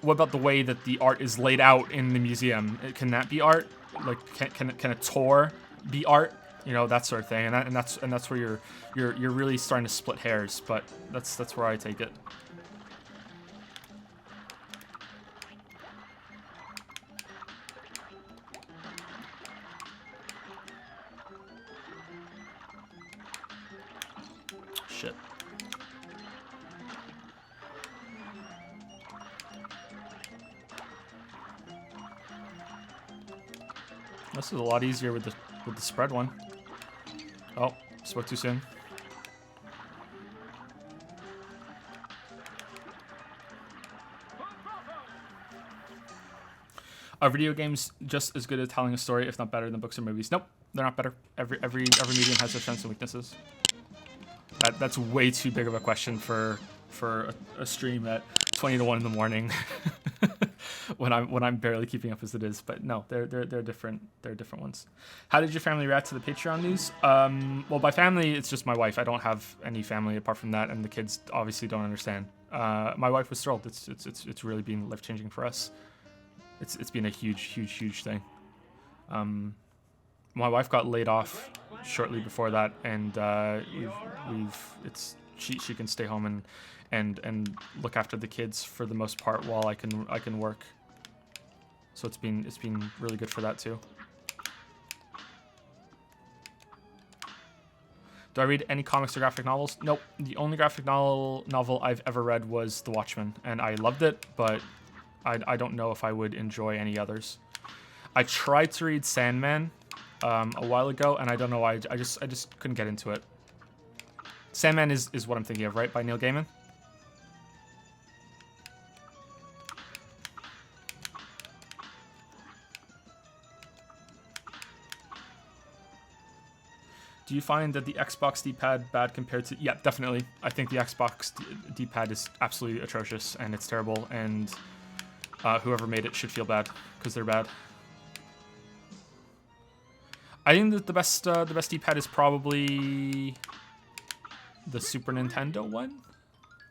what about the way that the art is laid out in the museum? Can that be art? Like can a tour be art? You know, that sort of thing. And that's where you're really starting to split hairs, but that's where I take it. This is a lot easier with the spread one. Oh, spoke too soon. Are video games just as good at telling a story, if not better, than books or movies? Nope, they're not better. Every medium has their strengths and weaknesses. That's way too big of a question for a stream at 20 to 1 in the morning when I'm barely keeping up as it is. But no, they're different. They're different ones. How did your family react to the Patreon news? Well, by family, it's just my wife. I don't have any family apart from that, and the kids obviously don't understand. My wife was thrilled. It's really been life changing for us. It's been a huge thing. My wife got laid off shortly before that, and she can stay home and look after the kids for the most part while I can work. So it's been really good for that too. Do I read any comics or graphic novels? Nope. The only graphic novel I've ever read was The Watchmen, and I loved it, but I don't know if I would enjoy any others. I tried to read Sandman a while ago, and I don't know why. I just couldn't get into it. Sandman is what I'm thinking of, right? By Neil Gaiman? Do you find that the Xbox D-pad bad compared to... Yeah, definitely. I think the Xbox D-pad is absolutely atrocious, and it's terrible, and whoever made it should feel bad, because they're bad. I think that the best D-pad is probably the Super Nintendo one.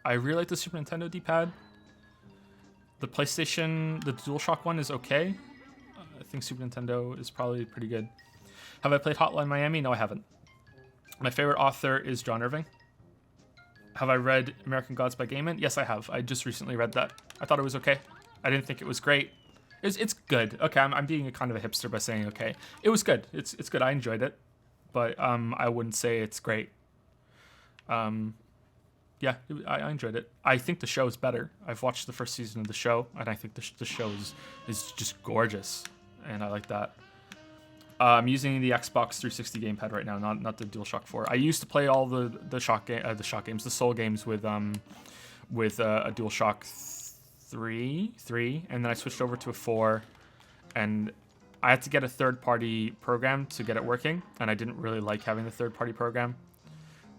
I really like the Super Nintendo D-pad. The PlayStation, the DualShock one is okay. I think Super Nintendo is probably pretty good. Have I played Hotline Miami? No, I haven't. My favorite author is John Irving. Have I read American Gods by Gaiman? Yes, I have. I just recently read that. I thought it was okay. I didn't think it was great. It's good. Okay, I'm being a kind of a hipster by saying okay. It was good. It's good. I enjoyed it, but I wouldn't say it's great. Yeah, I enjoyed it. I think the show is better. I've watched the first season of the show, and I think the show is just gorgeous, and I like that. I'm using the Xbox 360 gamepad right now, not the DualShock 4. I used to play all the shock games, the Soul games with a DualShock 3, and then I switched over to a 4, and I had to get a third-party program to get it working, and I didn't really like having the third-party program,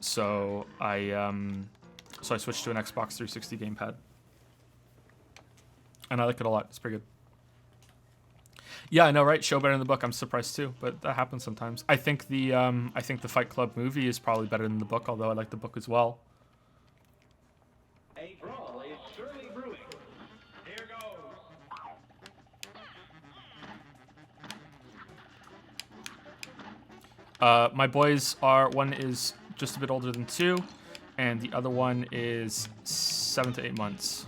so I switched to an Xbox 360 gamepad, and I like it a lot. It's pretty good. Yeah, I know, right? Show better than the book. I'm surprised too, but that happens sometimes. I think the Fight Club movie is probably better than the book, although I like the book as well. A brawl is surely brewing. Here goes. My boys are, one is just a bit older than 2, and the other one is 7 to 8 months.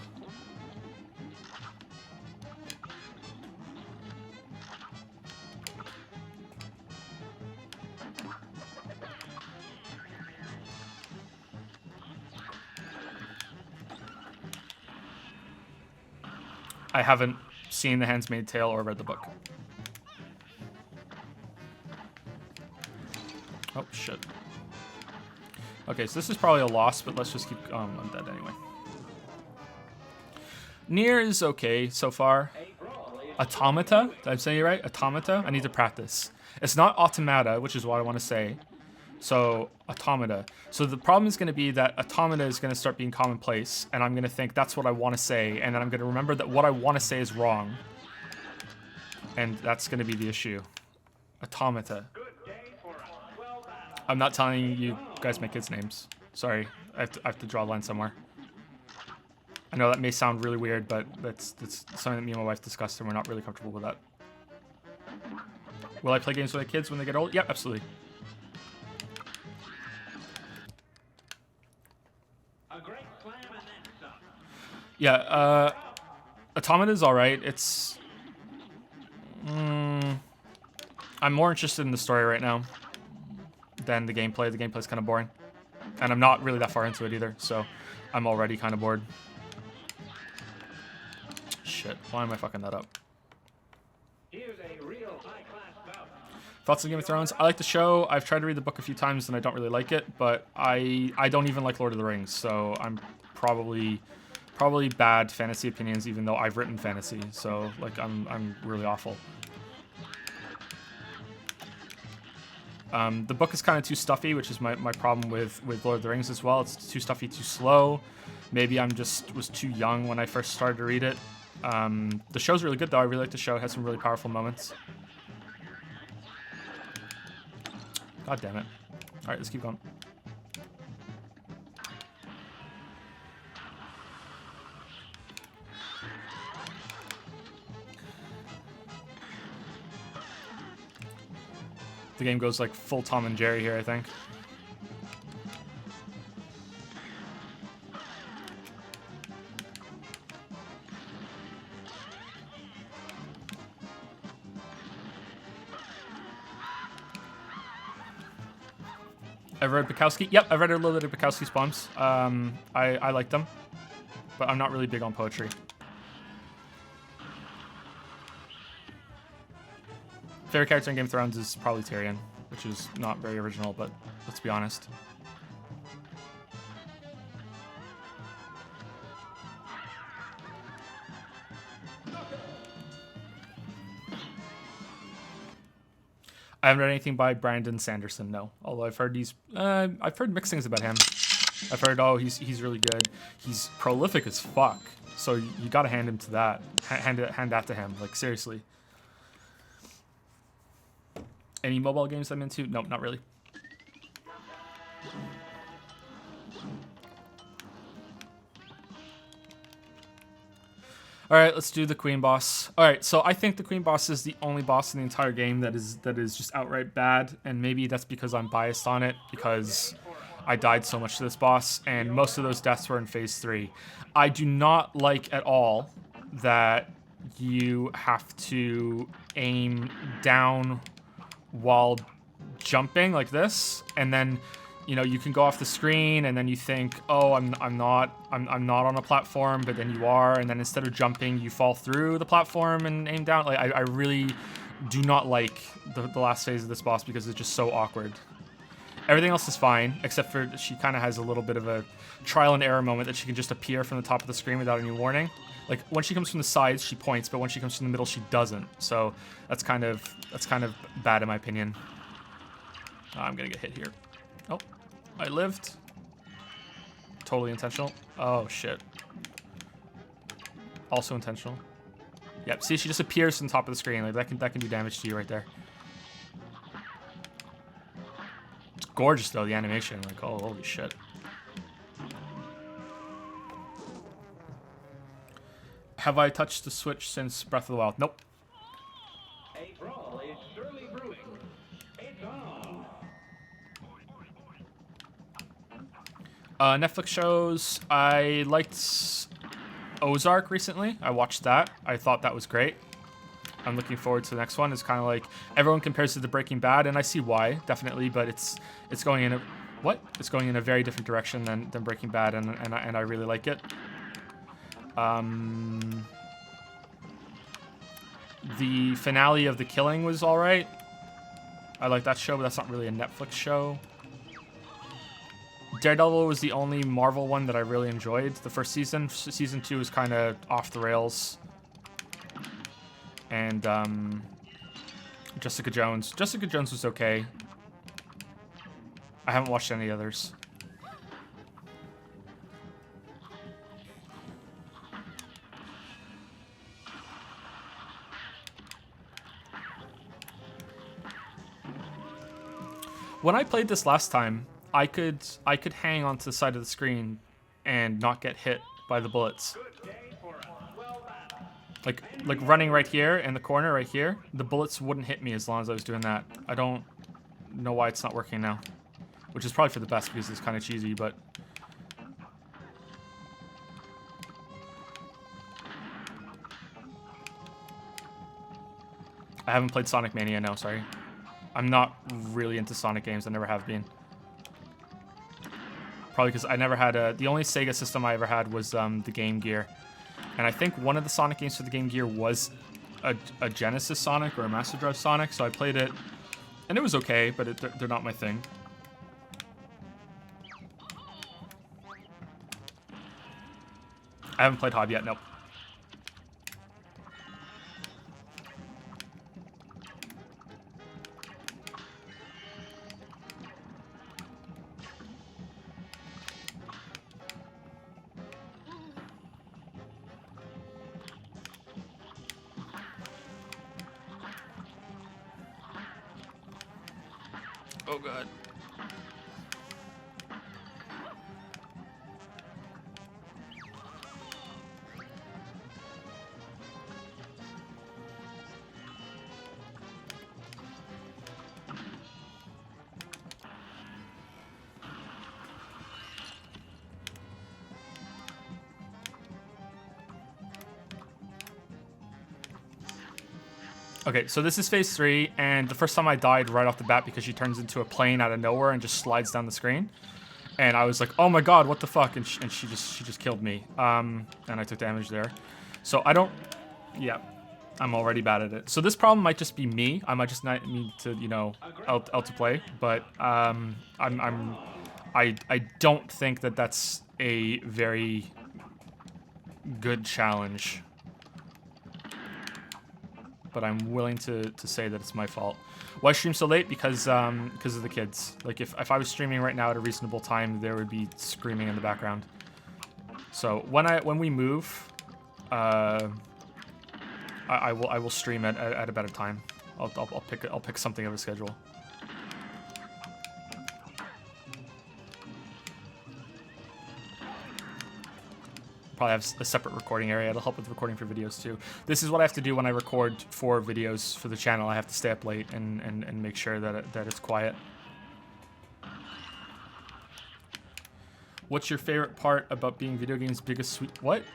I haven't seen The Handmaid's Tale or read the book. Oh, shit. Okay, so this is probably a loss, but let's just keep... I'm dead anyway. Nier is okay so far. Automata? Did I say it right? Automata? I need to practice. It's not automata, which is what I want to say. So, automata. So the problem is going to be that automata is going to start being commonplace, and I'm going to think that's what I want to say, and then I'm going to remember that what I want to say is wrong. And that's going to be the issue. Automata. I'm not telling you guys my kids' names. Sorry, I have to draw a line somewhere. I know that may sound really weird, but that's something that me and my wife discussed, and we're not really comfortable with that. Will I play games with my kids when they get old? Yeah, absolutely. Yeah, Automata is alright. It's... I'm more interested in the story right now than the gameplay. The gameplay's kind of boring. And I'm not really that far into it either, so I'm already kind of bored. Shit, why am I fucking that up? Here's a real high-class bout. Thoughts on Game of Thrones? I like the show. I've tried to read the book a few times and I don't really like it, but I don't even like Lord of the Rings, so I'm probably bad fantasy opinions, even though I've written fantasy. So like I'm really awful. The book is kind of too stuffy, which is my problem with Lord of the Rings as well. It's too stuffy, too slow. Maybe was too young when I first started to read it. The show's really good though. I really like the show. It has some really powerful moments. God damn it. Alright, let's keep going. The game goes like full Tom and Jerry here, I think. Ever read Bukowski? Yep, I've read a little bit of Bukowski's poems. I like them, but I'm not really big on poetry. Favorite character in Game of Thrones is probably Tyrion, which is not very original, but let's be honest. I haven't read anything by Brandon Sanderson, no. Although I've heard I've heard mixed things about him. I've heard, oh, he's really good. He's prolific as fuck. So you gotta hand him to that. Hand that to him. Like seriously. Any mobile games I'm into? Nope, not really. All right, let's do the Queen boss. All right, so I think the Queen boss is the only boss in the entire game that is just outright bad, and maybe that's because I'm biased on it because I died so much to this boss, and most of those deaths were in Phase 3. I do not like at all that you have to aim down while jumping like this, and then you can go off the screen, and then you think, oh, I'm not on a platform, but then you are, and then instead of jumping, you fall through the platform and aim down. Like I really do not like the last phase of this boss because it's just so awkward. Everything else is fine, except for she kind of has a little bit of a trial and error moment that she can just appear from the top of the screen without any warning. Like when she comes from the sides, she points, but when she comes from the middle, she doesn't. So that's kind of bad in my opinion. I'm gonna get hit here. Oh, I lived. Totally intentional. Oh shit. Also intentional. Yep. See, she just appears from the top of the screen. Like that can do damage to you right there. It's gorgeous though, the animation. Like, oh, holy shit. Have I touched the Switch since Breath of the Wild? Nope. A brawl is surely brewing. It's on. Netflix shows. I liked Ozark recently. I watched that. I thought that was great. I'm looking forward to the next one. It's kind of like everyone compares it to Breaking Bad, and I see why, definitely. But it's going in a It's going in a very different direction than Breaking Bad, and I really like it. The finale of The Killing was all right. I like that show, but that's not really a Netflix show. Daredevil was the only Marvel one that I really enjoyed. The first season. Season 2 was kind of off the rails. And Jessica Jones. Jessica Jones was okay. I haven't watched any others. When I played this last time, I could hang onto the side of the screen and not get hit by the bullets. Like running right here in the corner right here, the bullets wouldn't hit me as long as I was doing that. I don't know why it's not working now, which is probably for the best because it's kind of cheesy, but I haven't played Sonic Mania, no, sorry. I'm not really into Sonic games. I never have been. Probably because I never had the only Sega system I ever had was the Game Gear. And I think one of the Sonic games for the Game Gear was a Genesis Sonic or a Master Drive Sonic. So I played it And it was okay, but they're not my thing. I haven't played Hob yet, nope. Oh god. Okay, so this is phase 3, and the first time I died right off the bat because she turns into a plane out of nowhere and just slides down the screen. And I was like, oh my god, what the fuck? And she just killed me. And I took damage there. So I don't... Yeah, I'm already bad at it. So this problem might just be me. I might just not need to, you know, out to play. But I don't think that that's a very good challenge. But I'm willing to say that it's my fault. Why stream so late? Because of the kids. Like if I was streaming right now at a reasonable time, there would be screaming in the background. So when we move, I will stream at a better time. I'll pick something of a schedule. Probably have a separate recording area. It'll help with recording for videos too. This is what I have to do when I record for videos for the channel. I have to stay up late and make sure that it's quiet. What's your favorite part about being video games' biggest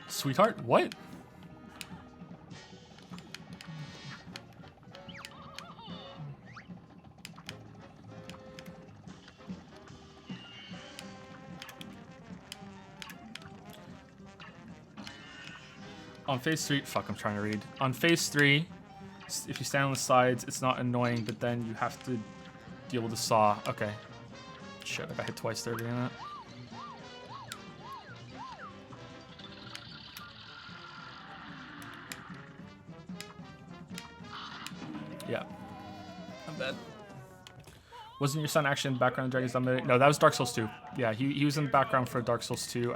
sweetheart? What? On phase 3, fuck, I'm trying to read. On phase 3, if you stand on the sides, it's not annoying, but then you have to deal with the saw. Okay. Shit, I got hit twice there doing that. Yeah. I'm dead. Wasn't your son actually in the background of Dragon's Dogma? No, that was Dark Souls 2. Yeah, he was in the background for Dark Souls 2,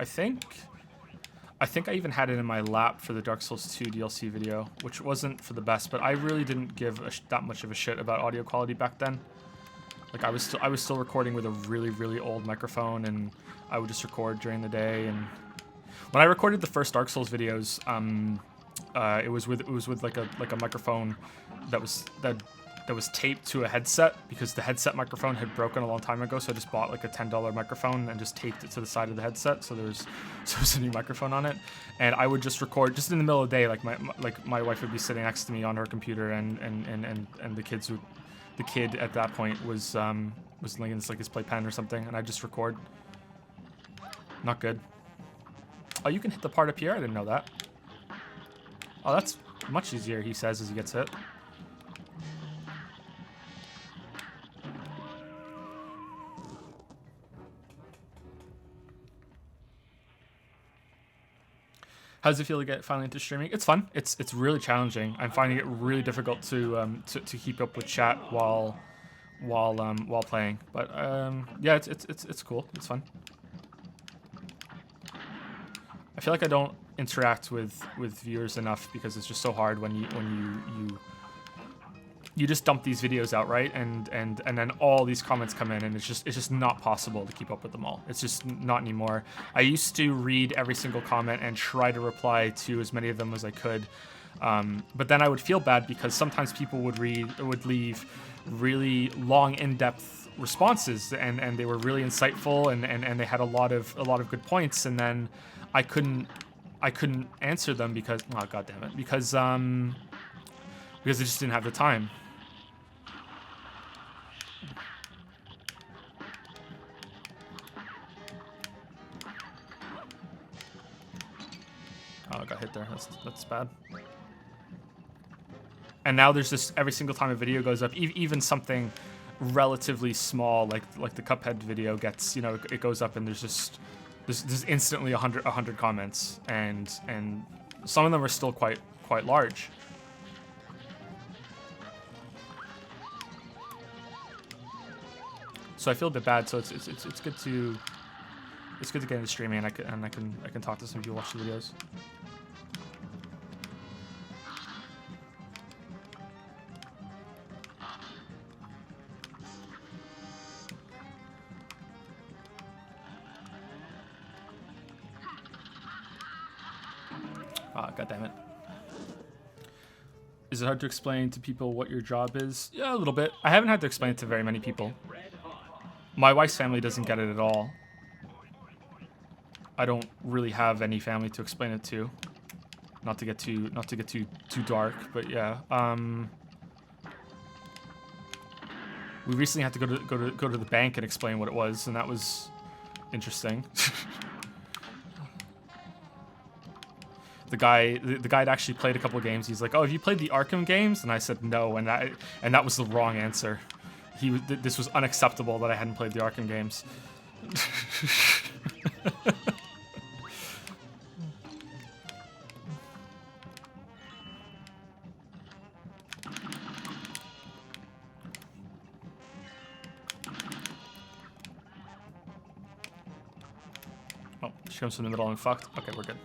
I think I even had it in my lap for the Dark Souls 2 DLC video, which wasn't for the best, but I really didn't give that much of a shit about audio quality back then. Like I was still recording with a really old microphone, and I would just record during the day. And when I recorded the first Dark Souls videos, it was with like a microphone that was taped to a headset, because the headset microphone had broken a long time ago, so I just bought like a $10 microphone and just taped it to the side of the headset, so there's a new microphone on it. And I would just record just in the middle of the day, like my wife would be sitting next to me on her computer, and the kid at that point was like in his playpen or something, and I'd just record. Not good. Oh, you can hit the part up here? I didn't know that. Oh, that's much easier, he says as he gets hit. How does it feel to get finally into streaming? It's fun. It's really challenging. I'm finding it really difficult to keep up with chat while playing. But yeah, it's cool. It's fun. I feel like I don't interact with viewers enough because it's just so hard when you just dump these videos out, right? And then all these comments come in, and it's just not possible to keep up with them all. It's just not anymore. I used to read every single comment and try to reply to as many of them as I could, but then I would feel bad because sometimes people would leave really long, in-depth responses, and they were really insightful, and they had a lot of good points, and then I couldn't answer them because, oh god damn it, because I just didn't have the time. Oh, I got hit there. That's bad. And now there's just every single time a video goes up, even something relatively small, like the Cuphead video gets, you know, it goes up and there's instantly 100 comments, and some of them are still quite large. So I feel a bit bad. So it's good to get into streaming, and I can talk to some people, watch the videos. Ah, God damn it. Is it hard to explain to people what your job is? Yeah, a little bit. I haven't had to explain it to very many people. My wife's family doesn't get it at all. I don't really have any family to explain it to. Not to get too dark, but yeah. We recently had to go to the bank and explain what it was, and that was interesting. The guy had actually played a couple of games. He's like, "Oh, have you played the Arkham games?" And I said no, and that was the wrong answer. This was unacceptable that I hadn't played the Arkham games. Oh, she comes from the middle and fucked. Okay, we're good.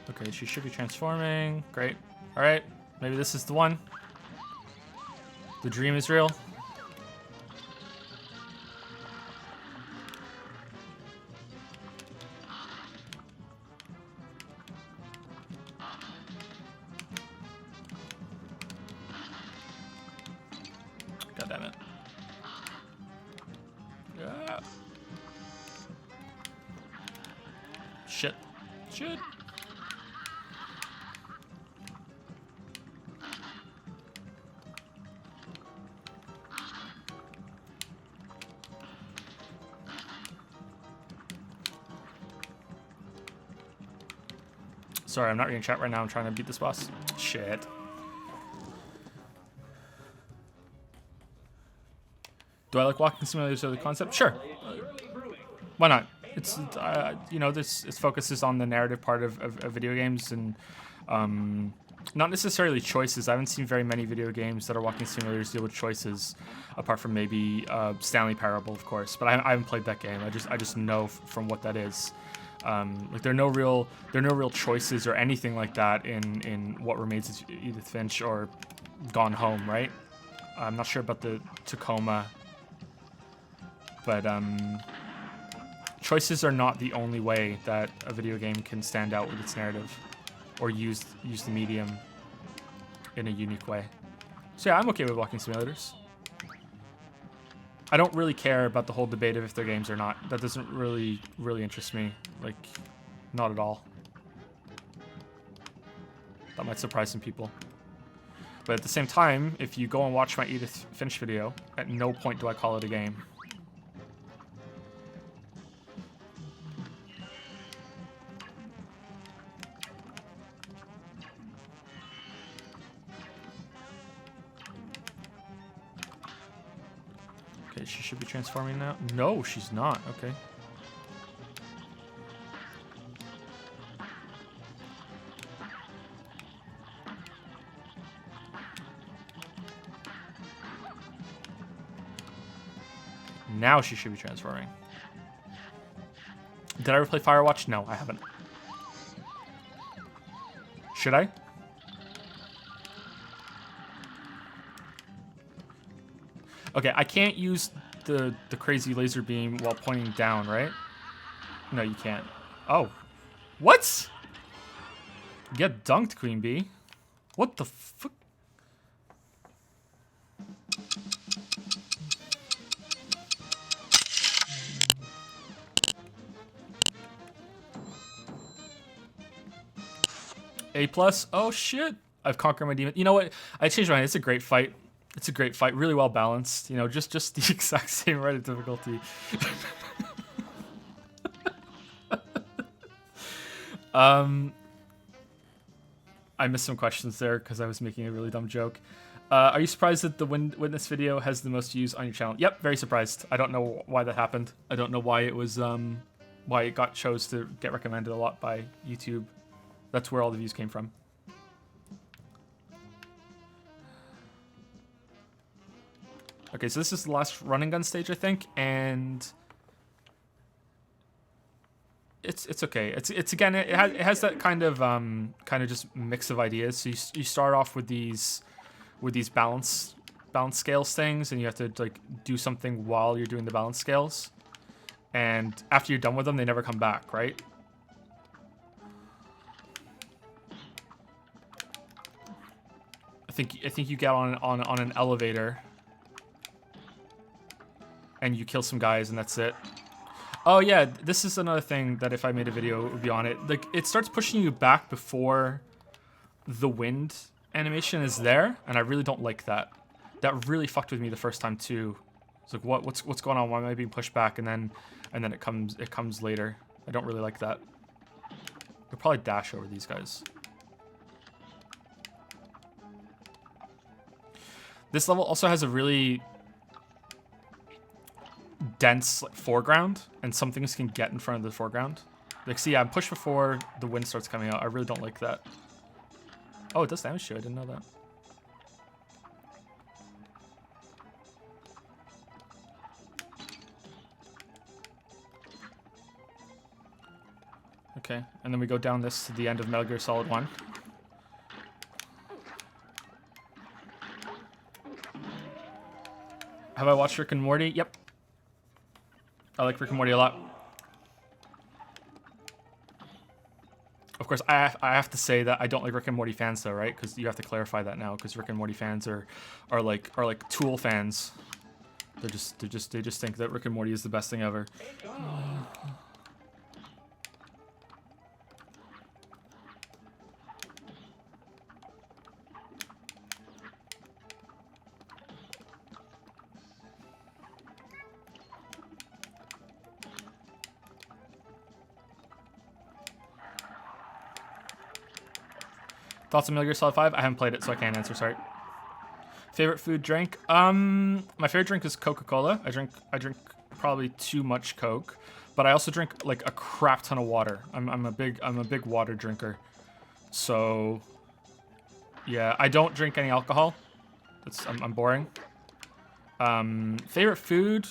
Okay, she should be transforming. Great. All right, maybe this is the one. The dream is real. God damn it. Yeah. Shit. Shit. Sorry, I'm not reading chat right now. I'm trying to beat this boss. Shit. Do I like walking simulators or the concept? Sure. Why not? It's you know, its focus is on the narrative part of video games, and not necessarily choices. I haven't seen very many video games that are walking simulators deal with choices, apart from maybe Stanley Parable, of course. But I haven't played that game. I just know from what that is. Like there are no real choices or anything like that in What Remains of Edith Finch or Gone Home, right? I'm not sure about the Tacoma, but choices are not the only way that a video game can stand out with its narrative or use the medium in a unique way. So yeah, I'm okay with walking simulators. I don't really care about the whole debate of if they're games or not. That doesn't really interest me. Like, not at all. That might surprise some people. But at the same time, if you go and watch my Edith Finch video, at no point do I call it a game. Okay, she should be transforming now. No, she's not. Okay. Now she should be transforming. Did I ever play Firewatch? No, I haven't. Should I? Okay, I can't use the crazy laser beam while pointing down, right? No, you can't. Oh. What? Get dunked, Queen Bee. What the fuck? A+? Oh shit. I've conquered my demon. You know what? I changed my mind. It's a great fight. It's a great fight, really well balanced. You know, just the exact same rate of difficulty. I missed some questions there because I was making a really dumb joke. Are you surprised that the Witness video has the most views on your channel? Yep, very surprised. I don't know why that happened. I don't know why it was why it got chose to get recommended a lot by YouTube. That's where all the views came from. Okay, so this is the last run and gun stage, I think, and it's okay. It's again, it has that kind of just mix of ideas. So you start off with these balance scales things, and you have to like do something while you're doing the balance scales, and after you're done with them, they never come back, right? I think you get on an elevator. And you kill some guys, and that's it. Oh yeah, this is another thing that if I made a video, it would be on it. Like, it starts pushing you back before the wind animation is there, and I really don't like that. That really fucked with me the first time too. It's like, what's going on? Why am I being pushed back? And then it comes later. I don't really like that. I'll probably dash over these guys. This level also has a really dense like, foreground, and some things can get in front of the foreground. Like, see, I'm pushed before the wind starts coming out. I really don't like that. Oh, it does damage too. I didn't know that. Okay, and then we go down this to the end of Metal Gear Solid 1. Have I watched Rick and Morty? Yep. I like Rick and Morty a lot. Of course, I have to say that I don't like Rick and Morty fans though, right? Because you have to clarify that now, because Rick and Morty fans are like Tool fans. They just think that Rick and Morty is the best thing ever. Thoughts on Metal Gear Solid 5? I haven't played it, so I can't answer, sorry. Favorite food, drink? My favorite drink is Coca-Cola. I drink probably too much Coke, but I also drink like a crap ton of water. I'm a big water drinker. So yeah, I don't drink any alcohol. I'm boring. Favorite food?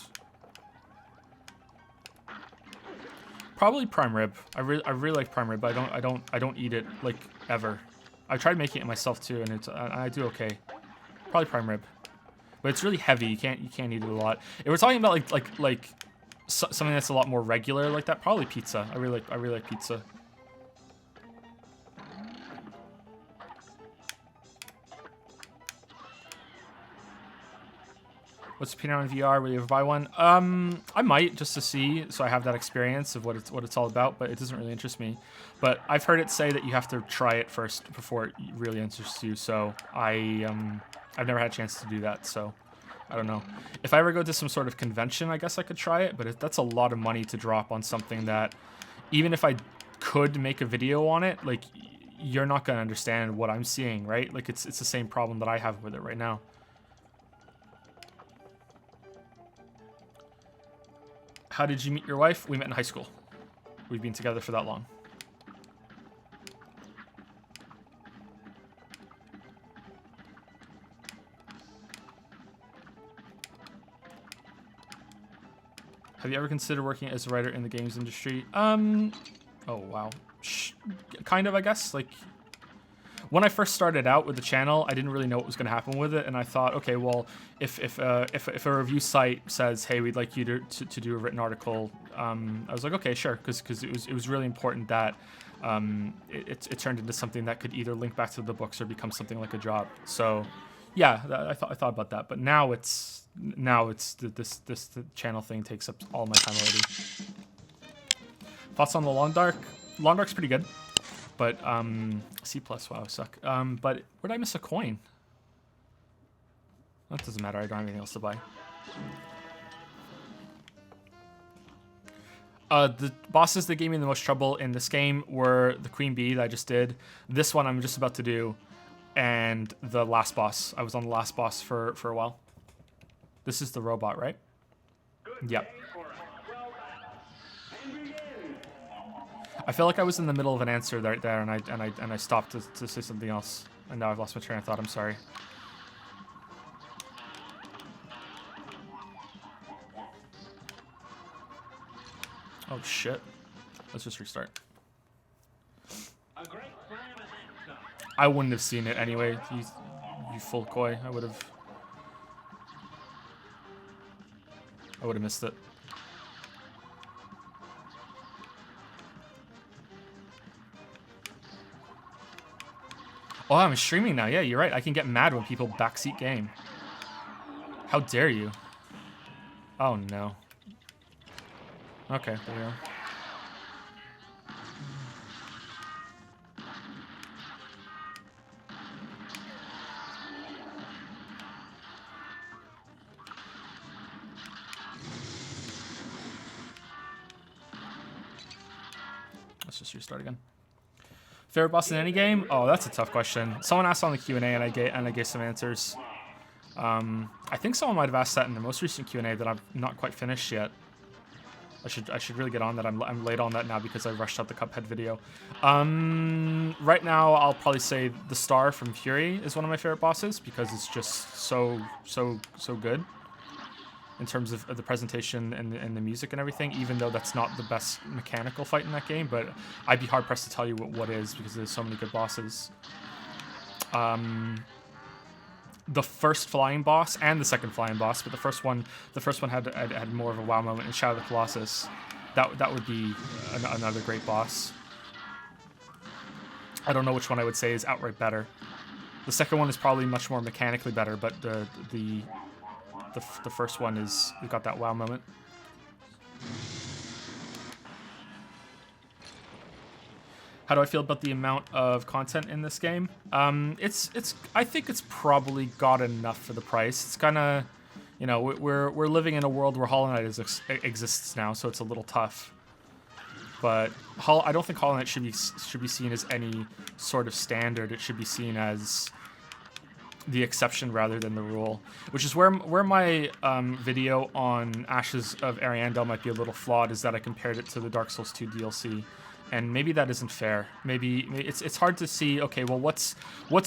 Probably prime rib. I really like prime rib, but I don't eat it like ever. I tried making it myself too, and I do okay. Probably prime rib, but it's really heavy. You can't eat it a lot. If we're talking about like something that's a lot more regular like that, probably pizza. I really like pizza. What's Peanut on VR? Will you ever buy one? I might, just to see, so I have that experience of what it's all about. But it doesn't really interest me. But I've heard it say that you have to try it first before it really interests you. So I've never had a chance to do that. So I don't know. If I ever go to some sort of convention, I guess I could try it. But that's a lot of money to drop on something that, even if I could make a video on it, like, you're not gonna understand what I'm seeing, right? Like, it's the same problem that I have with it right now. How did you meet your wife? We met in high school. We've been together for that long. Have you ever considered working as a writer in the games industry? Oh, wow. Kind of, I guess. Like, when I first started out with the channel, I didn't really know what was going to happen with it, and I thought, okay, well, if a review site says, hey, we'd like you to do a written article, I was like, okay, sure, because it was really important that it turned into something that could either link back to the books or become something like a job. So, yeah, I thought about that, but now it's this channel thing takes up all my time already. Thoughts on the Long Dark? Long Dark's pretty good. But, C+, wow, I suck. But where'd I miss a coin? That doesn't matter. I don't have anything else to buy. The bosses that gave me the most trouble in this game were the Queen Bee that I just did, this one I'm just about to do, and the last boss. I was on the last boss for a while. This is the robot, right? Yep. I feel like I was in the middle of an answer right there, and I stopped to say something else, and now I've lost my train of thought. I'm sorry. Oh shit! Let's just restart. I wouldn't have seen it anyway. You full koi. I would have missed it. Oh, I'm streaming now. Yeah, you're right. I can get mad when people backseat game. How dare you? Oh no. Okay, there we go. Let's just restart again. Favorite boss in any game? Oh, that's a tough question. Someone asked on the Q&A and I gave some answers. I think someone might have asked that in the most recent Q&A that I've not quite finished yet. I should really get on that. I'm late on that now because I rushed out the Cuphead video. Right now, I'll probably say the Star from Fury is one of my favorite bosses because it's just so good in terms of the presentation and the music and everything. Even though that's not the best mechanical fight in that game, but I'd be hard pressed to tell you what is because there's so many good bosses. The first flying boss and the second flying boss, but the first one had more of a wow moment in Shadow of the Colossus. That would be another great boss. I don't know which one I would say is outright better. The second one is probably much more mechanically better, but the first one is got that wow moment. How do I feel about the amount of content in this game? I think it's probably got enough for the price. It's kind of, you know, we're living in a world where Hollow Knight exists now, so it's a little tough. But I don't think Hollow Knight should be seen as any sort of standard. It should be seen as the exception rather than the rule, which is where my video on Ashes of Ariandel might be a little flawed, is that I compared it to the Dark Souls 2 DLC. And maybe that isn't fair. Maybe it's hard to see. Okay, well, what's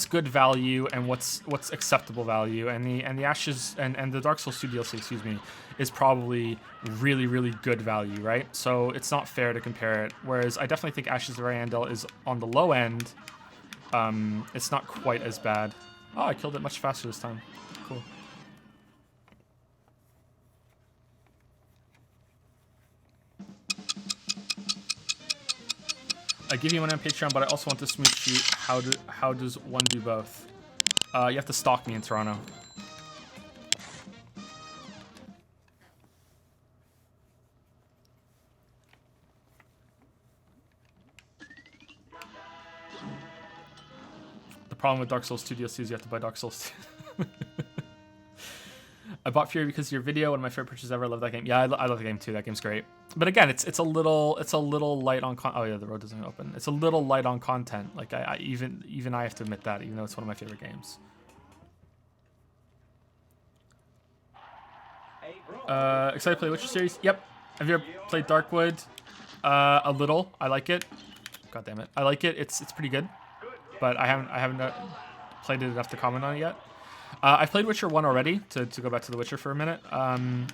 good value and what's acceptable value? And the Ashes and the Dark Souls 2 DLC, excuse me, is probably really good value, right? So it's not fair to compare it. Whereas I definitely think Ashes of Ariandel is on the low end. It's not quite as bad. Oh, I killed it much faster this time. Cool. I give you one on Patreon, but I also want to smooch you. How does one do both? You have to stalk me in Toronto. The problem with Dark Souls 2 DLC is you have to buy Dark Souls 2. I bought Fury because of your video, one of my favorite purchases ever. I love that game. Yeah, I love the game too. That game's great. But again, it's a little light on oh yeah, the road doesn't open. It's a little light on content. Like even I have to admit that, even though it's one of my favorite games. Excited to play the Witcher series? Yep. Have you ever played Darkwood? A little. I like it. God damn it. I like it. It's pretty good. But I haven't played it enough to comment on it yet. I played Witcher 1 already, to go back to The Witcher for a minute, and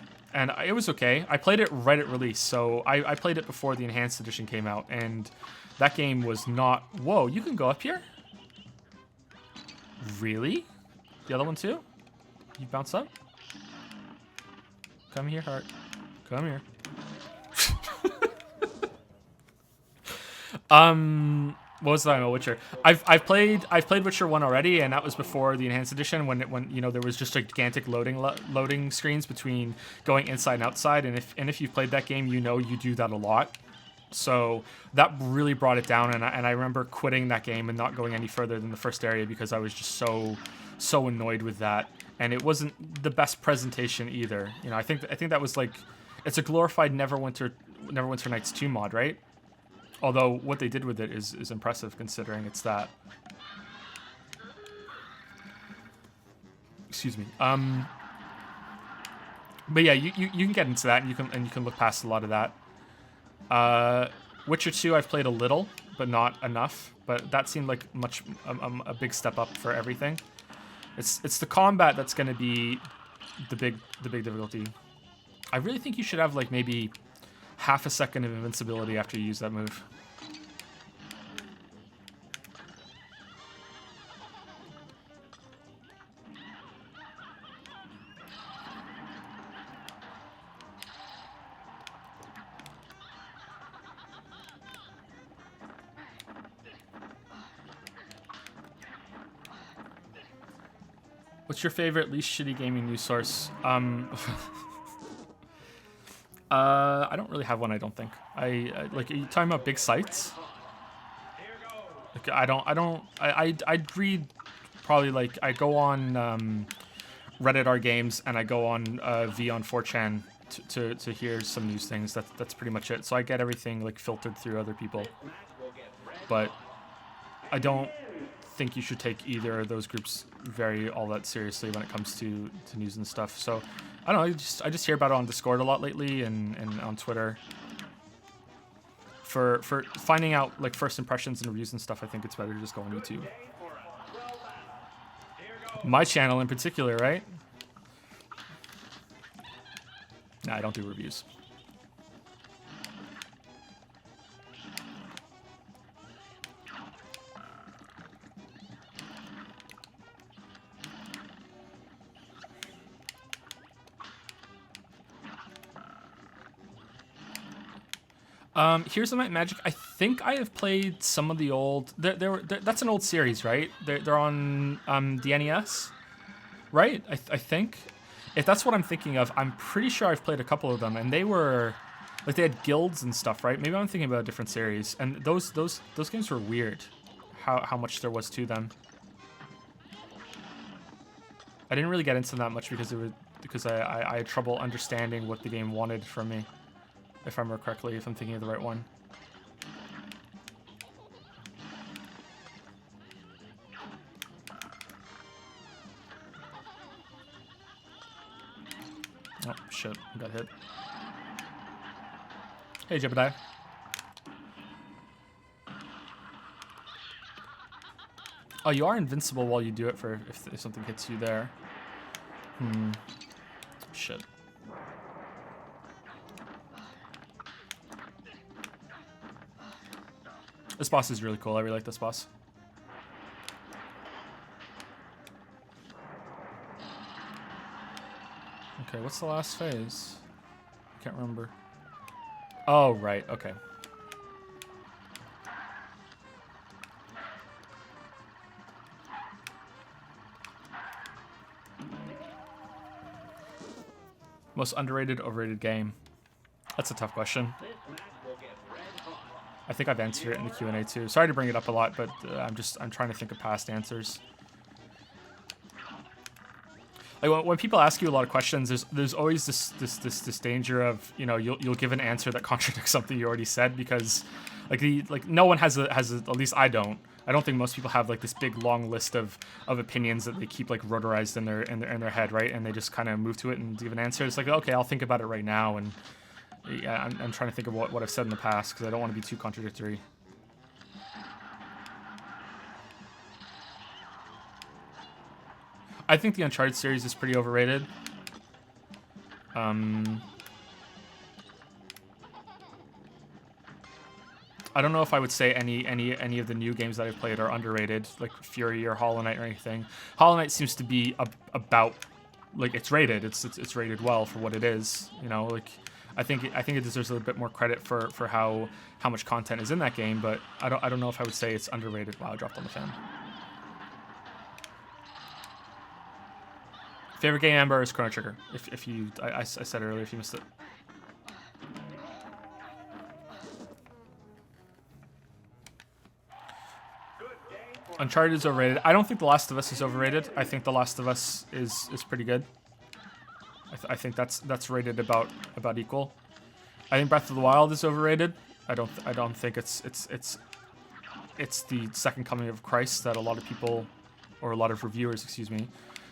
it was okay. I played it right at release, so I played it before the Enhanced Edition came out, and that game was not... Whoa, you can go up here? Really? The other one too? You bounce up? Come here, heart. Come here. What was that about Witcher? I've played Witcher 1 already, and that was before the Enhanced Edition when you know there was just gigantic loading screens between going inside and outside, and if you've played that game, you know you do that a lot. So that really brought it down, and I remember quitting that game and not going any further than the first area because I was just so annoyed with that. and it wasn't the best presentation either. You know, I think that was like, it's a glorified Neverwinter Nights 2 mod, right? Although what they did with it is impressive considering it's that. Excuse me. But yeah, you can get into that, and you can look past a lot of that. Witcher 2 I've played a little, but not enough. But that seemed like a big step up for everything. It's the combat that's going to be the big difficulty. I really think you should have like maybe half a second of invincibility after you use that move. What's your favorite, least shitty gaming news source? I don't really have one, I don't think. I like, are you talking about big sites? Like, I'd read probably, like, I go on Reddit R Games, and I go on V on 4chan to hear some news things. That's pretty much it. So I get everything like filtered through other people. But I don't think you should take either of those groups all that seriously when it comes to news and stuff. So I don't know, I just hear about it on Discord a lot lately and on Twitter. For finding out like first impressions and reviews and stuff, I think it's better to just go on YouTube. My channel in particular, right? Nah, I don't do reviews. Here's the Might Magic. I think I have played some of the old. That's an old series, right? They're on the NES, right? I think. If that's what I'm thinking of, I'm pretty sure I've played a couple of them, and they were like they had guilds and stuff, right? Maybe I'm thinking about a different series. And those games were weird. How much there was to them. I didn't really get into them that much because I had trouble understanding what the game wanted from me. If I remember correctly, if I'm thinking of the right one. Oh, shit. I got hit. Hey, Jebediah. Oh, you are invincible while you do it if something hits you there. Shit. This boss is really cool. I really like this boss. Okay, what's the last phase? I can't remember. Oh, right. Okay. Most underrated, overrated game? That's a tough question. I think I've answered it in the Q&A too. Sorry to bring it up a lot, but I'm trying to think of past answers. Like when people ask you a lot of questions, there's always this danger of, you know, you'll give an answer that contradicts something you already said, because like no one has at least I don't think most people have like this big long list of opinions that they keep like rotorized in their head, right? And they just kind of move to it and give an answer. It's like, okay, I'll think about it right now, and yeah, I'm trying to think of what I've said in the past because I don't want to be too contradictory. I think the Uncharted series is pretty overrated. I don't know if I would say any of the new games that I've played are underrated, like Fury or Hollow Knight or anything. Hollow Knight seems to be about, like, it's rated. It's rated well for what it is. You know, like I think it deserves a little bit more credit for how much content is in that game. But I don't know if I would say it's underrated. Wow, I dropped on the fan. Favorite game, Amber, is Chrono Trigger. If you, I said it earlier. If you missed it. Uncharted is overrated. I don't think The Last of Us is overrated. I think The Last of Us is pretty good. I think that's rated about equal. I think Breath of the Wild is overrated. I don't think it's the second coming of Christ that a lot of people, or a lot of reviewers, excuse me,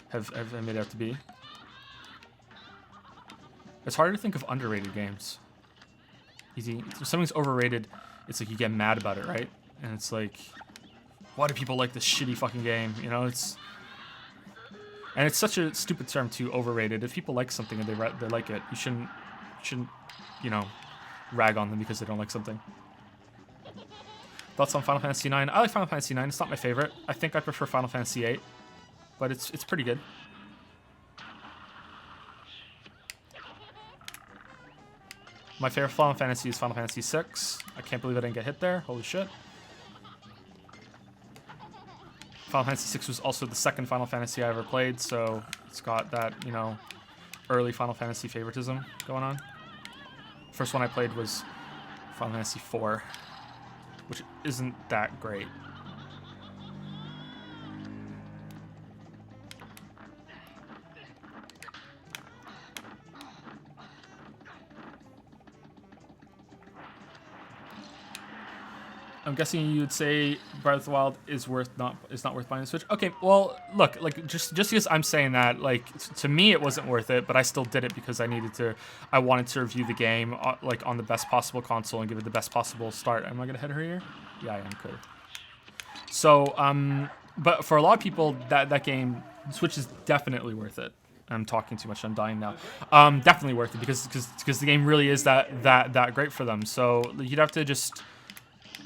have made out to be. It's harder to think of underrated games. Easy. If something's overrated, it's like you get mad about it, right? And it's like, why do people like this shitty fucking game? You know, and it's such a stupid term too, overrated. If people like something and they like it, you shouldn't, you know, rag on them because they don't like something. Thoughts on Final Fantasy IX? I like Final Fantasy IX. It's not my favorite. I think I prefer Final Fantasy VIII, but it's pretty good. My favorite Final Fantasy is Final Fantasy VI. I can't believe I didn't get hit there. Holy shit. Final Fantasy VI was also the second Final Fantasy I ever played, so it's got that, you know, early Final Fantasy favoritism going on. First one I played was Final Fantasy IV, which isn't that great. I'm guessing you'd say Breath of the Wild is not worth buying the Switch. Okay, well, look, like just because I'm saying that, like to me it wasn't worth it, but I still did it because I wanted to review the game like on the best possible console and give it the best possible start. Am I gonna hit her here? Yeah, I am. Cool. So, but for a lot of people, that game, Switch is definitely worth it. I'm talking too much. I'm dying now. Definitely worth it because the game really is that great for them. So you'd have to just.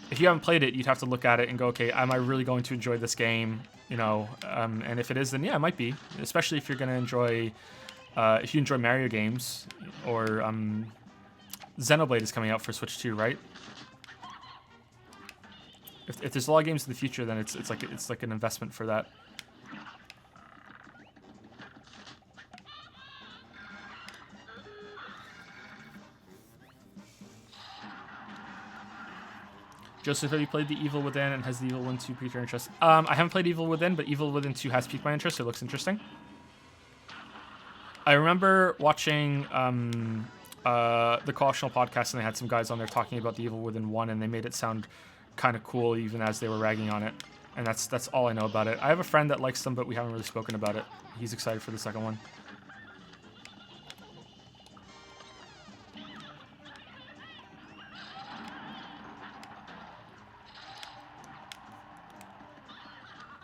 If you haven't played it, you'd have to look at it and go, okay, am I really going to enjoy this game? You know, and if it is, then yeah, it might be. Especially if you're going to enjoy, if you enjoy Mario games, or Xenoblade is coming out for Switch 2, right? If there's a lot of games in the future, then it's like an investment for that. Joseph, have you played The Evil Within, and has The Evil Within 2 piqued your interest? I haven't played Evil Within, but Evil Within 2 has piqued my interest. It looks interesting. I remember watching the Cautional podcast, and they had some guys on there talking about The Evil Within 1, and they made it sound kind of cool even as they were ragging on it. And that's all I know about it. I have a friend that likes them, but we haven't really spoken about it. He's excited for the second one.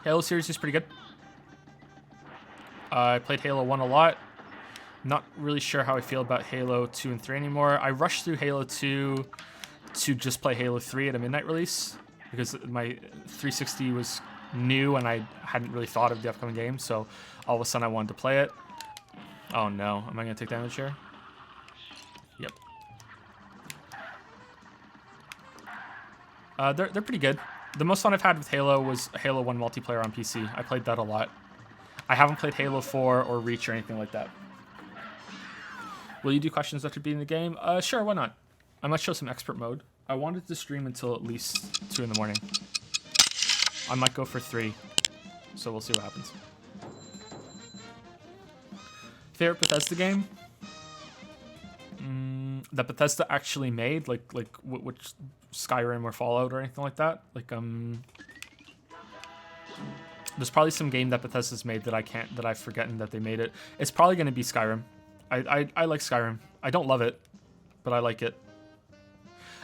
Halo series is pretty good. I played Halo 1 a lot. Not really sure how I feel about Halo 2 and 3 anymore. I rushed through Halo 2 to just play Halo 3 at a midnight release because my 360 was new and I hadn't really thought of the upcoming game, so all of a sudden I wanted to play it. Oh no, am I going to take damage here? Yep. They're pretty good. The most fun I've had with Halo was Halo 1 multiplayer on PC. I played that a lot. I haven't played Halo 4 or Reach or anything like that. Will you do questions after beating the game? Sure, why not? I might show some expert mode. I wanted to stream until at least 2 in the morning. I might go for 3, so we'll see what happens. Favorite Bethesda game? That Bethesda actually made, like which Skyrim or Fallout or anything like that. Like there's probably some game that Bethesda's made that I've forgotten that they made it. It's probably going to be Skyrim. I like Skyrim. I don't love it, but I like it.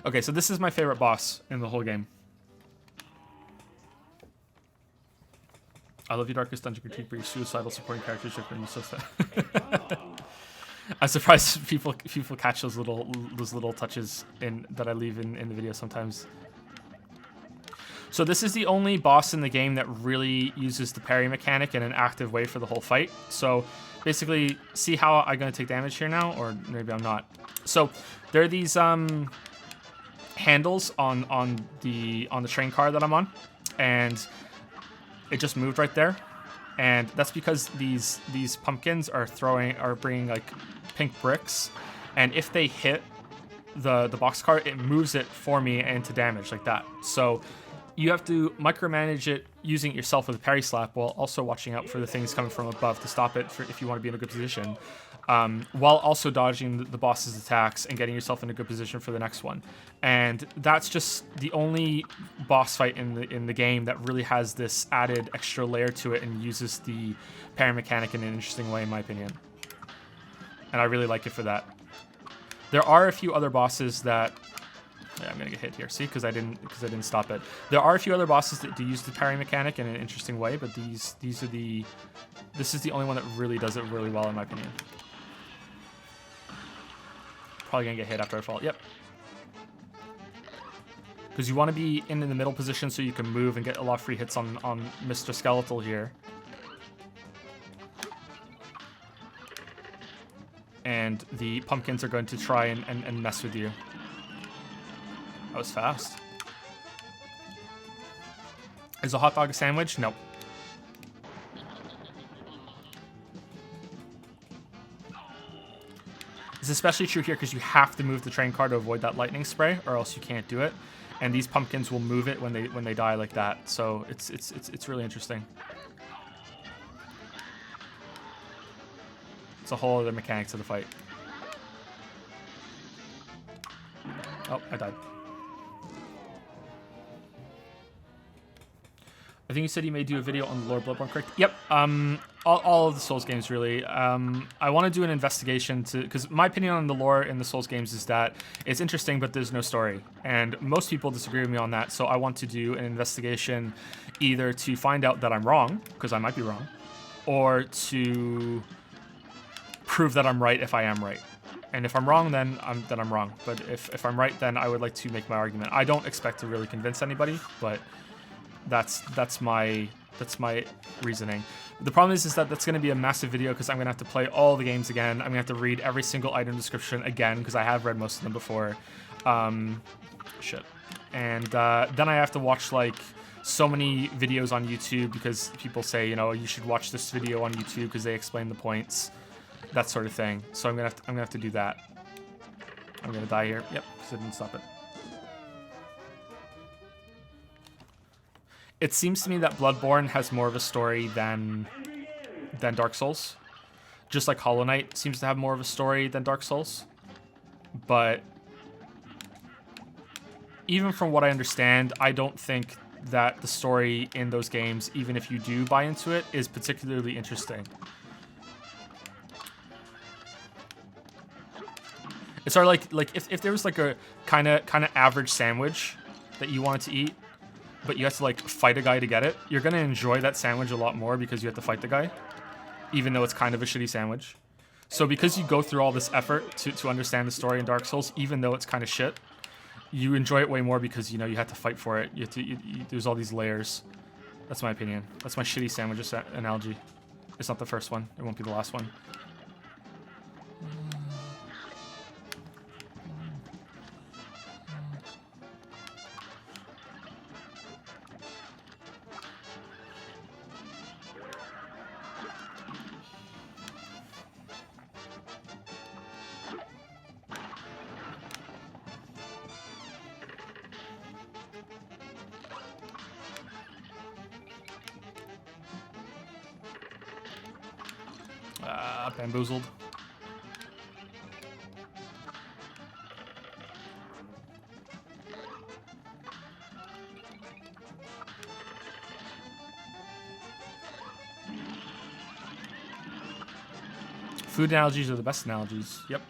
Okay, so this is my favorite boss in the whole game. I love you, Darkest Dungeon Critique, but your suicidal supporting characters are pretty so sad. I'm surprised people catch those little touches that I leave in the video sometimes. So this is the only boss in the game that really uses the parry mechanic in an active way for the whole fight. So basically, see how I'm gonna take damage here now, or maybe I'm not. So there are these handles on the train car that I'm on, and it just moved right there. And that's because these pumpkins are bringing like pink bricks, and if they hit the boxcar, it moves it for me into damage like that. So you have to micromanage it using it yourself with a parry slap while also watching out for the things coming from above to stop it if you want to be in a good position, while also dodging the boss's attacks and getting yourself in a good position for the next one. And that's just the only boss fight in the game that really has this added extra layer to it and uses the parry mechanic in an interesting way, in my opinion. And I really like it for that. There are a few other bosses that... Yeah, I'm gonna get hit here. See, because I didn't stop it. There are a few other bosses that do use the parry mechanic in an interesting way, but this is the only one that really does it really well, in my opinion. Probably gonna get hit after I fall. Yep. Because you want to be in the middle position so you can move and get a lot of free hits on Mr. Skeletal here. And the pumpkins are going to try and mess with you. That was fast. Is a hot dog a sandwich? No. It's especially true here because you have to move the train car to avoid that lightning spray, or else you can't do it. And these pumpkins will move it when they die like that. So it's really interesting. It's a whole other mechanic to the fight. Oh, I died. I think you said you may do a video on the lore Bloodborne, correct? Yep. All of the Souls games, really. I want to do an investigation because my opinion on the lore in the Souls games is that it's interesting, but there's no story. And most people disagree with me on that, so I want to do an investigation either to find out that I'm wrong, because I might be wrong, or to prove that I'm right if I am right. And if I'm wrong, then I'm wrong. But if I'm right, then I would like to make my argument. I don't expect to really convince anybody, but that's my reasoning. The problem is that that's going to be a massive video because I'm going to have to play all the games again. I'm going to have to read every single item description again because I have read most of them before. Shit. And then I have to watch like so many videos on YouTube because people say, you know, you should watch this video on YouTube because they explain the points, that sort of thing. So I'm gonna have to do that. I'm gonna die here. Yep, because I didn't stop it. It seems to me that Bloodborne has more of a story than Dark Souls. Just like Hollow Knight seems to have more of a story than Dark Souls. But even from what I understand, I don't think that the story in those games, even if you do buy into it, is particularly interesting. It's sort of like if there was like a kind of average sandwich that you wanted to eat, but you have to like fight a guy to get it, you're gonna enjoy that sandwich a lot more because you have to fight the guy, even though it's kind of a shitty sandwich. So because you go through all this effort to understand the story in Dark Souls, even though it's kind of shit, you enjoy it way more because you know you have to fight for it. There's all these layers. That's my opinion. That's my shitty sandwich analogy. It's not the first one. It won't be the last one. Bamboozled. Food analogies are the best analogies. Yep.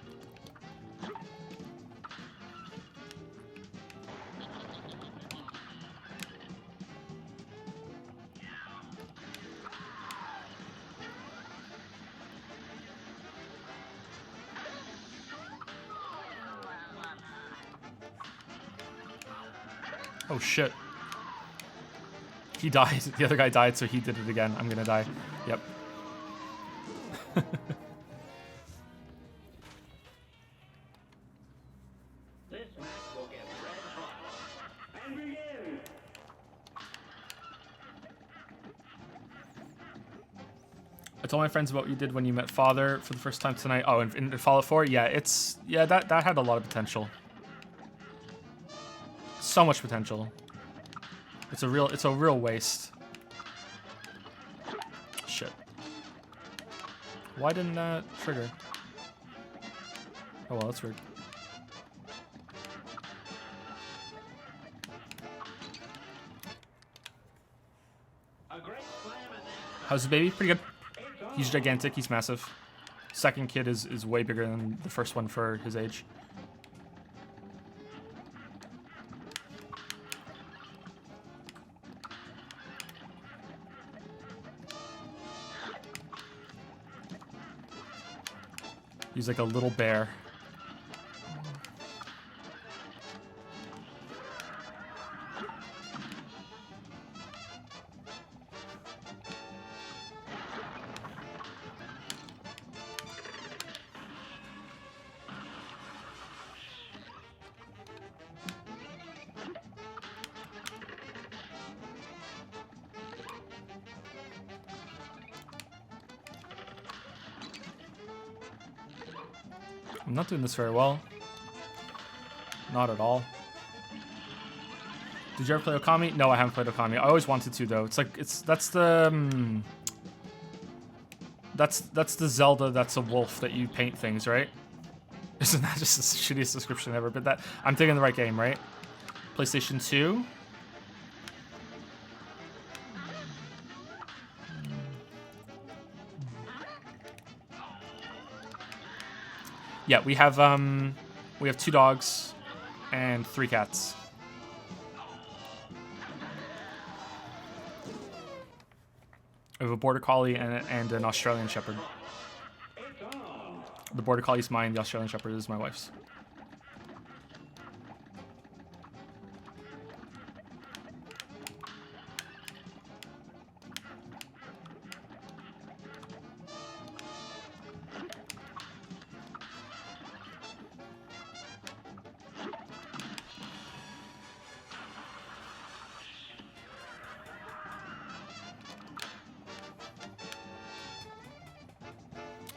Oh shit. He died. The other guy died, so he did it again. I'm gonna die. Yep. This match will get red hot. And begin! I told my friends about what you did when you met Father for the first time tonight. Oh, in Fallout 4? Yeah, that had a lot of potential. So much potential. It's a real waste. Why didn't that trigger? Oh well, that's weird. A great slam and then How's the baby? Pretty good. it's on. He's gigantic. He's massive. Second kid is way bigger than the first one for his age. He's like a little bear. I'm not doing this very well. Not at all. Did you ever play Okami? No, I haven't played Okami. I always wanted to though. It's like that's the Zelda that's a wolf that you paint things, right? Isn't that just the shittiest description ever? But that I'm thinking the right game, right? PlayStation 2. Yeah, we have 2 dogs and 3 cats. We have a border collie and an Australian shepherd. It's on. The border collie is mine. The Australian shepherd is my wife's.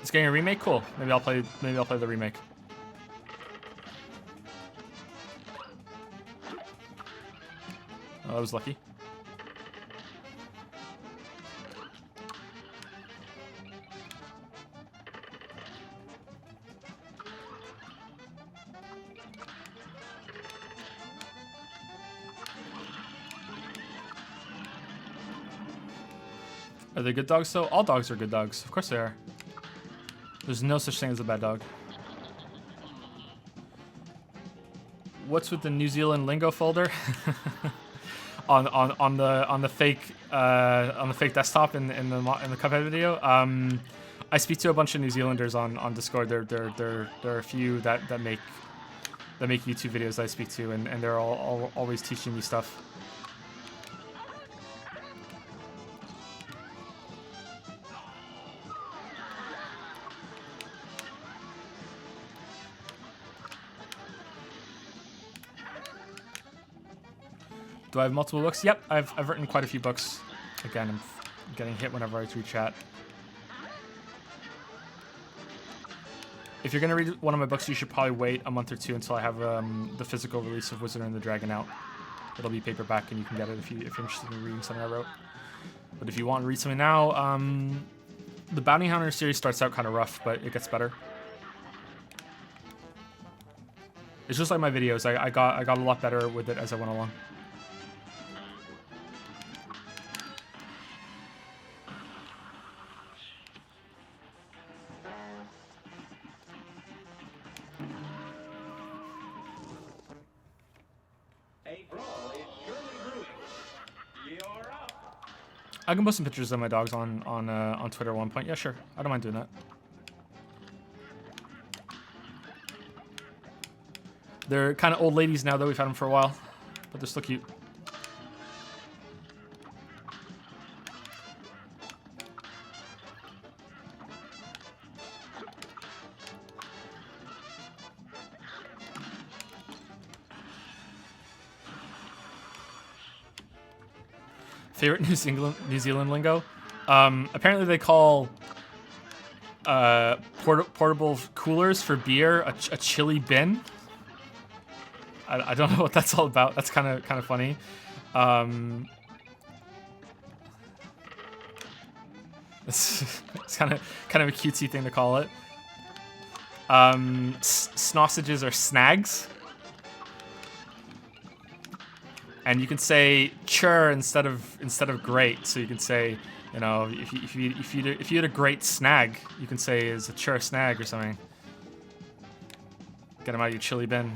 It's getting a remake? Cool. Maybe I'll play the remake. Oh, I was lucky. Are they good dogs though? All dogs are good dogs. Of course they are. There's no such thing as a bad dog. What's with the New Zealand lingo folder on the fake desktop in the Cuphead video? I speak to a bunch of New Zealanders on Discord. There are a few that make YouTube videos that I speak to, and they're all always teaching me stuff. Do I have multiple books? Yep, I've written quite a few books. Again, I'm getting hit whenever I tweet chat. If you're gonna read one of my books, you should probably wait a month or 2 until I have the physical release of Wizard and the Dragon out. It'll be paperback, and you can get it if you're interested in reading something I wrote. But if you want to read something now, the Bounty Hunter series starts out kind of rough, but it gets better. It's just like my videos. I got a lot better with it as I went along. I can post some pictures of my dogs on Twitter at one point. Yeah, sure. I don't mind doing that. They're kind of old ladies now, though. We've had them for a while, but they're still cute. Favorite New Zealand lingo? Apparently they call portable coolers for beer a chili bin. I don't know what that's all about. That's kind of funny. It's kind of a cutesy thing to call it. Sausages are snags. And you can say chur instead of great. So you can say, you know, if you had a great snag, you can say is a chur snag or something. Get them out of your chili bin.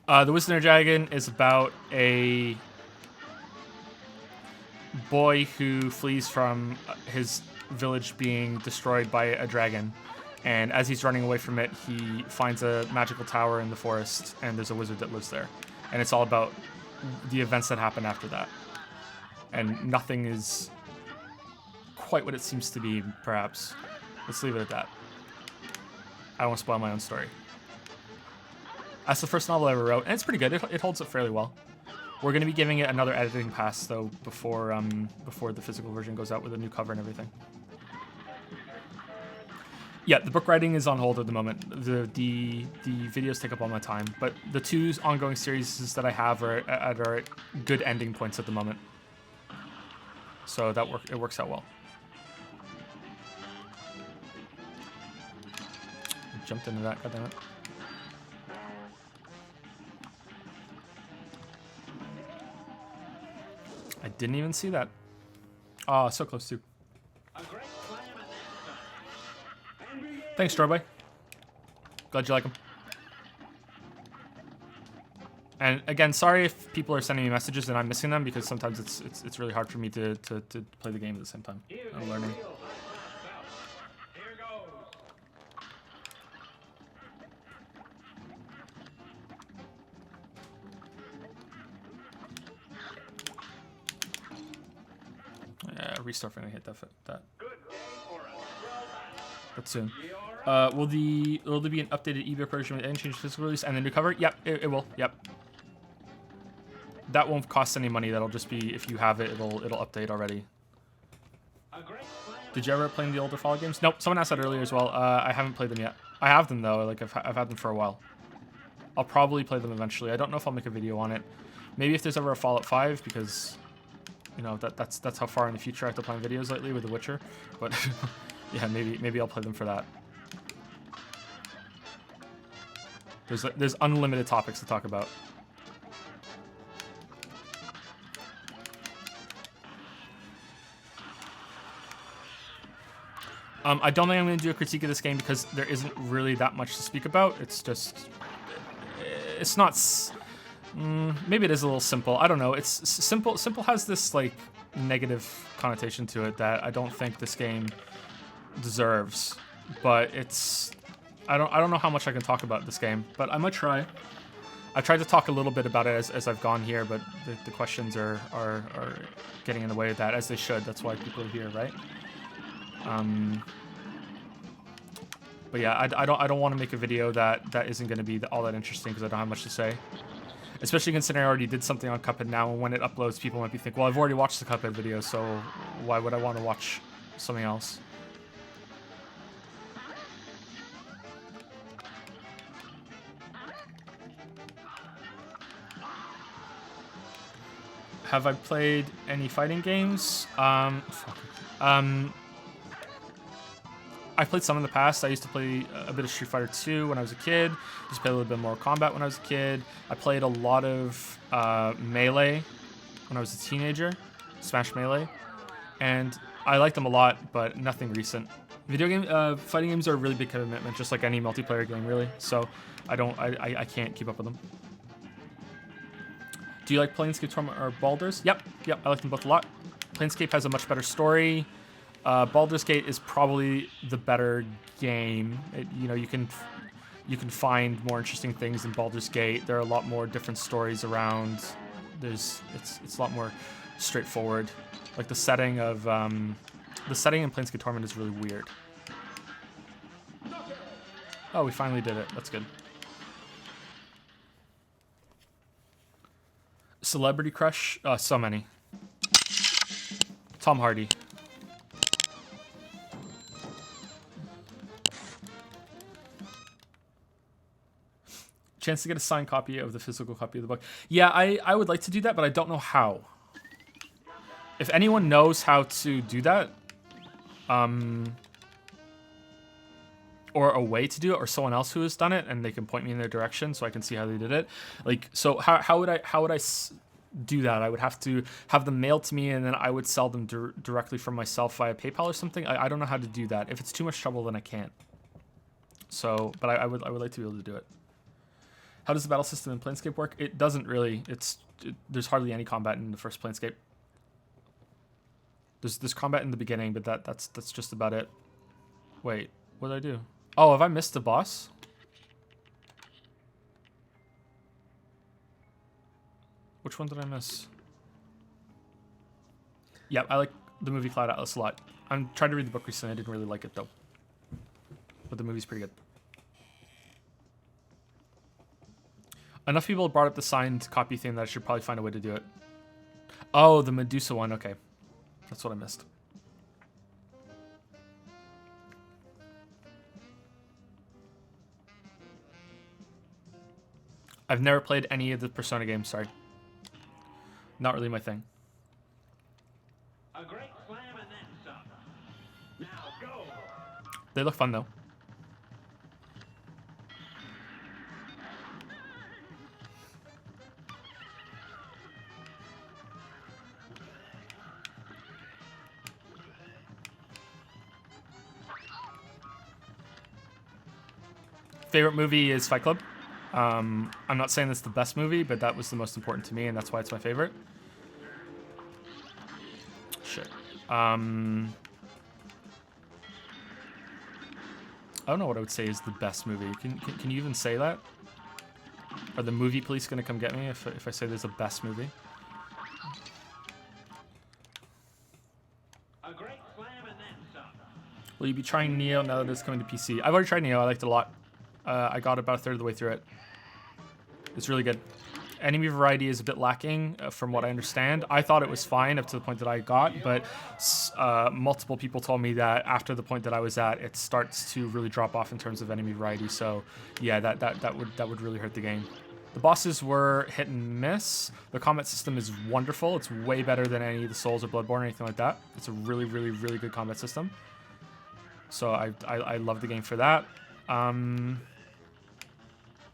The Wisdom Dragon is about a boy who flees from his village being destroyed by a dragon, and as he's running away from it, he finds a magical tower in the forest, and there's a wizard that lives there, and it's all about the events that happen after that, and nothing is quite what it seems to be, perhaps. Let's leave it at that. I don't want to spoil my own story. That's the first novel I ever wrote, and it's pretty good. It holds up fairly well. We're going to be giving it another editing pass, though, before the physical version goes out with a new cover and everything. Yeah, the book writing is on hold at the moment. The videos take up all my time, but the two ongoing series that I have are at good ending points at the moment. So it works out well. I jumped into that, goddammit. I didn't even see that. Oh, so close too. Thanks, Strawboy. Glad you like them. And again, sorry if people are sending me messages and I'm missing them, because sometimes it's really hard for me to play the game at the same time. I'm learning. Restart finally hit that. But soon. Will there be an updated ebook version with any change physical release and the new cover? Yep, it will. Yep. That won't cost any money. That'll just be, if you have it, it'll update already. Did you ever play the older Fallout games? Nope. Someone asked that earlier as well. I haven't played them yet. I have them though. Like I've had them for a while. I'll probably play them eventually. I don't know if I'll make a video on it. Maybe if there's ever a Fallout 5, because you know that's how far in the future I have to plan videos lately with The Witcher. But yeah, maybe I'll play them for that. There's unlimited topics to talk about. I don't think I'm going to do a critique of this game because there isn't really that much to speak about. It's just, it's not. Maybe it is a little simple. I don't know. It's simple. Simple has this like negative connotation to it that I don't think this game deserves. But it's, I don't know how much I can talk about this game, but I might try. I tried to talk a little bit about it as I've gone here, but the questions are getting in the way of that, as they should. That's why people are here, right? But yeah, I don't want to make a video that isn't going to be all that interesting because I don't have much to say. Especially considering I already did something on Cuphead now, and when it uploads, people might be thinking, well, I've already watched the Cuphead video, so why would I want to watch something else? Have I played any fighting games? I played some in the past. I used to play a bit of Street Fighter 2 when I was a kid. I used to play a little bit more Combat when I was a kid. I played a lot of Melee when I was a teenager, Smash Melee, and I liked them a lot, but nothing recent. Fighting games are a really big commitment, just like any multiplayer game, really. So I can't keep up with them. Do you like Planescape Torment or Baldur's? Yep, I like them both a lot. Planescape has a much better story. Baldur's Gate is probably the better game. You can find more interesting things in Baldur's Gate. There are a lot more different stories around. It's a lot more straightforward. Like the setting in Planescape Torment is really weird. Oh, we finally did it. That's good. Celebrity crush? So many. Tom Hardy. Chance to get a signed copy of the physical copy of the book. Yeah, I would like to do that, but I don't know how. If anyone knows how to do that, or a way to do it, or someone else who has done it, and they can point me in their direction so I can see how they did it. Like, so how would I do that? I would have to have them mailed to me, and then I would sell them directly from myself via PayPal or something. I don't know how to do that. If it's too much trouble, then I can't. So, but I would like to be able to do it. How does the battle system in Planescape work? It doesn't really. There's hardly any combat in the first Planescape. There's combat in the beginning, but that's just about it. Wait, what did I do? Oh, have I missed a boss? Which one did I miss? Yeah, I like the movie Cloud Atlas a lot. I'm trying to read the book recently. I didn't really like it though, but the movie's pretty good. Enough people brought up the signed copy thing that I should probably find a way to do it. Oh, the Medusa one. Okay, that's what I missed. I've never played any of the Persona games, sorry. Not really my thing. A great slam and then some. Now go. They look fun though. Favorite movie is Fight Club. I'm not saying it's the best movie, but that was the most important to me, and that's why it's my favorite. Shit. I don't know what I would say is the best movie. Can you even say that? Are the movie police gonna come get me if I say there's a best movie? A great slam and then some. Will you be trying Neo now that it's coming to PC? I've already tried Neo. I liked it a lot. I got about a third of the way through it. It's really good. Enemy variety is a bit lacking from what I understand. I thought it was fine up to the point that I got, but multiple people told me that after the point that I was at, it starts to really drop off in terms of enemy variety. So yeah, that would really hurt the game. The bosses were hit and miss. The combat system is wonderful. It's way better than any of the Souls or Bloodborne or anything like that. It's a really, really, really good combat system. So I love the game for that.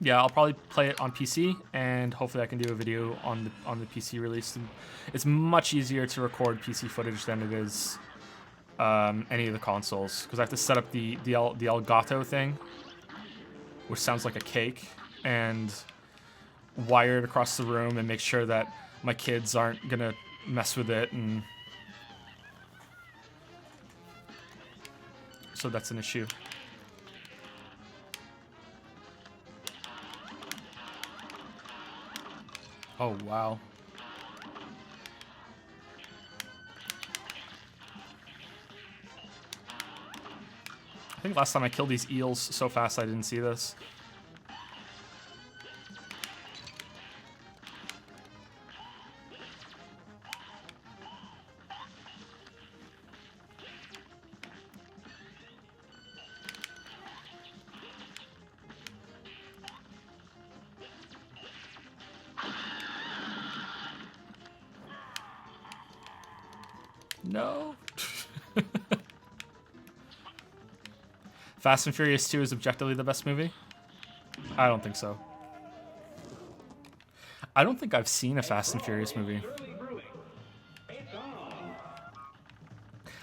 Yeah, I'll probably play it on PC, and hopefully I can do a video on the PC release. And it's much easier to record PC footage than it is any of the consoles, because I have to set up the Elgato thing, which sounds like a cake, and wire it across the room and make sure that my kids aren't gonna mess with it, and so that's an issue. Oh, wow. I think last time I killed these eels so fast I didn't see this. No. Fast and Furious 2 is objectively the best movie? I don't think so. I don't think I've seen a Fast and Furious movie. Early brewing. It's on.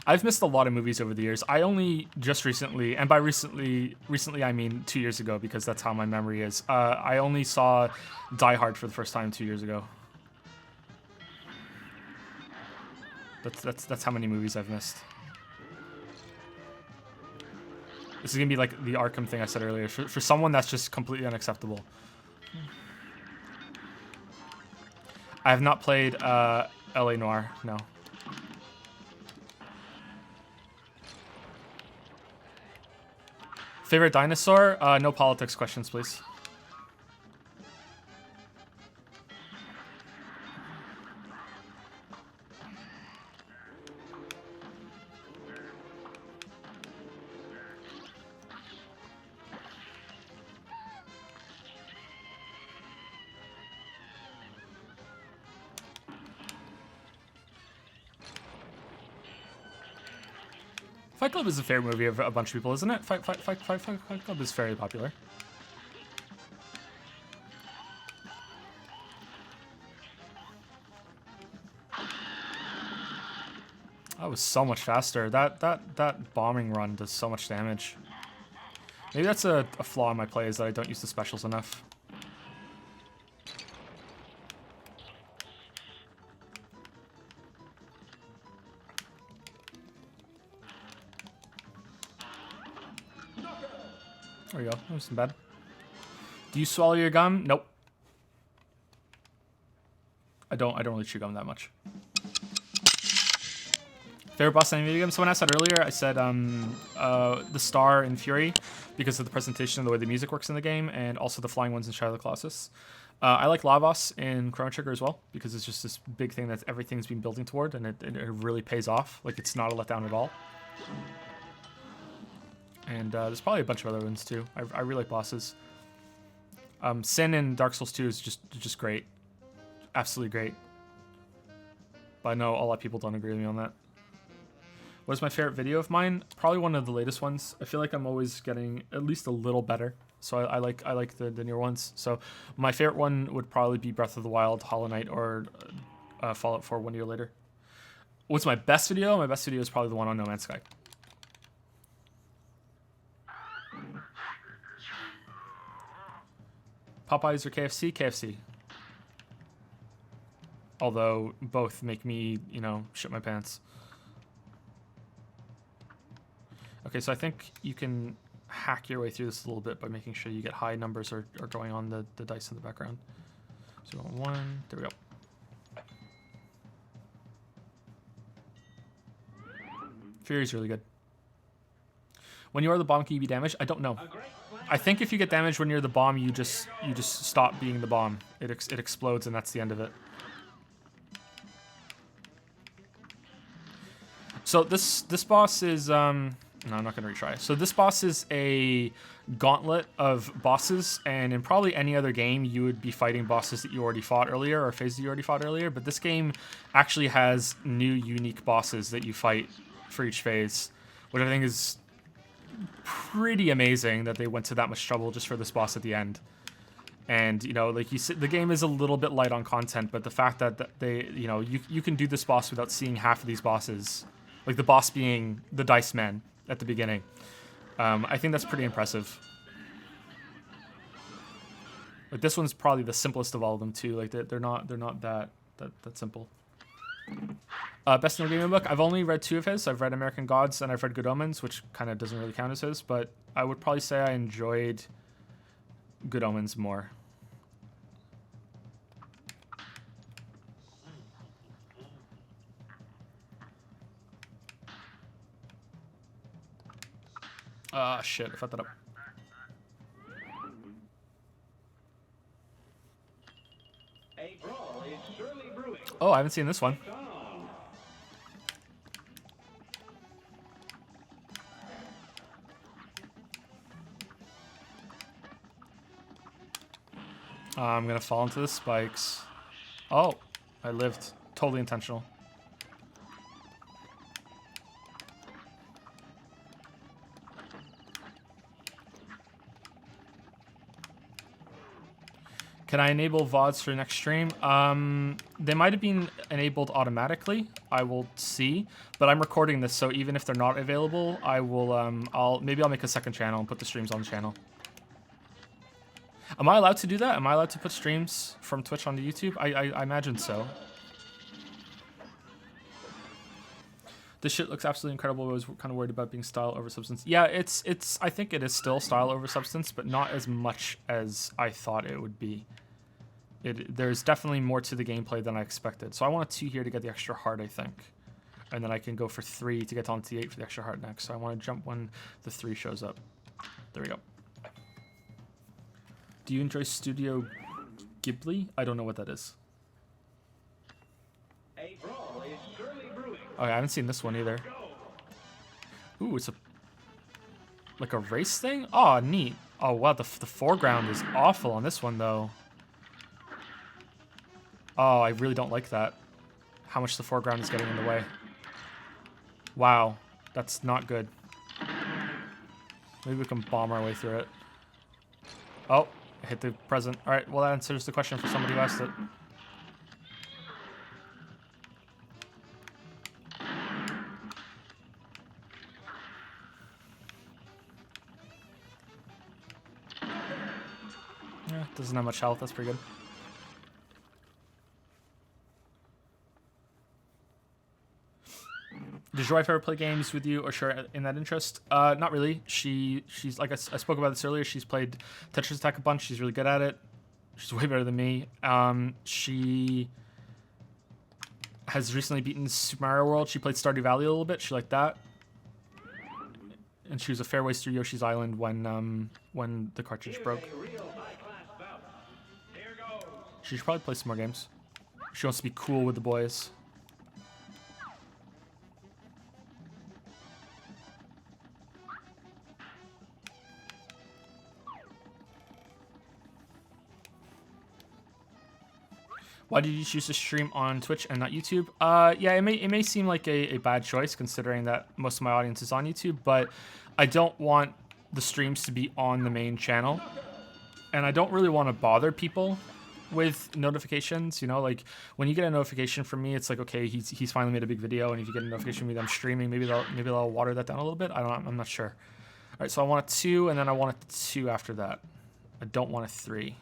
I've missed a lot of movies over the years. I only just recently, and by recently I mean 2 years ago, because that's how my memory is. I only saw Die Hard for the first time 2 years ago. That's how many movies I've missed. This is gonna be like the Arkham thing I said earlier. For someone, that's just completely unacceptable. I have not played LA Noire, no. Favorite dinosaur? No politics questions, please. Fight Club is a favorite movie of a bunch of people, isn't it? Fight Club is very popular. That was so much faster. That bombing run does so much damage. Maybe that's a flaw in my play, is that I don't use the specials enough. There we go. That wasn't bad. Do you swallow your gum? Nope. I don't really chew gum that much. Favorite boss in any video game? Someone asked that earlier. I said the star in Fury because of the presentation and the way the music works in the game, and also the flying ones in Shadow of the Colossus. I like Lavos in Chrono Trigger as well because it's just this big thing that everything's been building toward, and it really pays off. Like, it's not a letdown at all. And there's probably a bunch of other ones too. I really like bosses. Sin in Dark Souls 2 is just great. Absolutely great. But I know a lot of people don't agree with me on that. What is my favorite video of mine? Probably one of the latest ones. I feel like I'm always getting at least a little better. So I like the newer ones. So my favorite one would probably be Breath of the Wild, Hollow Knight, or Fallout 4 1 year later. What's my best video? My best video is probably the one on No Man's Sky. Popeyes or KFC? KFC. Although both make me, you know, shit my pants. Okay, so I think you can hack your way through this a little bit by making sure you get high numbers or going on the dice in the background. So 1, there we go. Fury's really good. When you are the bomb, can you be damaged? I don't know. I think if you get damaged when you're the bomb, you just stop being the bomb. It explodes, and that's the end of it. So this boss is no, I'm not gonna retry. So this boss is a gauntlet of bosses, and in probably any other game you would be fighting bosses that you already fought earlier or phases you already fought earlier. But this game actually has new unique bosses that you fight for each phase, which I think is pretty amazing that they went to that much trouble just for this boss at the end. And, you know, like you said, the game is a little bit light on content, but the fact that they, you know, you can do this boss without seeing half of these bosses, like the boss being the Dice Man at the beginning, I think that's pretty impressive. Like, this one's probably the simplest of all of them too. Like they're not that simple. Best in the gaming book. I've only read 2 of his. I've read American Gods and I've read Good Omens, which kind of doesn't really count as his, but I would probably say I enjoyed Good Omens more. Ah, shit, I fucked that up. A brawl is surely brewing. Oh, I haven't seen this one. I'm gonna fall into the spikes. Oh, I lived. Totally intentional. Can I enable VODs for next stream? They might have been enabled automatically. I will see, but I'm recording this, so even if they're not available, I will. Maybe I'll make a second channel and put the streams on the channel. Am I allowed to do that? Am I allowed to put streams from Twitch onto YouTube? I imagine so. This shit looks absolutely incredible. I was kind of worried about being style over substance. Yeah, I think it is still style over substance, but not as much as I thought it would be. There's definitely more to the gameplay than I expected. So I want a 2 here to get the extra heart, I think. And then I can go for 3 to get on to the 8 for the extra heart next. So I want to jump when the 3 shows up. There we go. Do you enjoy Studio Ghibli? I don't know what that is. A brawl is surely brewing. Oh, I haven't seen this one either. Ooh, it's like a race thing? Oh, neat. Oh, wow, the foreground is awful on this one, though. Oh, I really don't like that. How much the foreground is getting in the way. Wow. That's not good. Maybe we can bomb our way through it. Oh, I hit the present. All right, well, that answers the question for somebody who asked it. Yeah, doesn't have much health. That's pretty good. Does your wife ever play games with you or share in that interest? Not really. She's like I spoke about this earlier. She's played Tetris Attack a bunch. She's really good at it. She's way better than me. She has recently beaten Super Mario World. She played Stardew Valley a little bit. She liked that. And she was a fair ways through Yoshi's Island when the cartridge broke. She should probably play some more games. She wants to be cool with the boys. Why did you choose to stream on Twitch and not YouTube? Yeah, it may seem like a bad choice considering that most of my audience is on YouTube, but I don't want the streams to be on the main channel. And I don't really want to bother people with notifications, you know, like when you get a notification from me, it's like, okay, he's finally made a big video, and if you get a notification from me that I'm streaming, maybe they'll water that down a little bit. I'm not sure. All right, so I want a 2, and then I want a 2 after that. I don't want a 3.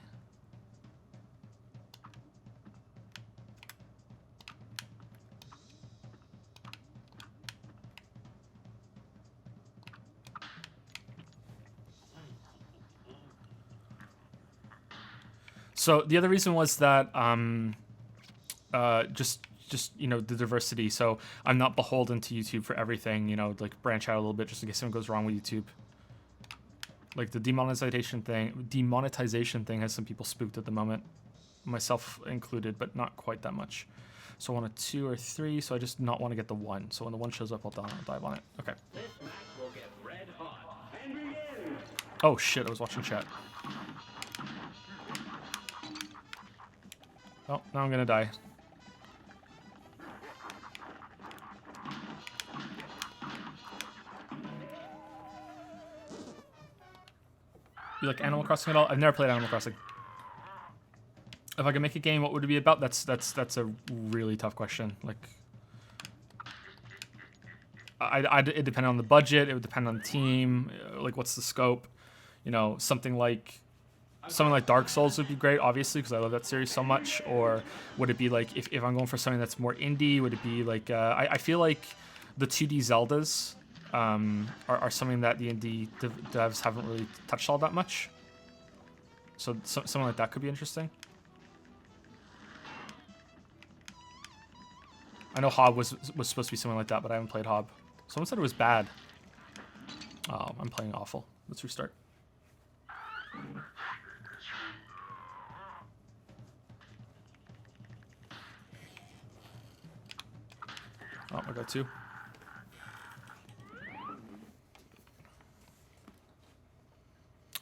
So the other reason was that just you know, the diversity. So I'm not beholden to YouTube for everything. You know, like branch out a little bit just in case something goes wrong with YouTube. Like the demonetization thing has some people spooked at the moment, myself included, but not quite that much. So I want a 2 or 3. So I just not want to get the 1. So when the 1 shows up, I'll dive on it. Okay. Oh shit! I was watching chat. Oh, now I'm gonna die. You like Animal Crossing at all? I've never played Animal Crossing. If I could make a game, what would it be about? That's a really tough question. Like, it depend on the budget. It would depend on the team. Like, what's the scope? You know, something like Dark Souls would be great, obviously, because I love that series so much. Or would it be like, if I'm going for something that's more indie, would it be like, I feel like the 2D Zeldas are something that the indie devs haven't really touched all that much. So something like that could be interesting. I know Hob was supposed to be something like that, but I haven't played Hob. Someone said it was bad. Oh, I'm playing awful. Let's restart. Oh, I got 2.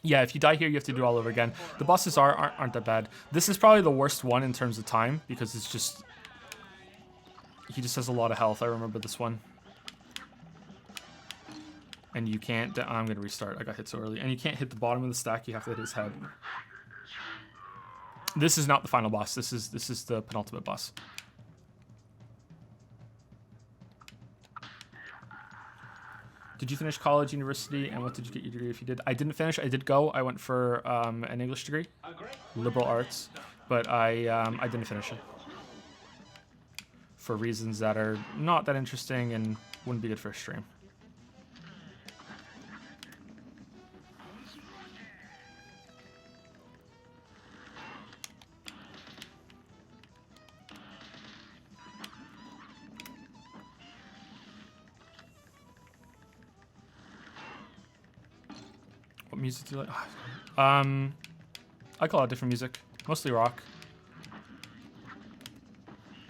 Yeah, if you die here, you have to do it all over again. The bosses aren't that bad. This is probably the worst one in terms of time, because it's just... He just has a lot of health. I remember this one. And you can't... I'm going to restart. I got hit so early. And you can't hit the bottom of the stack. You have to hit his head. This is not the final boss. This is the penultimate boss. Did you finish college, university, and what did you get your degree if you did? I didn't finish. I did go. I went for an English degree, liberal arts, but I didn't finish it for reasons that are not that interesting and wouldn't be good for a stream. What music do you like? I like a lot of different music, mostly rock.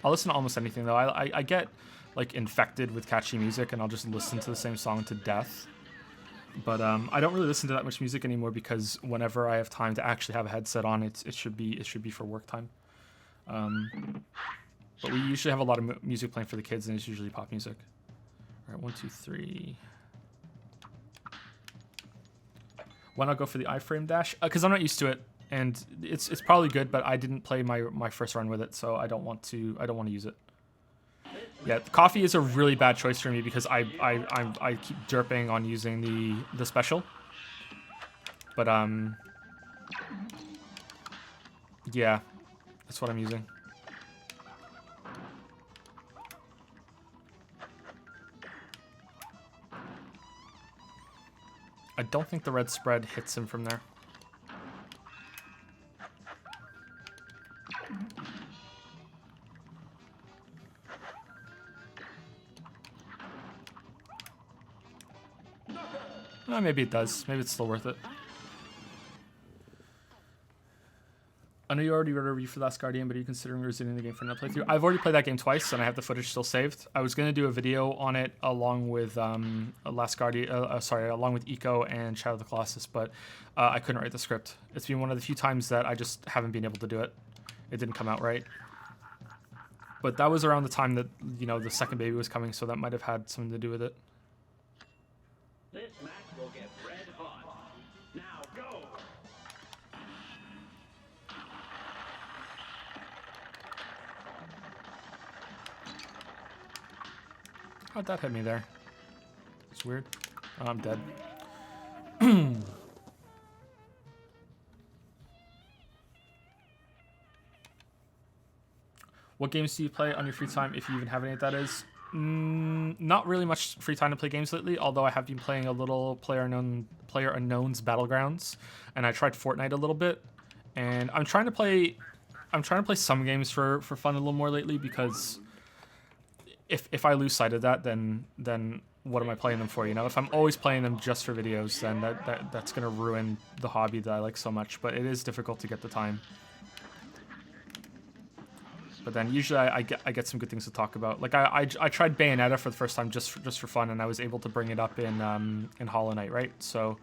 I'll listen to almost anything though. I get like infected with catchy music, and I'll just listen to the same song to death. But I don't really listen to that much music anymore, because whenever I have time to actually have a headset on, it should be for work time. But we usually have a lot of music playing for the kids, and it's usually pop music. All All right, 1, 2, 3. Why not go for the iframe dash? Because I'm not used to it, and it's probably good, but I didn't play my first run with it, so I don't want to use it. Yeah, coffee is a really bad choice for me because I keep derping on using the special. But yeah, that's what I'm using. I don't think the red spread hits him from there. Maybe it does. Maybe it's still worth it. I know you already wrote a review for Last Guardian, but are you considering revisiting the game for another playthrough? I've already played that game twice, and I have the footage still saved. I was going to do a video on it along with Last Guardian, along with Eco and Shadow of the Colossus, but I couldn't write the script. It's been one of the few times that I just haven't been able to do it. It didn't come out right. But that was around the time that, you know, the second baby was coming, so that might have had something to do with it. This match will get red hot. Now go. How'd that hit me there? It's weird. Oh, I'm dead. What games do you play on your free time, if you even have any, that is? Not really much free time to play games lately, although I have been playing a little PlayerUnknown's Battlegrounds, and I tried Fortnite a little bit, and I'm trying to play some games for fun a little more lately, because if I lose sight of that, then what am I playing them for? You know, if I'm always playing them just for videos, then that's gonna ruin the hobby that I like so much. But it is difficult to get the time. But then usually I get some good things to talk about. Like I tried Bayonetta for the first time just for fun, and I was able to bring it up in Hollow Knight, right? So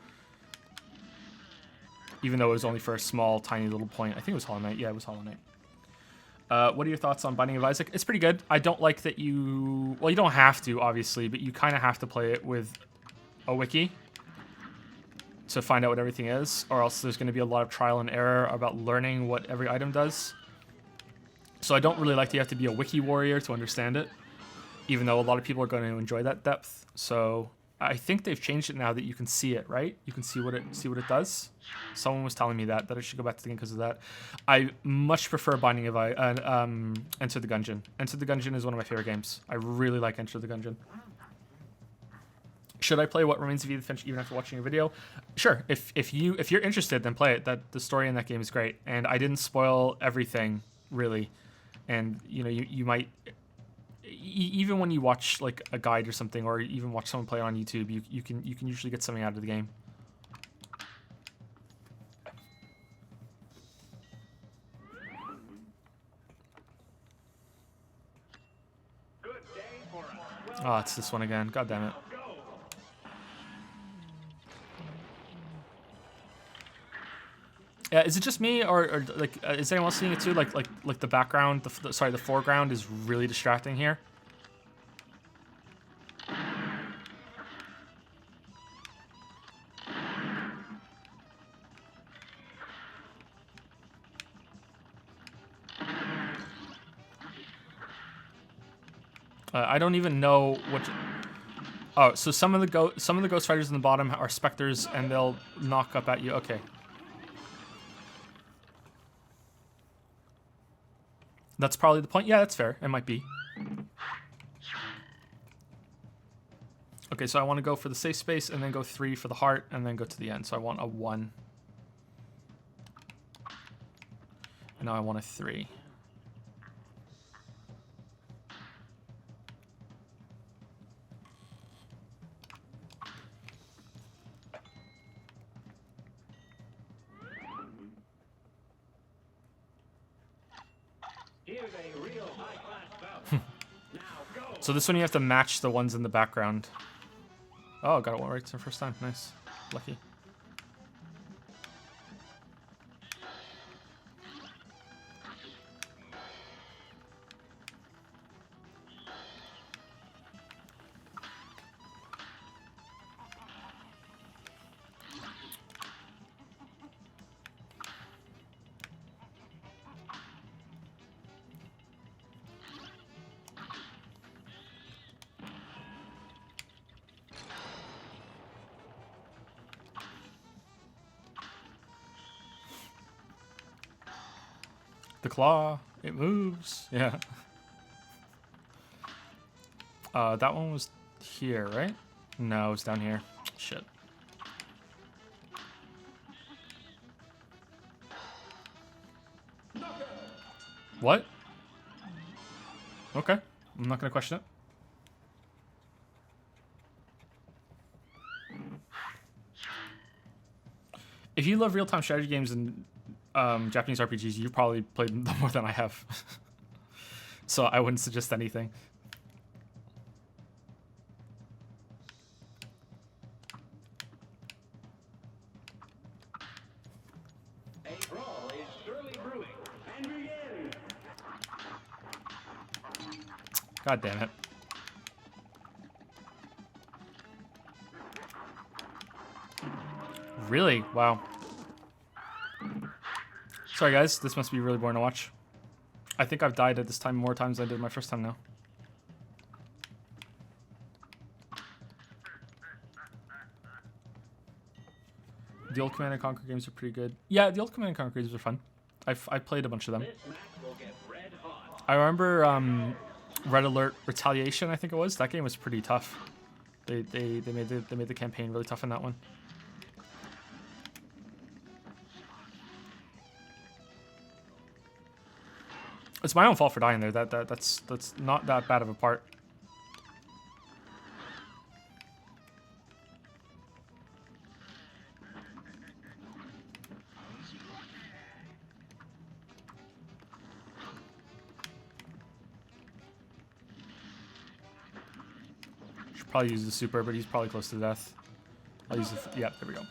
even though it was only for a small, tiny little point, I think it was Hollow Knight. Yeah, it was Hollow Knight. What are your thoughts on Binding of Isaac? It's pretty good. I don't like that you... Well, you don't have to, obviously, but you kind of have to play it with a wiki to find out what everything is, or else there's going to be a lot of trial and error about learning what every item does. So I don't really like that you have to be a wiki warrior to understand it, even though a lot of people are going to enjoy that depth. So I think they've changed it now that you can see it, right? You can see what it does. Someone was telling me that I should go back to the game because of that. I much prefer Binding of Enter the Gungeon. Enter the Gungeon is one of my favorite games. I really like Enter the Gungeon. Should I play What Remains of Edith Finch even after watching a video? Sure. If you're interested, then play it. The story in that game is great, and I didn't spoil everything really. And you know, you might, even when you watch like a guide or something, or even watch someone play it on YouTube, you can usually get something out of the game. Good day for us. Oh, it's this one again. God damn it. Yeah, is it just me, or like is anyone else seeing it too? Like the background, the foreground is really distracting here. I don't even know what. Oh, so some of the ghost fighters in the bottom are specters, and they'll knock up at you. Okay. That's probably the point. Yeah, that's fair. It might be. Okay, so I want to go for the safe space, and then go 3 for the heart, and then go to the end. So I want a 1. And now I want a 3. Here's a real high-class bout. Now go. So this one you have to match the ones in the background. Oh, got it right the first time. Nice. Lucky. The claw. It moves. Yeah. That one was here, right? No, it was down here. Shit. What? Okay. I'm not gonna question it. If you love real-time strategy games and Japanese RPGs, you've probably played them more than I have. So I wouldn't suggest anything. A brawl is surely brewing. And begin. God damn it. Really? Wow. Sorry guys, this must be really boring to watch. I think I've died at this time more times than I did my first time now. The old Command & Conquer games are pretty good. Yeah, the old Command & Conquer games are fun. I played a bunch of them. This match will get red hot. I remember Red Alert Retaliation, I think it was. That game was pretty tough. They made the campaign really tough in that one. It's my own fault for dying there. That's not that bad of a part. Should probably use the super, but he's probably close to death. I'll use the yeah, there we go.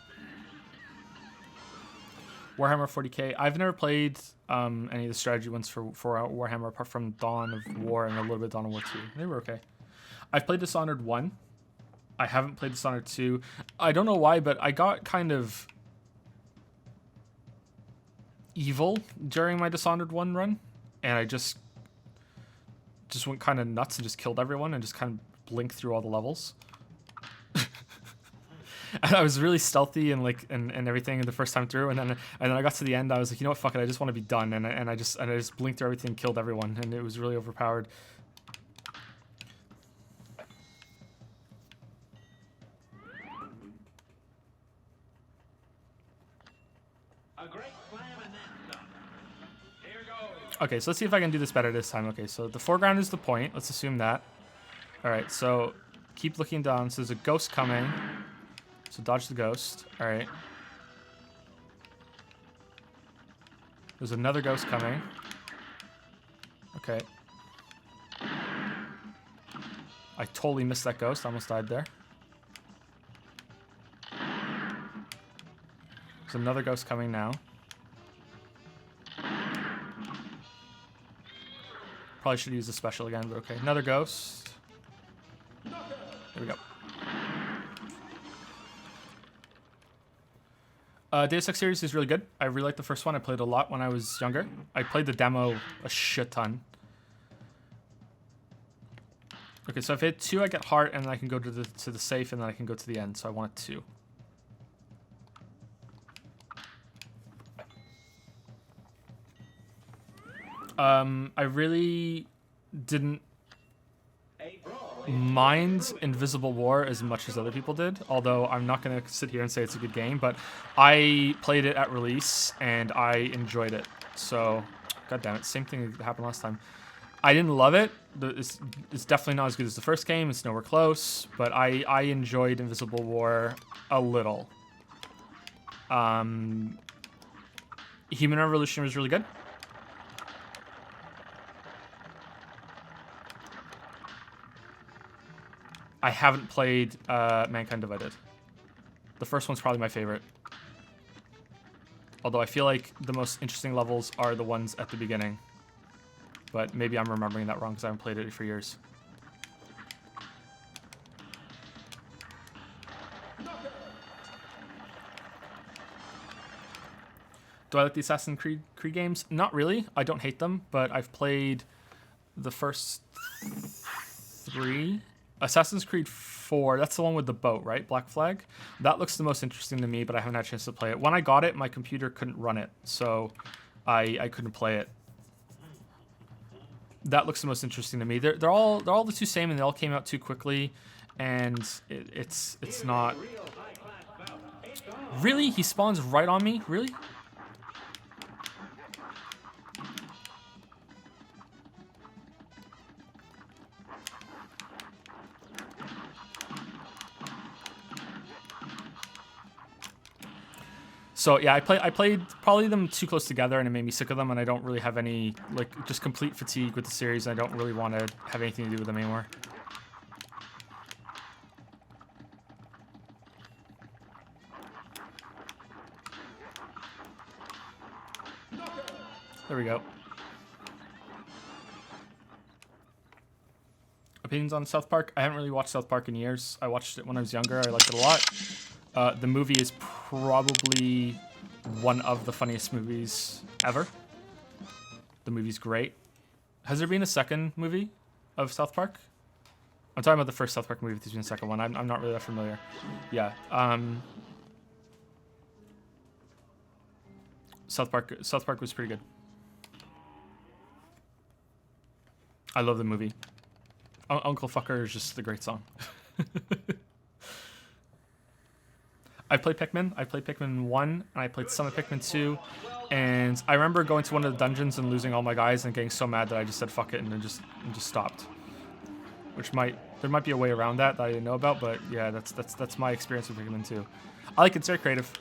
Warhammer 40k. I've never played any of the strategy ones for Warhammer apart from Dawn of War and a little bit Dawn of War 2. They were okay. I've played Dishonored 1. I haven't played Dishonored 2. I don't know why, but I got kind of evil during my Dishonored 1 run, and I just went kind of nuts and just killed everyone and just kind of blinked through all the levels. And I was really stealthy and like and everything the first time through, and then I got to the end. I was like, you know what, fuck it, I just want to be done, and I just blinked through everything, killed everyone, and it was really overpowered. A great slam and then some. Here goes. Okay, so let's see if I can do this better this time. Okay, so the foreground is the point. Let's assume that. All right, so keep looking down. So there's a ghost coming. So dodge the ghost. All right. There's another ghost coming. Okay. I totally missed that ghost. I almost died there. There's another ghost coming now. Probably should use the special again, but okay. Another ghost. There we go. Deus Ex series is really good. I really like the first one. I played a lot when I was younger. I played the demo a shit ton. Okay, so if I hit 2, I get heart, and then I can go to the safe, and then I can go to the end. So I want 2. I really didn't mind Invisible War as much as other people did, although I'm not going to sit here and say it's a good game, but I played it at release and I enjoyed it. So, god damn it, same thing that happened last time. I didn't love it. It's definitely not as good as the first game. It's nowhere close, but I enjoyed Invisible War a little. Human Revolution was really good. I haven't played Mankind Divided. The first one's probably my favorite. Although I feel like the most interesting levels are the ones at the beginning. But maybe I'm remembering that wrong because I haven't played it for years. Do I like the Assassin's Creed games? Not really. I don't hate them, but I've played the first 3. Assassin's Creed 4, that's the one with the boat, right? Black Flag? That looks the most interesting to me, but I haven't had a chance to play it. When I got it, my computer couldn't run it, so I couldn't play it. That looks the most interesting to me. They're all the two same, and they all came out too quickly, and it's not. Really, he spawns right on me. Really? So yeah, I played probably them too close together, and it made me sick of them, and I don't really have any, like, just complete fatigue with the series. I don't really want to have anything to do with them anymore. There we go. Opinions on South Park? I haven't really watched South Park in years. I watched it when I was younger. I liked it a lot. The movie is probably one of the funniest movies ever. The movie's great. Has there been a second movie of South Park? I'm talking about the first South Park movie. If there's been a second one, I'm not really that familiar. Yeah. South Park was pretty good. I love the movie. Uncle Fucker is just a great song. I played Pikmin. I played Pikmin 1, and I played some of Pikmin 2. And I remember going to one of the dungeons and losing all my guys and getting so mad that I just said fuck it and then just stopped. Which there might be a way around that I didn't know about, but yeah, that's my experience with Pikmin 2. I like it. It's very creative.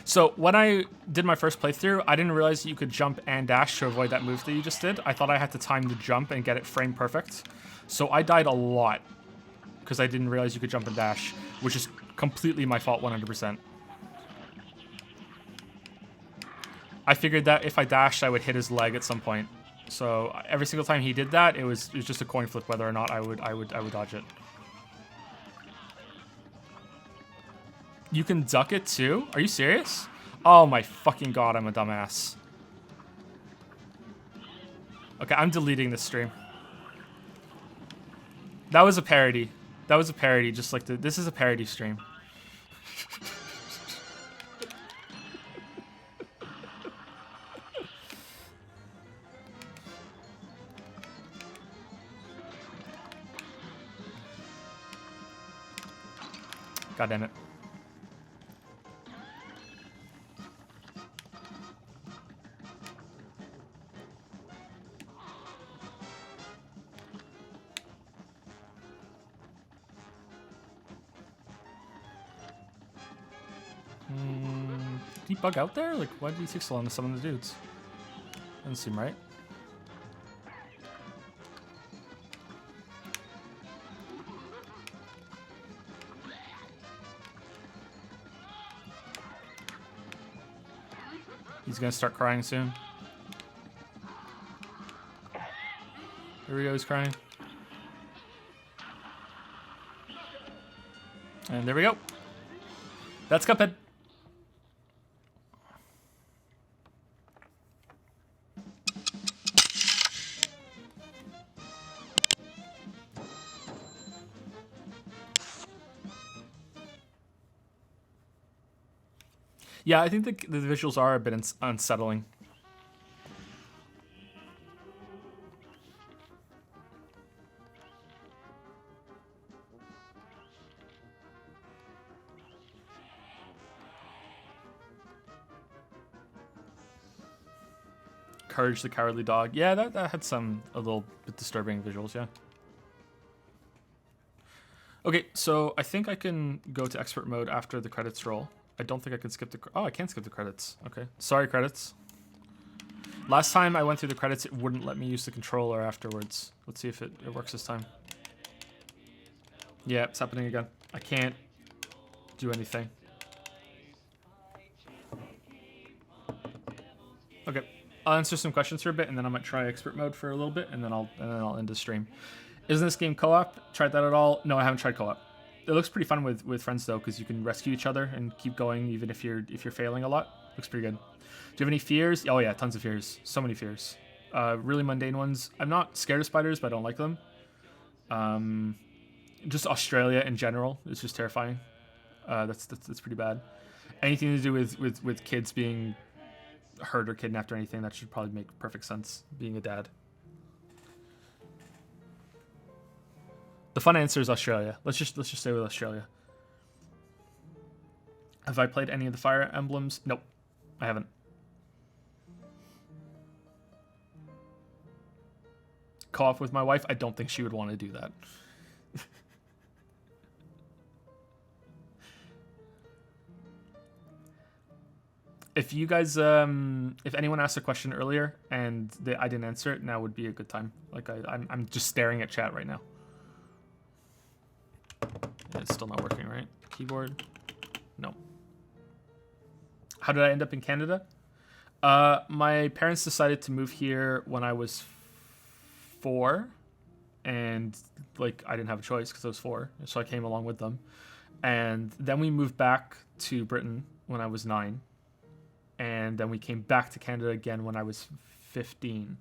So when I did my first playthrough, I didn't realize that you could jump and dash to avoid that move that you just did. I thought I had to time the jump and get it frame perfect. So I died a lot because I didn't realize you could jump and dash, which is completely my fault 100%. I figured that if I dashed, I would hit his leg at some point. So every single time he did that, it was just a coin flip whether or not I would dodge it. You can duck it too? Are you serious? Oh my fucking god, I'm a dumbass. Okay, I'm deleting this stream. That was a parody. That was a parody, just like this is a parody stream. God damn it. Did he bug out there? Like, why did he take so long to summon the dudes? Doesn't seem right. He's gonna start crying soon. Here we go, he's crying. And there we go. That's Cuphead. Yeah, I think the visuals are a bit unsettling. Courage the Cowardly Dog. Yeah, that had a little bit disturbing visuals, yeah. Okay, so I think I can go to expert mode after the credits roll. I don't think I can skip the... Oh, I can skip the credits. Okay. Sorry, credits. Last time I went through the credits, it wouldn't let me use the controller afterwards. Let's see if it works this time. Yeah, it's happening again. I can't do anything. Okay. I'll answer some questions for a bit, and then I might try expert mode for a little bit, and then I'll end the stream. Isn't this game co-op? Tried that at all? No, I haven't tried co-op. It looks pretty fun with friends though, because you can rescue each other and keep going even if you're failing a lot. Looks pretty good. Do you have any fears? Oh yeah, tons of fears. So many fears. Really mundane ones. I'm not scared of spiders, but I don't like them. Just Australia in general is just terrifying. That's pretty bad. Anything to do with kids being hurt or kidnapped or anything. That should probably make perfect sense, being a dad. The fun answer is Australia. Let's just stay with Australia. Have I played any of the Fire Emblems? Nope, I haven't. Co-op with my wife? I don't think she would want to do that. If you guys, if anyone asked a question earlier and I didn't answer it, now would be a good time. Like I'm just staring at chat right now. It's still not working, right? Keyboard? No. How did I end up in Canada? My parents decided to move here when I was 4, and like I didn't have a choice because I was 4, so I came along with them. And then we moved back to Britain when I was 9. And then we came back to Canada again when I was 15.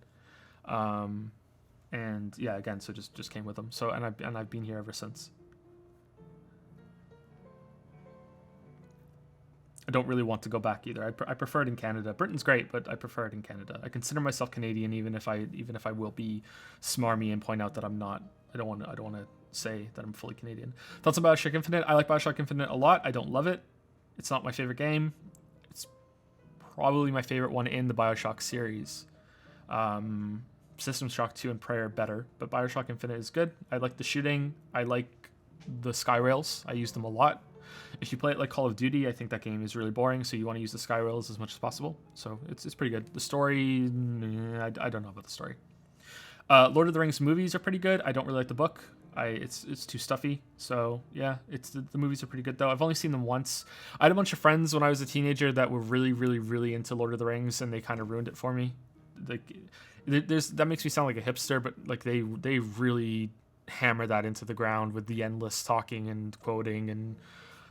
And yeah, again, so just came with them. So and I've been here ever since. I don't really want to go back either. I prefer it in Canada. Britain's great, but I prefer it in Canada. I consider myself Canadian, even if I will be smarmy and point out that I'm not. I don't want to say that I'm fully Canadian. Thoughts on BioShock Infinite? I like BioShock Infinite a lot. I don't love it. It's not my favorite game. It's probably my favorite one in the BioShock series. System Shock 2 and Prey are better, but BioShock Infinite is good. I like the shooting. I like the sky rails. I use them a lot. If you play it like Call of Duty, I think that game is really boring, so you want to use the sky rails as much as possible. So it's pretty good. The story, I don't know about the story. Lord of the Rings movies are pretty good. I don't really like the book. It's too stuffy. So yeah, the movies are pretty good though. I've only seen them once. I had a bunch of friends when I was a teenager that were really, really, really into Lord of the Rings, and they kind of ruined it for me. Like, that makes me sound like a hipster, but like they really hammer that into the ground with the endless talking and quoting and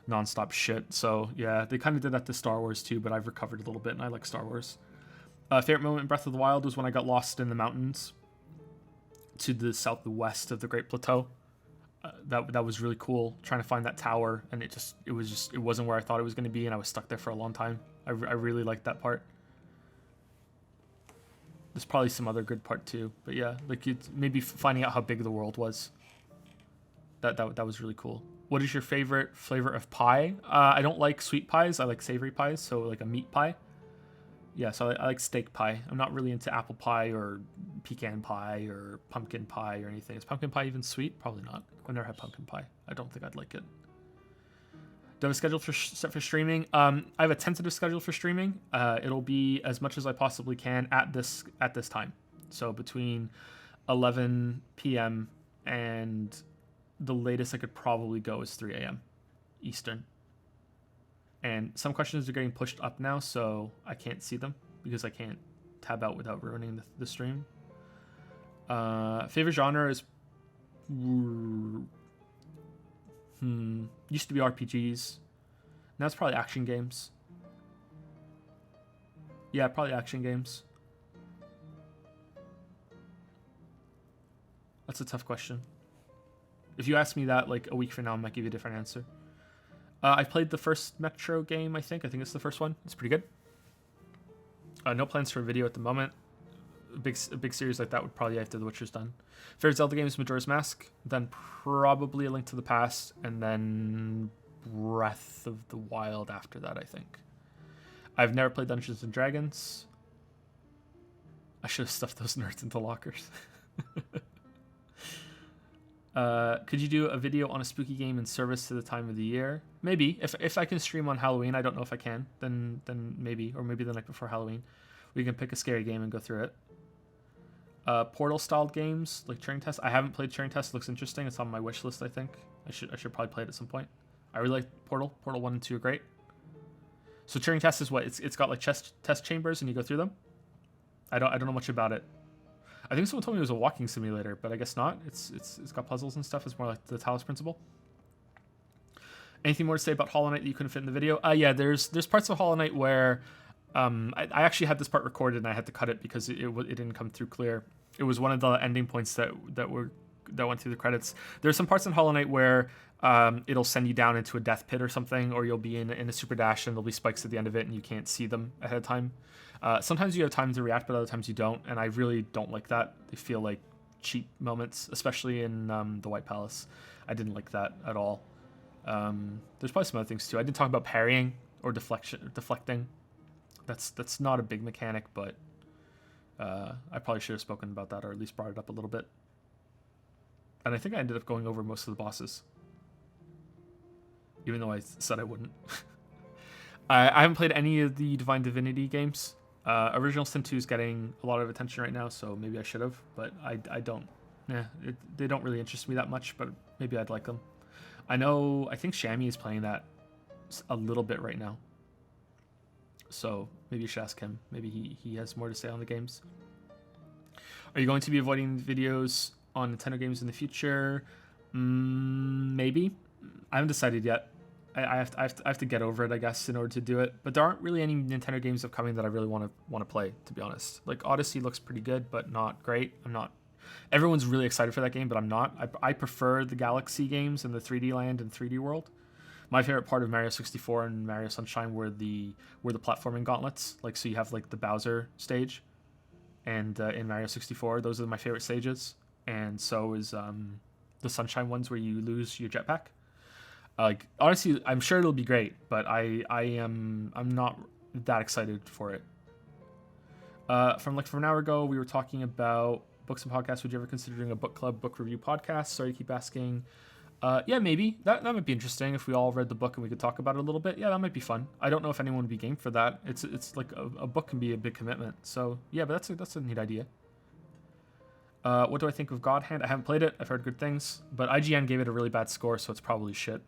nonstop shit. So yeah, they kind of did that to Star Wars too, but I've recovered a little bit and I like Star Wars. Favorite moment in Breath of the Wild was when I got lost in the mountains to the southwest of the Great Plateau. That was really cool, trying to find that tower, and it wasn't where I thought it was going to be, and I was stuck there for a long time. I really liked that part. There's probably some other good part too, but yeah, like maybe finding out how big the world was. That was really cool. What is your favorite flavor of pie? I don't like sweet pies. I like savory pies, so like a meat pie. Yeah, so I like steak pie. I'm not really into apple pie or pecan pie or pumpkin pie or anything. Is pumpkin pie even sweet? Probably not. I've never had pumpkin pie. I don't think I'd like it. Do I have a schedule set for streaming? I have a tentative schedule for streaming. It'll be as much as I possibly can at this time. So between 11 p.m. and the latest I could probably go is 3 a.m. Eastern. And some questions are getting pushed up now, so I can't see them because I can't tab out without ruining the stream. Favorite genre is used to be RPGs. Now it's probably action games. Yeah, probably action games. That's a tough question. If you ask me that like a week from now, I might give you a different answer. I played the first Metro game, I think. I think it's the first one. It's pretty good. No plans for a video at the moment. A big series like that would probably after The Witcher's done. Favorite Zelda game is Majora's Mask, then probably A Link to the Past, and then Breath of the Wild after that, I think. I've never played Dungeons and Dragons. I should have stuffed those nerds into lockers. Could you do a video on a spooky game in service to the time of the year? Maybe. If I can stream on Halloween, I don't know if I can, then maybe. Or maybe the night before Halloween. We can pick a scary game and go through it. Portal-styled games, like Turing Test. I haven't played Turing Test. It looks interesting. It's on my wish list, I think. I should probably play it at some point. I really like Portal. Portal 1 and 2 are great. So Turing Test is what? It's got like test chambers and you go through them? I don't know much about it. I think someone told me it was a walking simulator, but I guess not. It's got puzzles and stuff. It's more like the Talos Principle. Anything more to say about Hollow Knight that you couldn't fit in the video? Yeah, there's parts of Hollow Knight where I actually had this part recorded and I had to cut it because it didn't come through clear. It was one of the ending points that were that went through the credits. There's some parts in Hollow Knight where it'll send you down into a death pit or something, or you'll be in a super dash and there'll be spikes at the end of it and you can't see them ahead of time. Sometimes you have time to react, but other times you don't, and I really don't like that. They feel like cheap moments, especially in the White Palace. I didn't like that at all. There's probably some other things too. I did talk about parrying or deflecting. That's not a big mechanic, but I probably should have spoken about that, or at least brought it up a little bit. And I think I ended up going over most of the bosses, even though I said I wouldn't. I haven't played any of the Divine Divinity games. Original Sin 2 is getting a lot of attention right now, so maybe I should have, but I don't. They don't really interest me that much, but maybe I'd like them. I think Shammy is playing that a little bit right now. So maybe you should ask him. Maybe he has more to say on the games. Are you going to be avoiding videos on Nintendo games in the future? Maybe. I haven't decided yet. I have to get over it, I guess, in order to do it. But there aren't really any Nintendo games upcoming that I really want to play, to be honest. Like Odyssey looks pretty good, but not great. I'm not. Everyone's really excited for that game, but I'm not. I prefer the Galaxy games and the 3D Land and 3D World. My favorite part of Mario 64 and Mario Sunshine were the platforming gauntlets. Like, so you have like the Bowser stage, and in Mario 64, those are my favorite stages. And so is the Sunshine ones where you lose your jetpack. Like, honestly, I'm sure it'll be great, but I'm not that excited for it. From an hour ago, we were talking about books and podcasts. Would you ever consider doing a book club, book review podcast? Sorry to keep asking. Yeah, maybe. That might be interesting if we all read the book and we could talk about it a little bit. Yeah, that might be fun. I don't know if anyone would be game for that. It's like a book can be a big commitment. So yeah, but that's a neat idea. What do I think of God Hand? I haven't played it. I've heard good things, but IGN gave it a really bad score, so it's probably shit.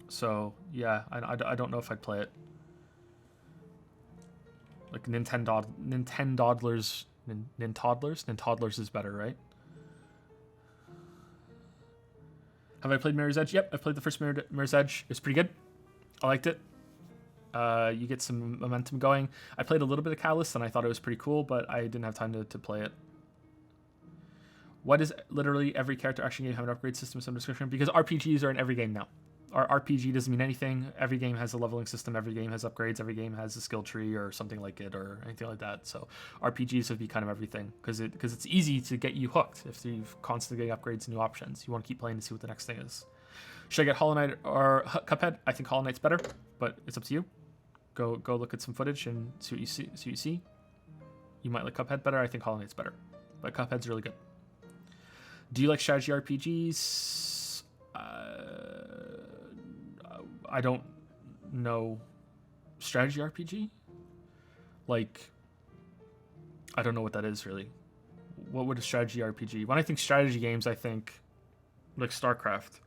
So yeah, I don't know if I'd play it. Like Nintendoddlers is better, right? Have I played Mirror's Edge? Yep, I played the first Mirror's Edge. It's pretty good. I liked it. You get some momentum going. I played a little bit of Catalyst, and I thought it was pretty cool, but I didn't have time to play it. Why does literally every character action game have an upgrade system of some description? Because RPGs are in every game now. Our RPG doesn't mean anything. Every game has a leveling system. Every game has upgrades. Every game has a skill tree or something like it or anything like that. So RPGs have become kind of everything because it's easy to get you hooked if you've constantly getting upgrades and new options. You want to keep playing to see what the next thing is. Should I get Hollow Knight or Cuphead? I think Hollow Knight's better, but it's up to you. Go look at some footage and see what you see. You might like Cuphead better. I think Hollow Knight's better, but Cuphead's really good. Do you like strategy RPGs? I don't know. Strategy RPG? Like, I don't know what that is really. What would a strategy RPG? When I think strategy games, I think like StarCraft.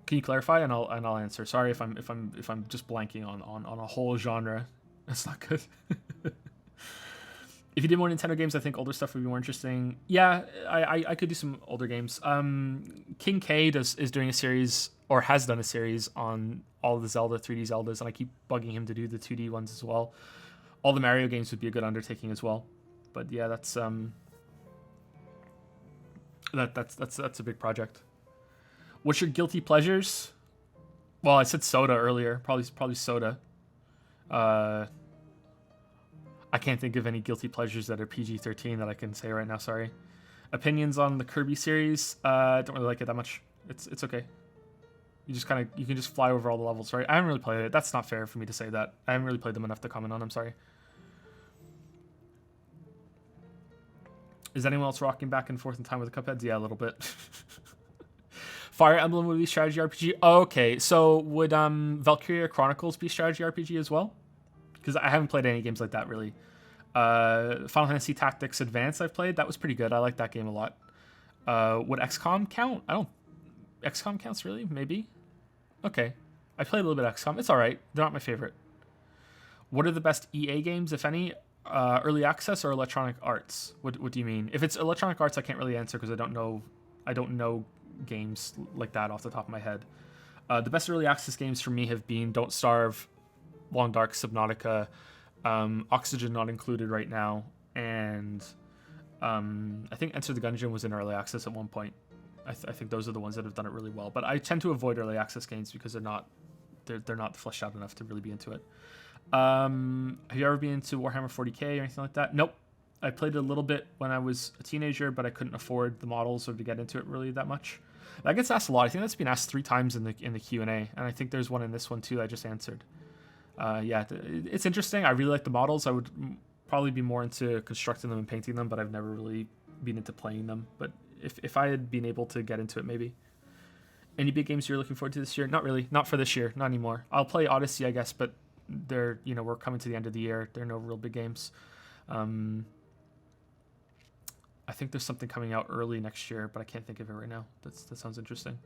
Can you clarify? And I'll answer. Sorry if I'm just blanking on a whole genre. That's not good. If you did more Nintendo games, I think older stuff would be more interesting. Yeah, I could do some older games. King K is doing a series, or has done a series, on all of the 3D Zeldas, and I keep bugging him to do the 2D ones as well. All the Mario games would be a good undertaking as well. But yeah, that's a big project. What's your guilty pleasures? Well, I said soda earlier. Probably soda. I can't think of any guilty pleasures that are PG-13 that I can say right now. Sorry. Opinions on the Kirby series? Don't really like it that much. It's okay. You can just fly over all the levels, right? I haven't really played it. That's not fair for me to say that. I haven't really played them enough to comment on. I'm sorry. Is anyone else rocking back and forth in time with the Cupheads? Yeah, a little bit. Fire Emblem would be strategy RPG. Okay, so would Valkyria Chronicles be strategy RPG as well? Because I haven't played any games like that, really. Final Fantasy Tactics Advance I've played. That was pretty good. I like that game a lot. Would XCOM count? XCOM counts, really? Maybe? Okay. I played a little bit of XCOM. It's alright. They're not my favorite. What are the best EA games, if any? Early access or Electronic Arts? What do you mean? If it's Electronic Arts, I can't really answer because I don't know games like that off the top of my head. The best early access games for me have been Don't Starve, Long Dark, Subnautica, Oxygen not included right now, and I think Enter the Gungeon was in early access at one point. I think those are the ones that have done it really well. But I tend to avoid early access games because they're not fleshed out enough to really be into it. Have you ever been into Warhammer 40k or anything like that? Nope. I played it a little bit when I was a teenager, but I couldn't afford the models or to get into it really that much. That gets asked a lot. I think that's been asked 3 times in the Q&A, and I think there's one in this one too that I just answered. Yeah, it's interesting. I really like the models. I would probably be more into constructing them and painting them, but I've never really been into playing them. But if I had been able to get into it, maybe. Any big games you're looking forward to this year? Not really. Not for this year. Not anymore. I'll play Odyssey, I guess, but we're coming to the end of the year. There are no real big games. I think there's something coming out early next year, but I can't think of it right now. That sounds interesting.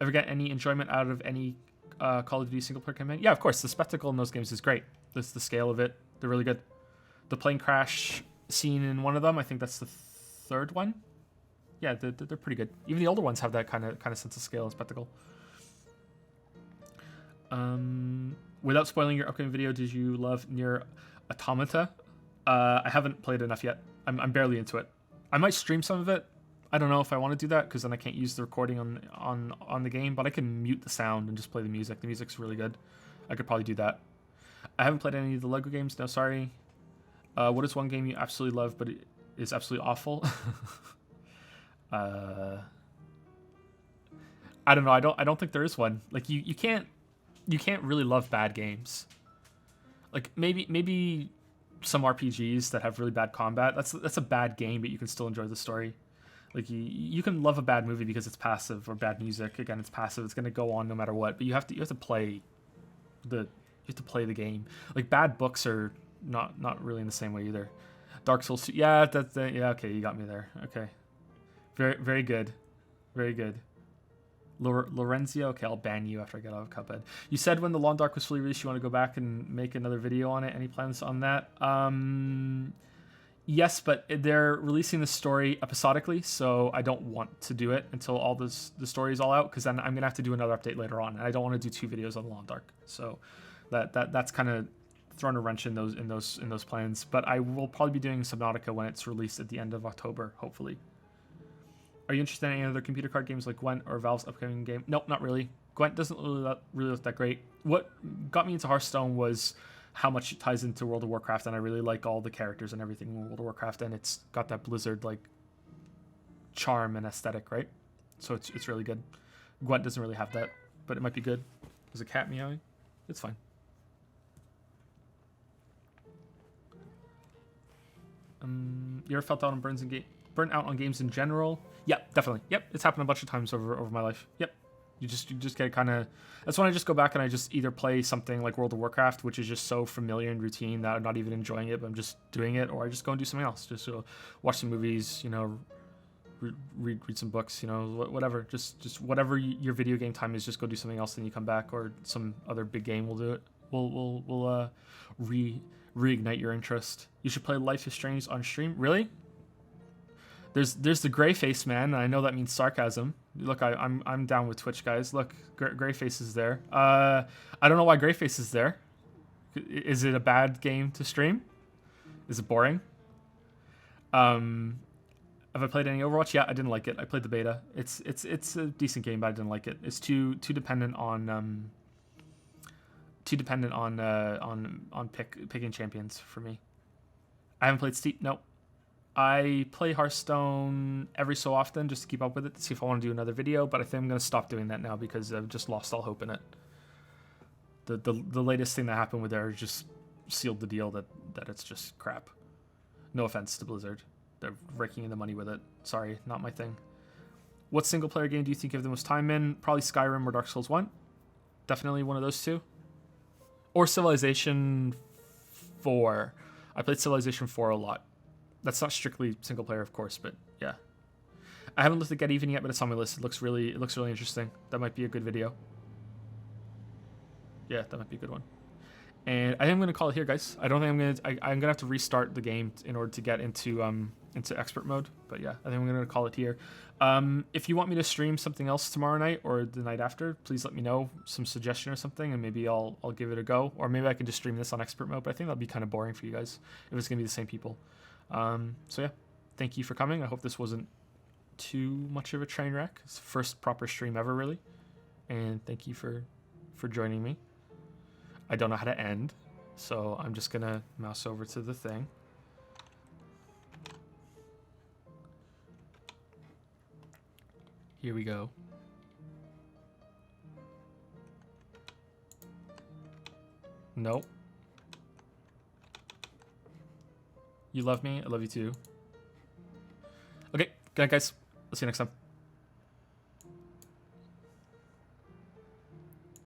Ever get any enjoyment out of any Call of Duty single player campaign? Yeah, of course. The spectacle in those games is great. That's the scale of it. They're really good. The plane crash scene in one of them, I think that's the 3rd one. Yeah, they're pretty good. Even the older ones have that kind of sense of scale and spectacle. Without spoiling your upcoming video, did you love Nier Automata? I haven't played enough yet. I'm barely into it. I might stream some of it. I don't know if I want to do that because then I can't use the recording on the game, but I can mute the sound and just play the music. The music's really good. I could probably do that. I haven't played any of the Lego games. No, sorry. What is one game you absolutely love but it is absolutely awful? I don't know. I don't think there is one. Like you can't really love bad games. Like maybe some RPGs that have really bad combat. That's a bad game, but you can still enjoy the story. Like you can love a bad movie because it's passive, or bad music. Again, it's passive. It's gonna go on no matter what. But you have to play the game. Like bad books are not really in the same way either. Dark Souls 2. Yeah, yeah. Okay, you got me there. Okay, very good, very good. Lorenzio. Okay, I'll ban you after I get out of Cuphead. You said when the Long Dark was fully released, you want to go back and make another video on it. Any plans on that? Yes, but they're releasing the story episodically, so I don't want to do it until all the story is all out, because then I'm gonna have to do another update later on, and I don't want to do 2 videos on the Long Dark. So that's kind of thrown a wrench in those plans. But I will probably be doing Subnautica when it's released at the end of October, hopefully. Are you interested in any other computer card games like Gwent or Valve's upcoming game? Nope, not really. Gwent doesn't really look that great. What got me into Hearthstone was how much it ties into World of Warcraft, and I really like all the characters and everything in World of Warcraft, and it's got that Blizzard like charm and aesthetic, right? So it's really good. Gwent doesn't really have that, but it might be good. There's a cat meowing. It's fine. You ever felt out on burnt out on games in general? Yep, definitely. Yep, it's happened a bunch of times over my life. Yep. You just get kind of... That's when I just go back and I just either play something like World of Warcraft, which is just so familiar and routine that I'm not even enjoying it, but I'm just doing it, or I just go and do something else. Just watch some movies, read some books, whatever. Just whatever your video game time is, just go do something else, then you come back, or some other big game will do it. We'll reignite your interest. You should play Life is Strange on stream. Really? There's the gray face man, and I know that means sarcasm. Look, I'm down with Twitch, guys. Look, gray face is there. I don't know why gray face is there. Is it a bad game to stream? Is it boring? Have I played any Overwatch? Yeah, I didn't like it. I played the beta. It's a decent game, but I didn't like it. It's too dependent on picking champions for me. I haven't played Steep. Nope. I play Hearthstone every so often just to keep up with it, to see if I want to do another video, but I think I'm going to stop doing that now because I've just lost all hope in it. The latest thing that happened with there just sealed the deal that it's just crap. No offense to Blizzard. They're raking in the money with it. Sorry, not my thing. What single player game do you think you have the most time in? Probably Skyrim or Dark Souls 1. Definitely one of those two. Or Civilization 4. I played Civilization 4 a lot. That's not strictly single player, of course, but yeah. I haven't looked at Get Even yet, but it's on my list. It looks really interesting. That might be a good video. Yeah, that might be a good one. And I think I'm gonna call it here, guys. I don't think I'm gonna have to restart the game in order to get into into expert mode. But yeah, I think I'm gonna call it here. If you want me to stream something else tomorrow night or the night after, please let me know some suggestion or something, and maybe I'll give it a go. Or maybe I can just stream this on expert mode. But I think that'll be kind of boring for you guys if it's gonna be the same people. So yeah, thank you for coming. I hope this wasn't too much of a train wreck. It's the first proper stream ever, really. And thank you for joining me. I don't know how to end, so I'm just gonna mouse over to the thing. Here we go. Nope. You love me, I love you too. Okay, good night guys. I'll see you next time.